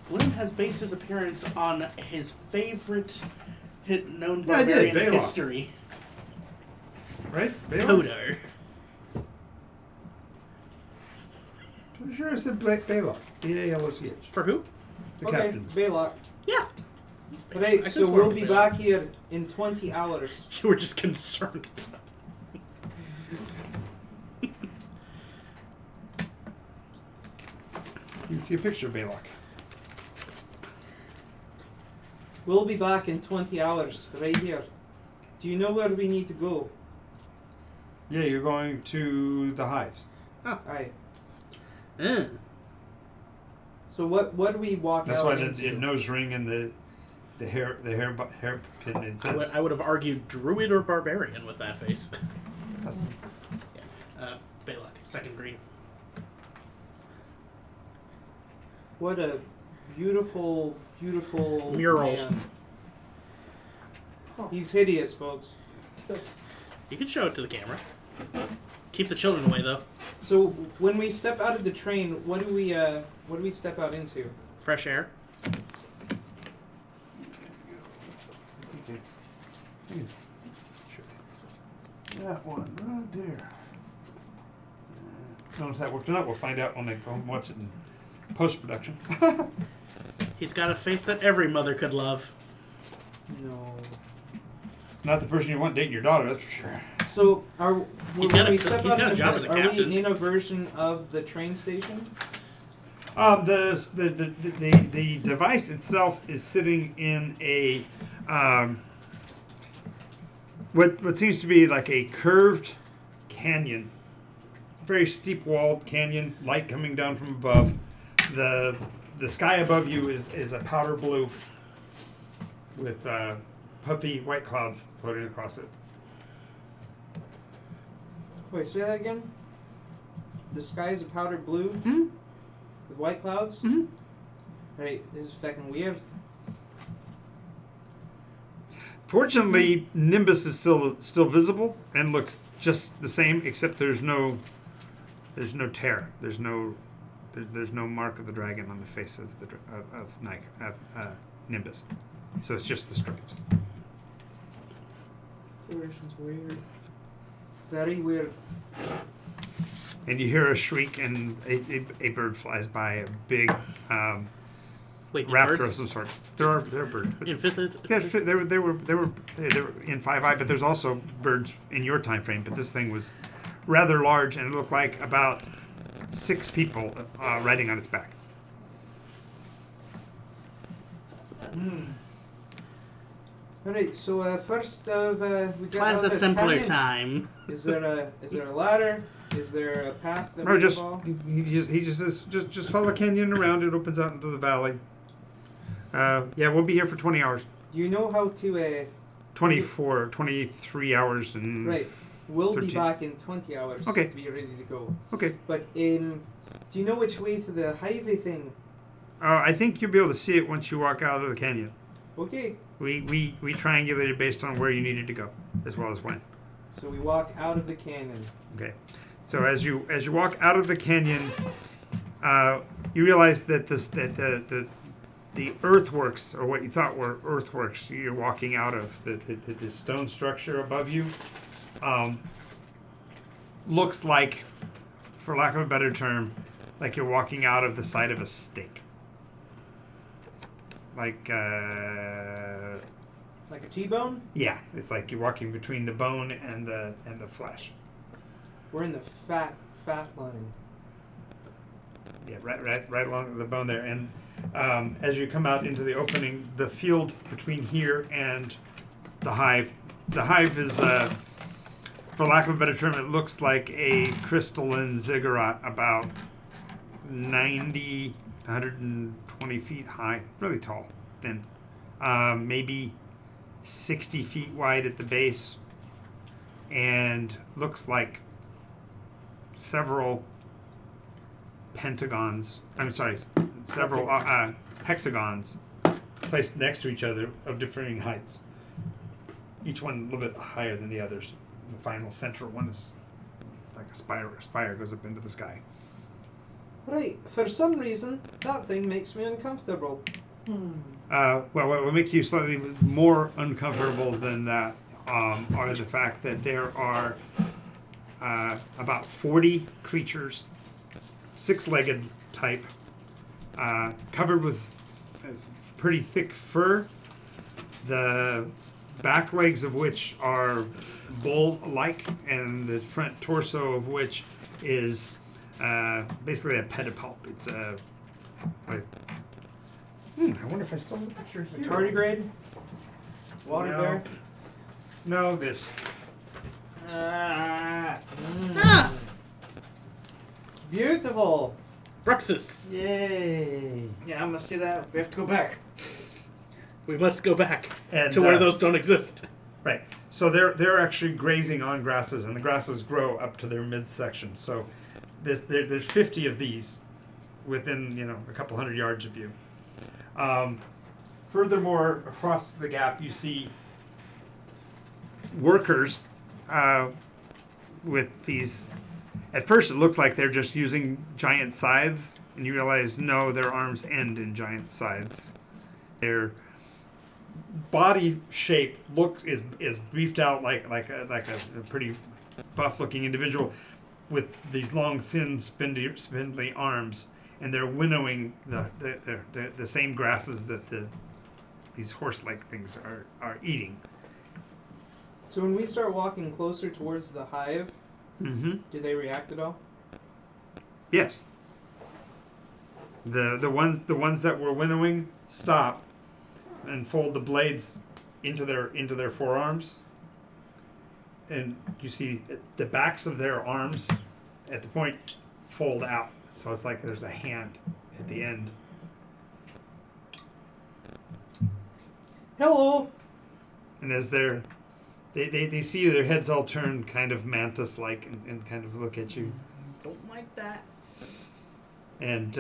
Glenn has based his appearance on his favorite known Yeah, I did, barbarian in Balog. history, Right? Balog? Hodor. I'm sure I said Balog. B-A-L-O-C-H. For who? The Okay, captain. Baylock. Yeah. Right, I so could've we'll sworn be it was Balog. back here in 20 hours. You were just concerned. You can see a picture of Balog. We'll be back in 20 hours, right here. Do you know where we need to go? Yeah, you're going to the hives. Alright. Eh. So what do we walk That's out why into? the nose ring and the hairpin. I would have argued druid or barbarian with that face. Balak, second green. What a beautiful, beautiful Mural. man. He's hideous, folks. You can show it to the camera. Keep the children away, though. So when we step out of the train, what do we step out into? Fresh air. That one right there. Don't know if that worked or not. We'll find out when they go and watch it in post-production. He's got a face that every mother could love. No. Not the person you want dating your daughter, that's for sure. So He's when got a- we step he's out got a of job the- as a are captain. we in a version of the train station? The device itself is sitting in a what seems to be like a curved canyon, very steep walled canyon, light coming down from above. The sky above you is a powder blue with puffy white clouds floating across it. Wait, say that again? The sky is a powder blue with white clouds? Mhm. Right, this is fucking weird. Fortunately, Nimbus is still visible and looks just the same, except there's no tear. There's no mark of the dragon on the face of Nimbus. So it's just the stripes. Situation's weird. Very weird. And you hear a shriek, and a bird flies by, a big Wait, raptor birds? of some sort. There are birds. In fifth They were in 5i, but there's also birds in your time frame. But this thing was rather large, and it looked like about 6 people riding on its back. Alright, so first we got was out a this simpler canyon. time. Is there a ladder? Is there a path that Or we just follow? he just says just follow the canyon around. It opens out into the valley. Yeah, we'll be here for 20 hours. Do you know how to 23 hours and right? We'll 13. be back in 20 hours Okay. to be ready to go. Okay. But do you know which way to the highway thing? I think you'll be able to see it once you walk out of the canyon. Okay. We triangulated based on where you needed to go, as well as when. So we walk out of the canyon. Okay. So as you walk out of the canyon, you realize that the earthworks, or what you thought were earthworks, you're walking out of the stone structure above you, looks like, for lack of a better term, like you're walking out of the side of a steak. Like a T-bone? yeah, it's like you're walking between the bone and the flesh. We're in the fat line. Yeah, right along the bone there. And as you come out into the opening, the field between here and the hive is, for lack of a better term, it looks like a crystalline ziggurat about 90, 120 feet high, really tall, thin, maybe 60 feet wide at the base, and looks like several several hexagons placed next to each other of differing heights. Each one a little bit higher than the others. The final central one is like a spire. A spire goes up into the sky. Right. For some reason, that thing makes me uncomfortable. Well, what will make you slightly more uncomfortable than that are the fact that there are about 40 creatures, 6-legged type, covered with pretty thick fur, the back legs of which are bull-like, and the front torso of which is basically a pedipalp. It's a I wonder if I stole the picture here. Tardigrade? Water No. bear? No, this. Ah! Beautiful! Bruxus. Yay! Yeah, I'm gonna see that. We have to go back. We must go back And, to where those don't exist. Right. So they're actually grazing on grasses, and the grasses grow up to their midsection. So there's 50 of these within a couple hundred yards of you. Furthermore, across the gap, you see workers with these. At first, it looks like they're just using giant scythes, and you realize no, their arms end in giant scythes. Their body shape is beefed out like a pretty buff-looking individual with these long, thin, spindly arms, and they're winnowing the same grasses that these horse-like things are eating. So when we start walking closer towards the hive, Mm-hmm. do they react at all? Yes. The ones that were winnowing stop and fold the blades into their forearms, and you see the backs of their arms at the point fold out, so it's like there's a hand at the end. Hello! And as they see you, their heads all turn kind of mantis-like and kind of look at you. Don't like that. And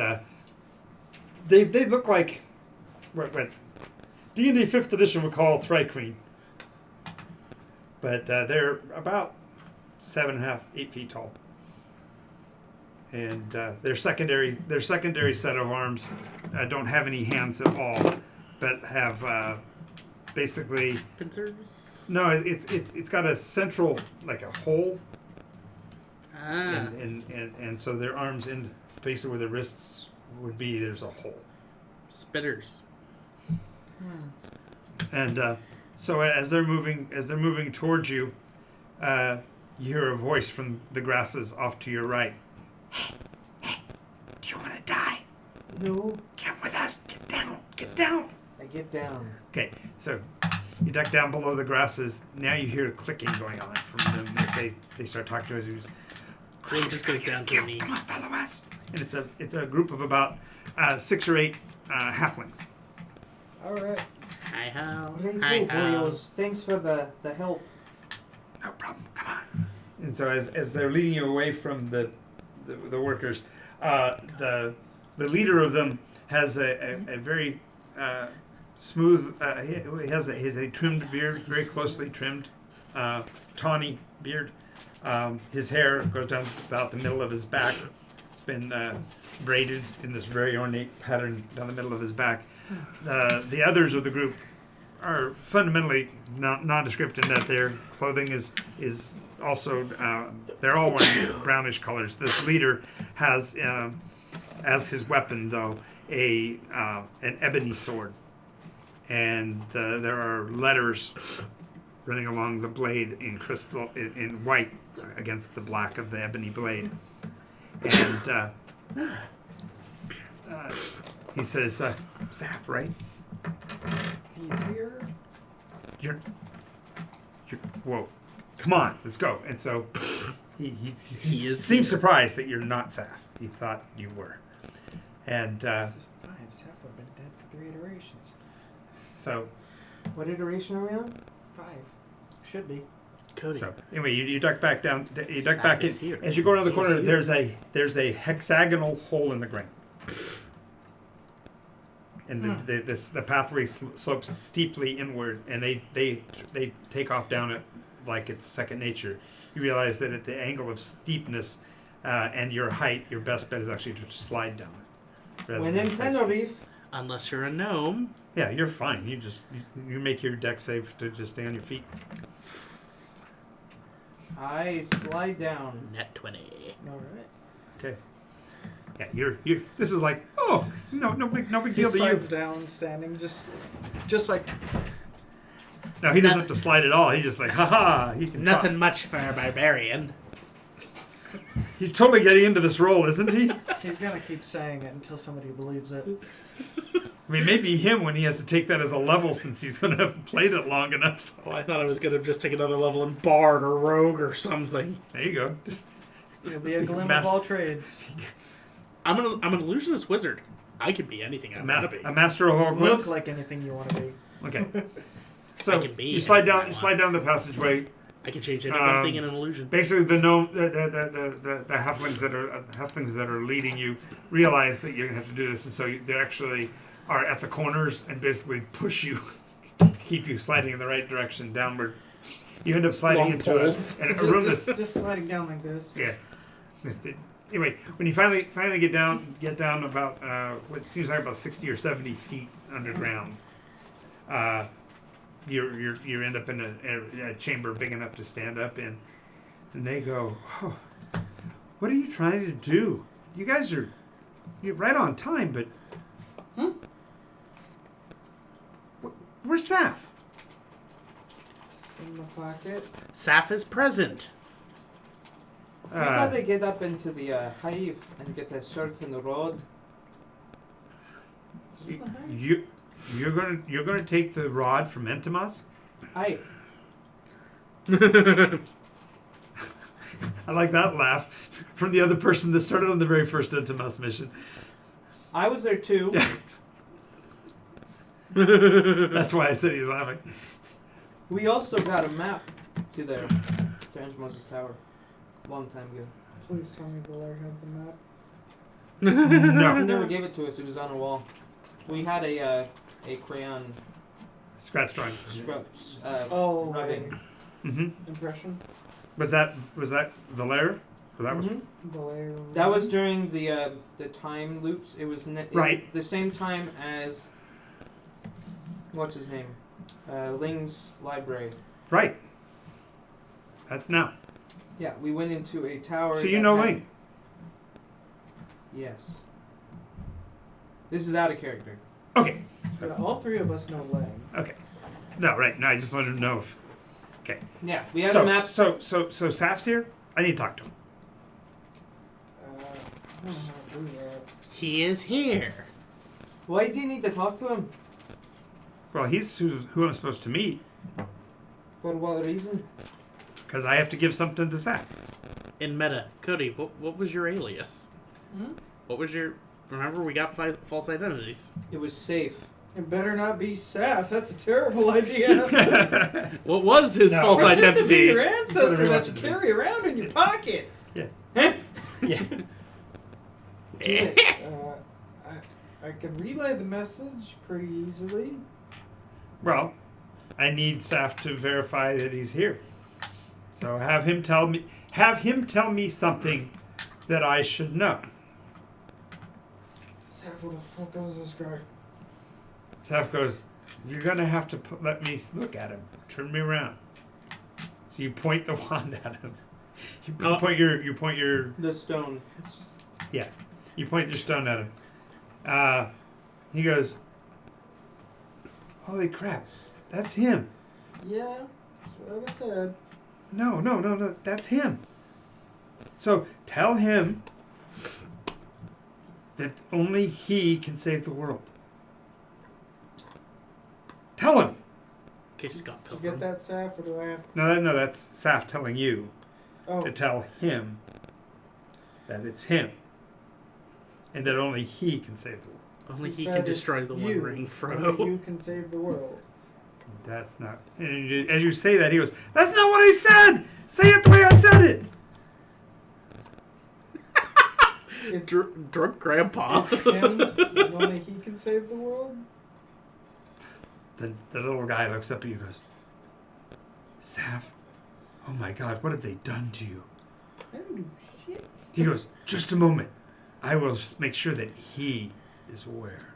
they look like what D&D 5th edition would call Thri-Kreen. But they're about 7.5, 8 feet tall. And their secondary set of arms don't have any hands at all, but have basically Pincers? no. It's got a central, like a hole, Ah. and so their arms in basically where the wrists would be. There's a hole. Spitters. And so as they're moving towards you, you hear a voice from the grasses off to your right. Hey, do you want to die? No. Come with us. Get down. I get down. Okay, so you duck down below the grasses. Now you hear clicking going on from them as they start talking to us. He just goes down to the knee. Come on, follow us. And it's a group of about 6 or 8 halflings. Alright. Hi ho. Great Hi move, ho. Oreos. Thanks for the help. No problem. Come on. And so as they're leading you away from the workers, the leader of them has a very smooth. He has a trimmed beard, very closely trimmed, tawny beard. His hair goes down about the middle of his back. It's been braided in this very ornate pattern down the middle of his back. The others of the group are fundamentally nondescript in that their clothing is also they're all wearing brownish colors. This leader has as his weapon though an ebony sword, and there are letters running along the blade in crystal in white against the black of the ebony blade, and he says, "Zaf, right? He's here. You're whoa, come on, let's go." And so he seems surprised that you're not Zaf. He thought you were, and This is 5. Sapphire have been dead for 3 iterations. so What iteration are we on? 5. Should be. Cody. so anyway, you duck back down. You duck back in. is here. As you go around the He's corner, here. there's a hexagonal hole in the ground. And the pathway slopes steeply inward, and they take off down it like it's second nature. You realize that at the angle of steepness and your height, your best bet is actually to just slide down it. rather When than in face it. Tenerife. Unless you're a gnome. Yeah, you're fine. You make your deck save to just stay on your feet. I slide down. Net 20. Alright. Okay. Yeah, you're. This is like, oh, no big He deal to you. slides down, standing, just like No, he doesn't have to slide at all. He's just like, haha. He can Nothing talk. much for a barbarian. He's totally getting into this role, isn't he? he's gonna keep saying it until somebody believes it. I mean, maybe him when he has to take that as a level since he's going to have played it long enough. Well, I thought I was going to just take another level in Bard or Rogue or something. There you go. It'll be a glim of all trades. I'm an illusionist wizard. I can be anything I want to be. A master of all Look glimpse. like anything you want to be. Okay. So I can be you slide down. anything I You slide down the passageway. I can change any one thing in an illusion. Basically, the gnome, the halflings that are leading you realize that you're gonna have to do this, and so they actually are at the corners and basically push you, keep you sliding in the right direction downward. You end up sliding Long into poles. a room that's Just sliding down like this. yeah. Anyway, when you finally get down about what seems like about 60 or 70 feet underground, you end up in a chamber big enough to stand up in, and they go, oh, "What are you trying to do? You guys you're right on time, but where's Saf?" In the pocket. Saf is present. I think they get up into the hive and get a certain road. You're gonna take the rod from Entimas? Aye. I like that laugh from the other person that started on the very first Entimas mission. I was there too. That's why I said he's laughing. We also got a map to there, to Angemosa's tower, long time ago. Please tell me Blair has the map. He No. never gave it to us. It was on a wall. We had a crayon Scratch drawing. rubbing. Mm-hmm. Impression. Was that Valera? Or that was Blair. That was during the time loops. It was Right. the same time as what's his name, Ling's library. right. That's now. Yeah, we went into a tower. So you that know had- Ling. Yes. This is out of character. Okay. So all three of us know Lang. Okay. No, right. No, I just wanted to know if. Okay. Yeah, we had so, a map. So Saf's here. I need to talk to him. I don't know how to do that. He is here. Why do you need to talk to him? Well, he's who I'm supposed to meet For what reason? because I have to give something to Saf. In meta, Cody, what was your alias? Hmm? What was your... Remember, we got false identities. It was safe. It better not be Saf. That's a terrible idea. What was his No. false Pretend to be identity? your Whatever ancestor he that wants you to do. carry around in your pocket. Yeah. Huh? Yeah. I can relay the message pretty easily. Well, I need Saf to verify that he's here. So have him tell me something that I should know. Saf, who the fuck is this guy? Saf goes, "You're gonna have to let me look at him. Turn me around." So you point the wand at him. You point your The stone. It's just you point your stone at him. He goes, "Holy crap, that's him." yeah. That's what I said. No, that's him. So tell him that only he can save the world. Tell him. Okay, Scott Did you Pilgrim. get that, Saf, or do I have? No, that's Saf telling you Oh, to tell him that it's him. And that only he can save the world. Only he said can it's destroy the you. One Ring, Only Frodo. you can save the world. That's not. And as you say that, he goes, "That's not what I said! Say it the way I said it!" It's, Drunk Grandpa. it's him, and only he can save the world. Then the little guy looks up at you and goes, "Saf, oh my God, what have they done to you?" I didn't do shit. He goes, "Just a moment. I will make sure that he is aware."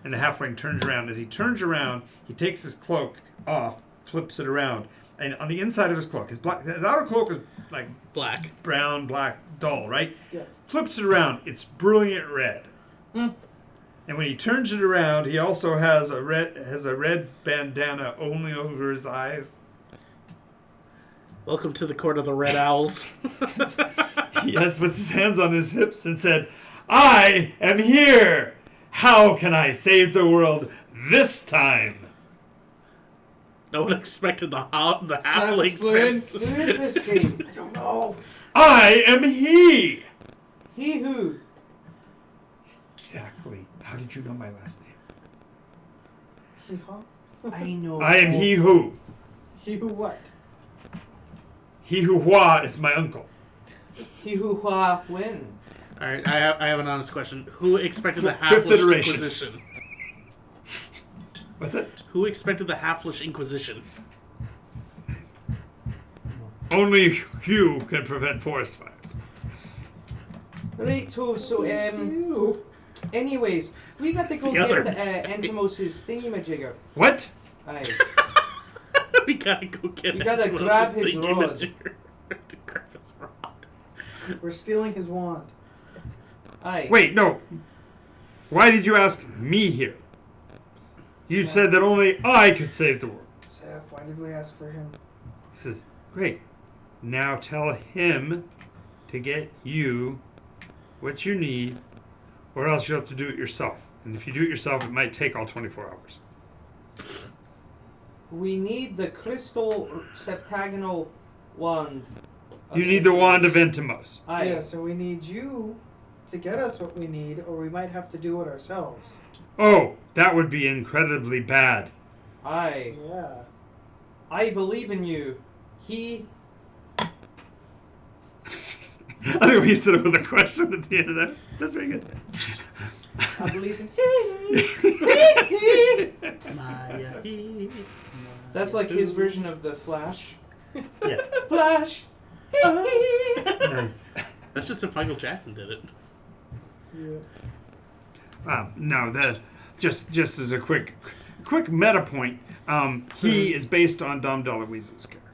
And the halfling turns around. As he turns around, he takes his cloak off, flips it around, and on the inside of his cloak, his outer cloak is like Black. brown, black, dull, right? Yes. Flips it around, it's brilliant red. Mm. And when he turns it around, he also has a red bandana only over his eyes. Welcome to the court of the Red Owls. He has put his hands on his hips and said, "I am here. How can I save the world this time? No one expected the halflings. Explain. Who is this game? I don't know. I am he! He who? Exactly. How did you know my last name? Hee-haw? I know. I am he who. He who what? He who Hua is my uncle. He who hua when? All right, I have an honest question. Who expected the Fifth halflish iteration. Inquisition? What's it? Who expected the halflish Inquisition? Nice. Only you can prevent forest fires. Right, so You. anyways, we got to go The other- get Entomos' thingy-majigger. What? Aye. We gotta go get We gotta Equus' grab his thingy rod. majigger. To grab his rod. We're stealing his wand. Aye. Wait, no. Why did you ask me here? You said that only I could save the world. Seth, why did we ask for him? He says, great. Now tell him to get you what you need, or else you'll have to do it yourself. And if you do it yourself, it might take all 24 hours. We need the crystal septagonal wand. of You need the Entomos. wand of Entomos. Aye. Yeah, so we need you to get us what we need, or we might have to do it ourselves. Oh, that would be incredibly bad. Aye. Yeah. I believe in you. He. I think we said it with a question at the end of that. That's very good. I believe in. Maya, he- That's like his version of the Flash. Yeah. Flash. Nice. That's just if Michael Jackson did it. Yeah. No, just as a quick meta point, he is based on Dom DeLuise's character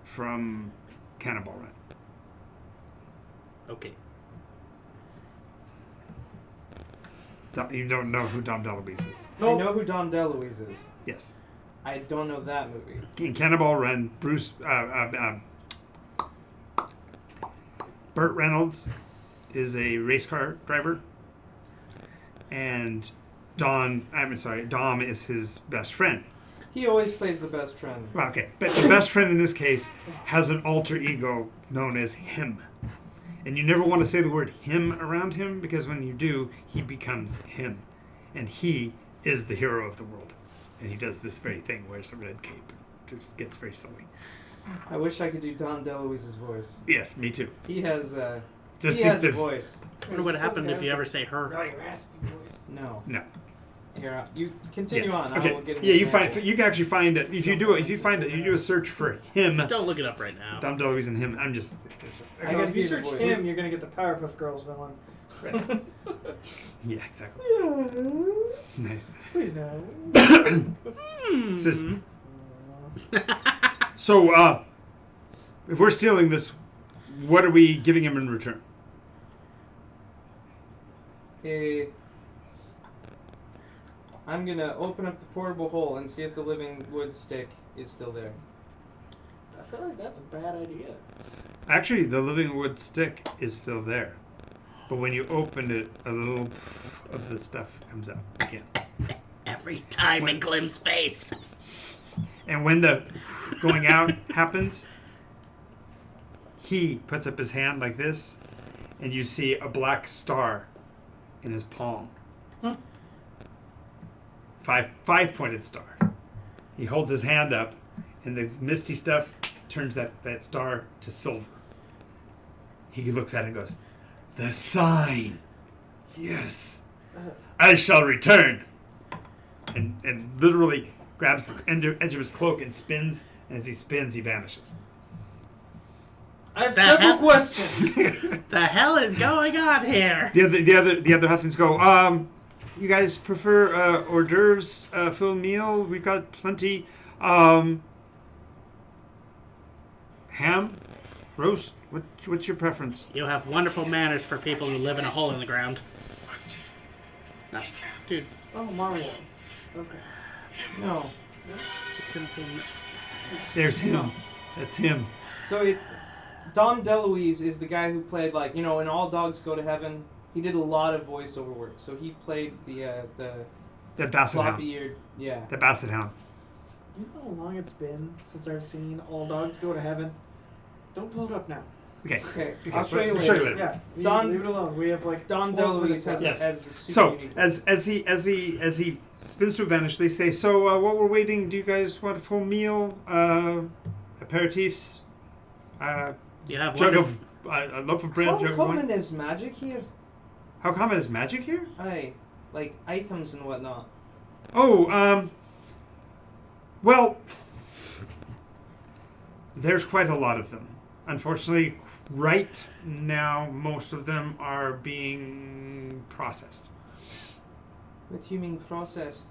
from Cannonball Run. Okay. You don't know who Dom DeLuise is? I know who Dom DeLuise is. Yes. I don't know that movie. In Cannonball Run, Burt Reynolds is a race car driver, and Dom is his best friend. He always plays the best friend. Well, okay, but the best friend in this case has an alter ego known as him. And you never want to say the word him around him, because when you do, he becomes him. And he is the hero of the world. And he does this very thing, wears a red cape. It gets very silly. I wish I could do Dom DeLuise's voice. Yes, me too. He has Just he has a if- voice. I wonder what happened if you ever say her. raspy voice. No. No. Here, you continue Yeah. on. I Okay. will get. Yeah, you can actually find it. If you do a search for him, Don't look it up right now. Dom DeLuise and him. I'm just. I gotta if you hear the search voice. him, you're gonna get the Powerpuff Girls villain. Yeah, exactly. Nice. Please no. Says, so, if we're stealing this, what are we giving him in return? I'm gonna open up the portable hole and see if the living wood stick is still there. I feel like that's a bad idea. Actually, the living wood stick is still there. But when you open it, a little of the stuff comes out again. Every time in Glim's face. And when the going out happens, he puts up his hand like this, and you see a black star in his palm. Five-pointed star. He holds his hand up, and the misty stuff turns that star to silver. He looks at it and goes, "The sign! Yes! I shall return!" And literally grabs the edge of his cloak and spins, and as he spins, he vanishes. I have That several hap- questions. The hell is going on here? The other Huffins go, you guys prefer hors d'oeuvres, full meal? We've got plenty. Ham? Roast? What's your preference? You have wonderful manners for people who live in a hole in the ground. No, dude, Oh, Mario. Okay. No. just gonna say no. There's him. That's him. So it's Dom DeLuise is the guy who played in All Dogs Go to Heaven. He did a lot of voiceover work. So he played the Basset Hound. floppy-eared. Yeah. The Basset Hound. You know how long it's been since I've seen All Dogs Go to Heaven? Don't pull it up now. Okay. Okay. Okay, I'll show you we'll later. Yeah, Don- leave it alone. We have like Don 12 DeLuise minutes has left. it as the super So unique. as he spins to advantage, they say, "So while we're waiting, do you guys want a full meal, aperitifs, You have jug one of a loaf of bread, How jug of common wine? is magic here? How common is magic here? Aye. Like items and whatnot. Oh, well, there's quite a lot of them. Unfortunately, right now, most of them are being processed. What do you mean processed?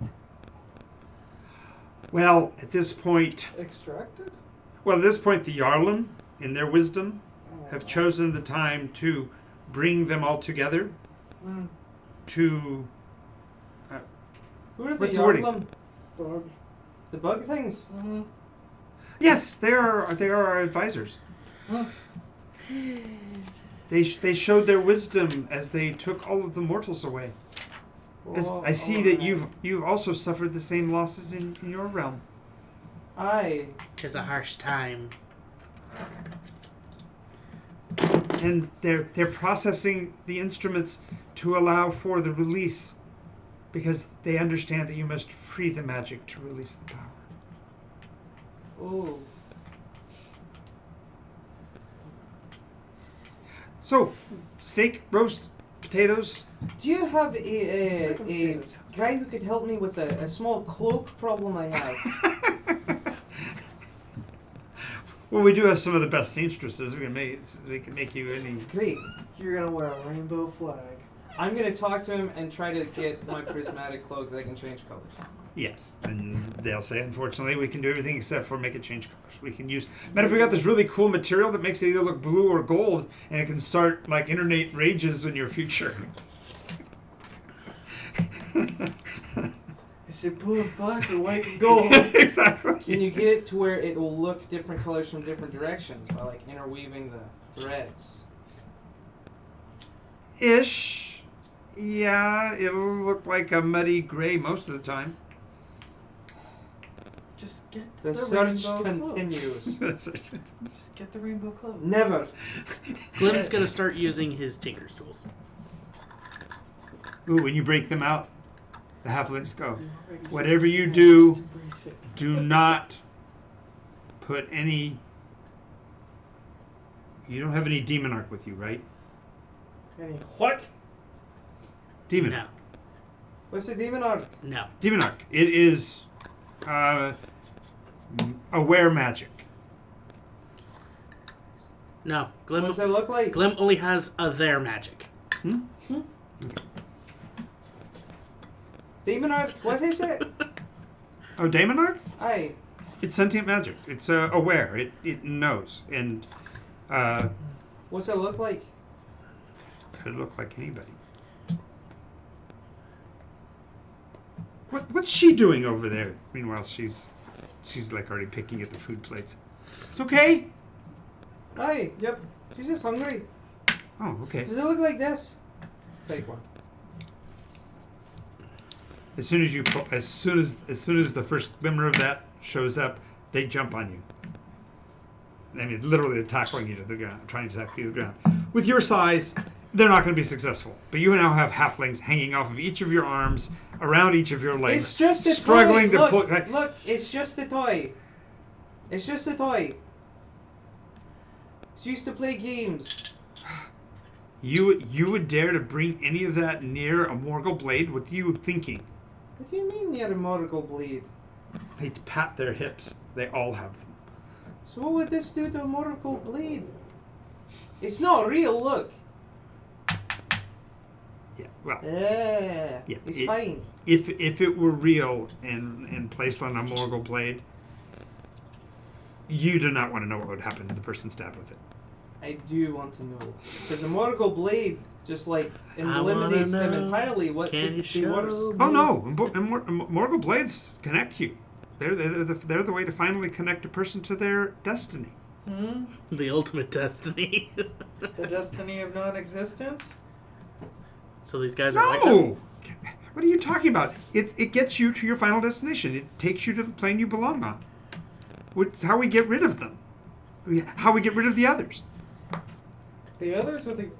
Well, at this point, Extracted? the Yarlum, in their wisdom, Oh, have chosen the time to bring them all together Mm, to... Who are the What's the wording? Yarlum? dogs. The bug things? Mm. Yes, they are our advisors. Mm. They showed their wisdom as they took all of the mortals away. As Oh, I see that alright. you've also suffered the same losses in your realm. Aye. Tis a harsh time. And they're processing the instruments to allow for the release, because they understand that you must free the magic to release the power. Oh. So, steak, roast, potatoes. Do you have a Circumstances. guy who could help me with a small cloak problem I have? Well, we do have some of the best seamstresses. We can make you any. Great. You're gonna wear a rainbow flag. I'm gonna talk to him and try to get my prismatic cloak that can change colors. Yes, and they'll say, unfortunately, we can do everything except for make it change colors. We can use. Matter of fact, we got this really cool material that makes it either look blue or gold, and it can start like internet rages in your future. Is it blue and black or white and gold? Exactly. Can you get it to where it will look different colors from different directions by like interweaving the threads? Ish. Yeah, it'll look like a muddy gray most of the time. Just get The the search rainbow cloak. continues. Just get the rainbow cloak. Never. Glim's gonna start using his tinker's tools. Ooh, when you break them out, the halflings go. You're already Whatever you so do, just embrace it. do not put any. You don't have any demon arc with you, right? Any What? Demon. No. What's the demon arc? No. Demon arc. It is aware magic. No. What Glim does it look like? Glim only has a their magic. Demon arc? What is it? Oh, demon arc? Aye. It's sentient magic. It's aware. It knows, and What's it look like? could look like anybody. What's she doing over there? Meanwhile, she's like already picking at the food plates. It's okay. Aye. Yep. She's just hungry. Oh, okay. Does it look like this? Fake one. As soon as the first glimmer of that shows up, they jump on you. I mean, literally tackling you to the ground, trying to tackle you to the ground. With your size, they're not going to be successful. But you now have halflings hanging off of each of your arms, around each of your legs, It's just a struggling toy. to Look, pull. look, it's just a toy. It's just a toy. It's used to play games. You would dare to bring any of that near a Morgul blade? What are you thinking? What do you mean near a Morgul blade? They pat their hips. They all have them. So what would this do to a Morgul blade? It's not real, look. Yeah. Well, Yeah, it's it- fine. if it were real and placed on a Morgul blade, you do not want to know what would happen to the person stabbed with it. I do want to know. Because a Morgul blade just like I eliminates wanna them know. entirely. What Can could you be show worse? me? Oh no! Morgul blades connect you. They're the way to finally connect a person to their destiny. Hmm? The ultimate destiny. The destiny of non-existence? So these guys are like No! What are you talking about? It gets you to your final destination. It takes you to the plane you belong on. It's how we get rid of them. How we get rid of the others. The others or the...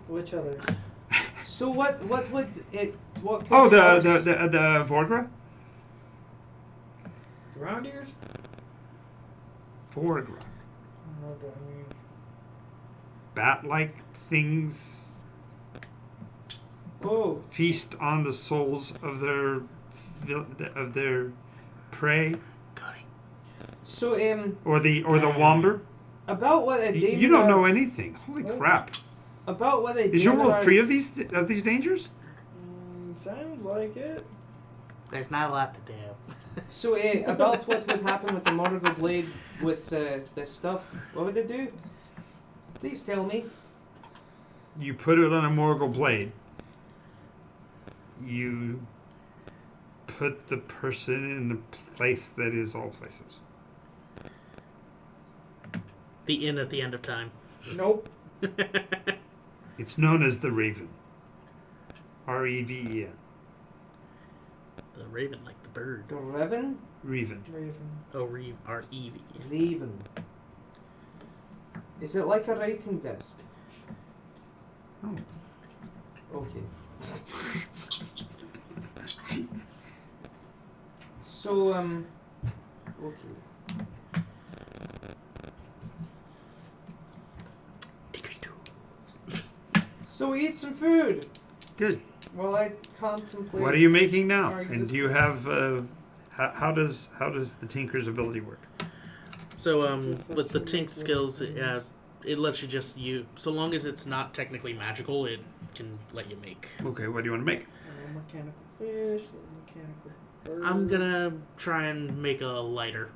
Which others? So what would it? What? Oh, kind of house- the Vorgra? Round ears? Vorgra. I don't know what that means. Bat-like things Oh, feast on the souls of their prey, Cody. so or the womber. about what a You don't know anything. Holy crap! About what a Is your demon world are- free of these dangers? Sounds like it. There's not a lot to do. So about what would happen with the Morgul blade with the stuff? What would it do? Please tell me. You put it on a Morgul blade. You put the person in a place that is all places. The inn at the end of time. Nope. It's known as the Raven. R-E-V-E-N. The raven, like the bird. The Revan? Raven. Oh, R-E-V. Raven. Is it like a writing desk? Oh. Okay. So, okay. So we eat some food Good. while I contemplate. What are you making now? our And do you have how does the Tinker's ability work? So, with the Tink skills, it lets you just use... So long as it's not technically magical, it can let you make. Okay, what do you want to make? Mechanical fish, mechanical bird. I'm gonna try and make a lighter.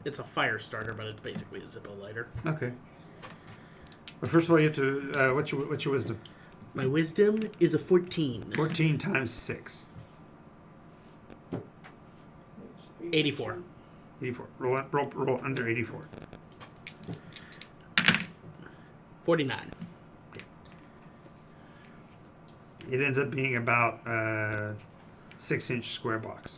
It's a fire starter, but it's basically a Zippo lighter. Okay. But first of all, you have to what's your wisdom? My wisdom is a 14. 14 times 6. 84. 84. Roll under 84. 49. It ends up being about 6-inch square box.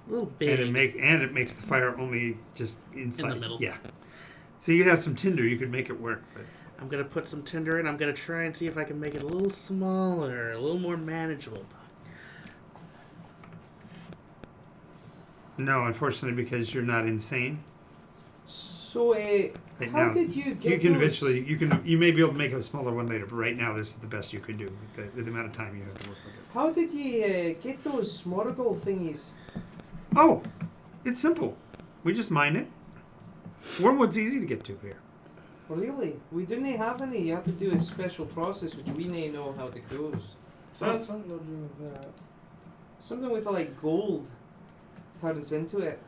A little big. And it makes the fire only just inside. In the middle. Yeah. So you could have some tinder. You could make it work. But I'm gonna put some tinder in. I'm gonna try and see if I can make it a little smaller, a little more manageable. no, unfortunately, because you're not insane. So, Right how now, did you get you can those? eventually you may be able to make a smaller one later. But right now, this is the best you could do with the amount of time you have to work with it. How did you get those Morgul thingies? Oh, it's simple. We just mine it. Wormwood's easy to get to here. Really? We didn't have any. You have to do a special process which we may know how it goes. So that's something to do with that. Something with like gold turns into it.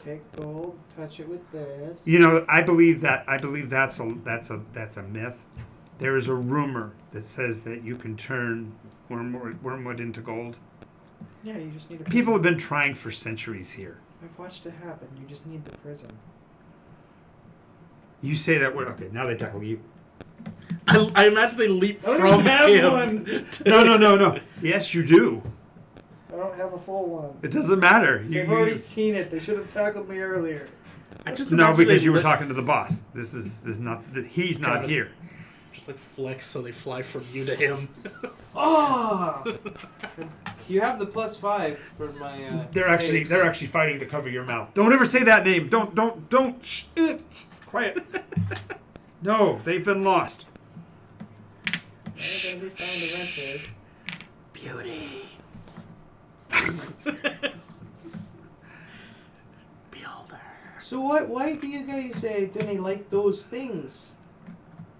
Take gold, touch it with this. You know, I believe that's a myth. There is a rumor that says that you can turn wormwood into gold. Yeah, you just need a People have been trying for centuries here. I've watched it happen. You just need the prism. You say that word. Okay, now they tackle you. I imagine they leap I don't from even have him. one. No. Yes, you do. I don't have a full one. It doesn't matter. They've already seen it. They should have tackled me earlier. I just No, imagine because they you were li- talking to the boss. This is not. He's not Travis. here. Just like flex so they fly from you to him. Oh! You have the +5 for my. Saves. They're actually fighting to cover your mouth. Don't ever say that name. Don't. Shh, quiet. No, they've been lost. They're going to be found eventually. Beauty. Beholder. So what? Why do you guys don't like those things?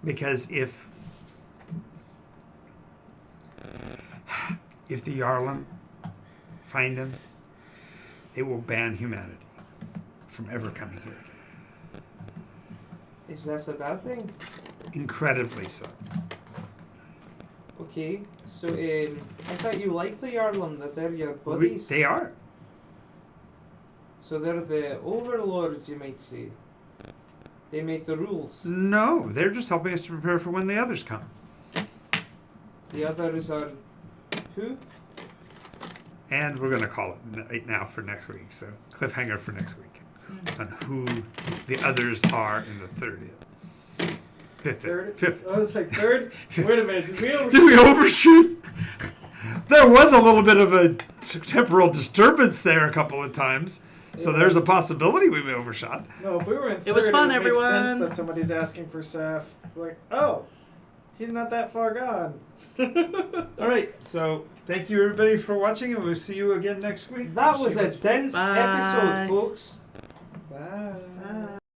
Because if the Yarlum find them, it will ban humanity from ever coming here again. Is that a bad thing? Incredibly so. Okay, so I thought you liked the Yarlum, that they're your buddies. They are. So they're the overlords, you might say. They make the rules. No, they're just helping us to prepare for when the others come. The others are who? And we're going to call it right now for next week. So cliffhanger for next week on who the others are in the 30th. Fifth. I was like, third? Wait a minute, did we overshoot? Did we overshoot? There was a little bit of a temporal disturbance there a couple of times. So there's a possibility we may overshot. No, if we were in third, It was fun, would make everyone. sense that somebody's asking for Seth. Like, oh, he's not that far gone. All right. So thank you, everybody, for watching, and we'll see you again next week. That was a dense Bye. episode, folks. Bye.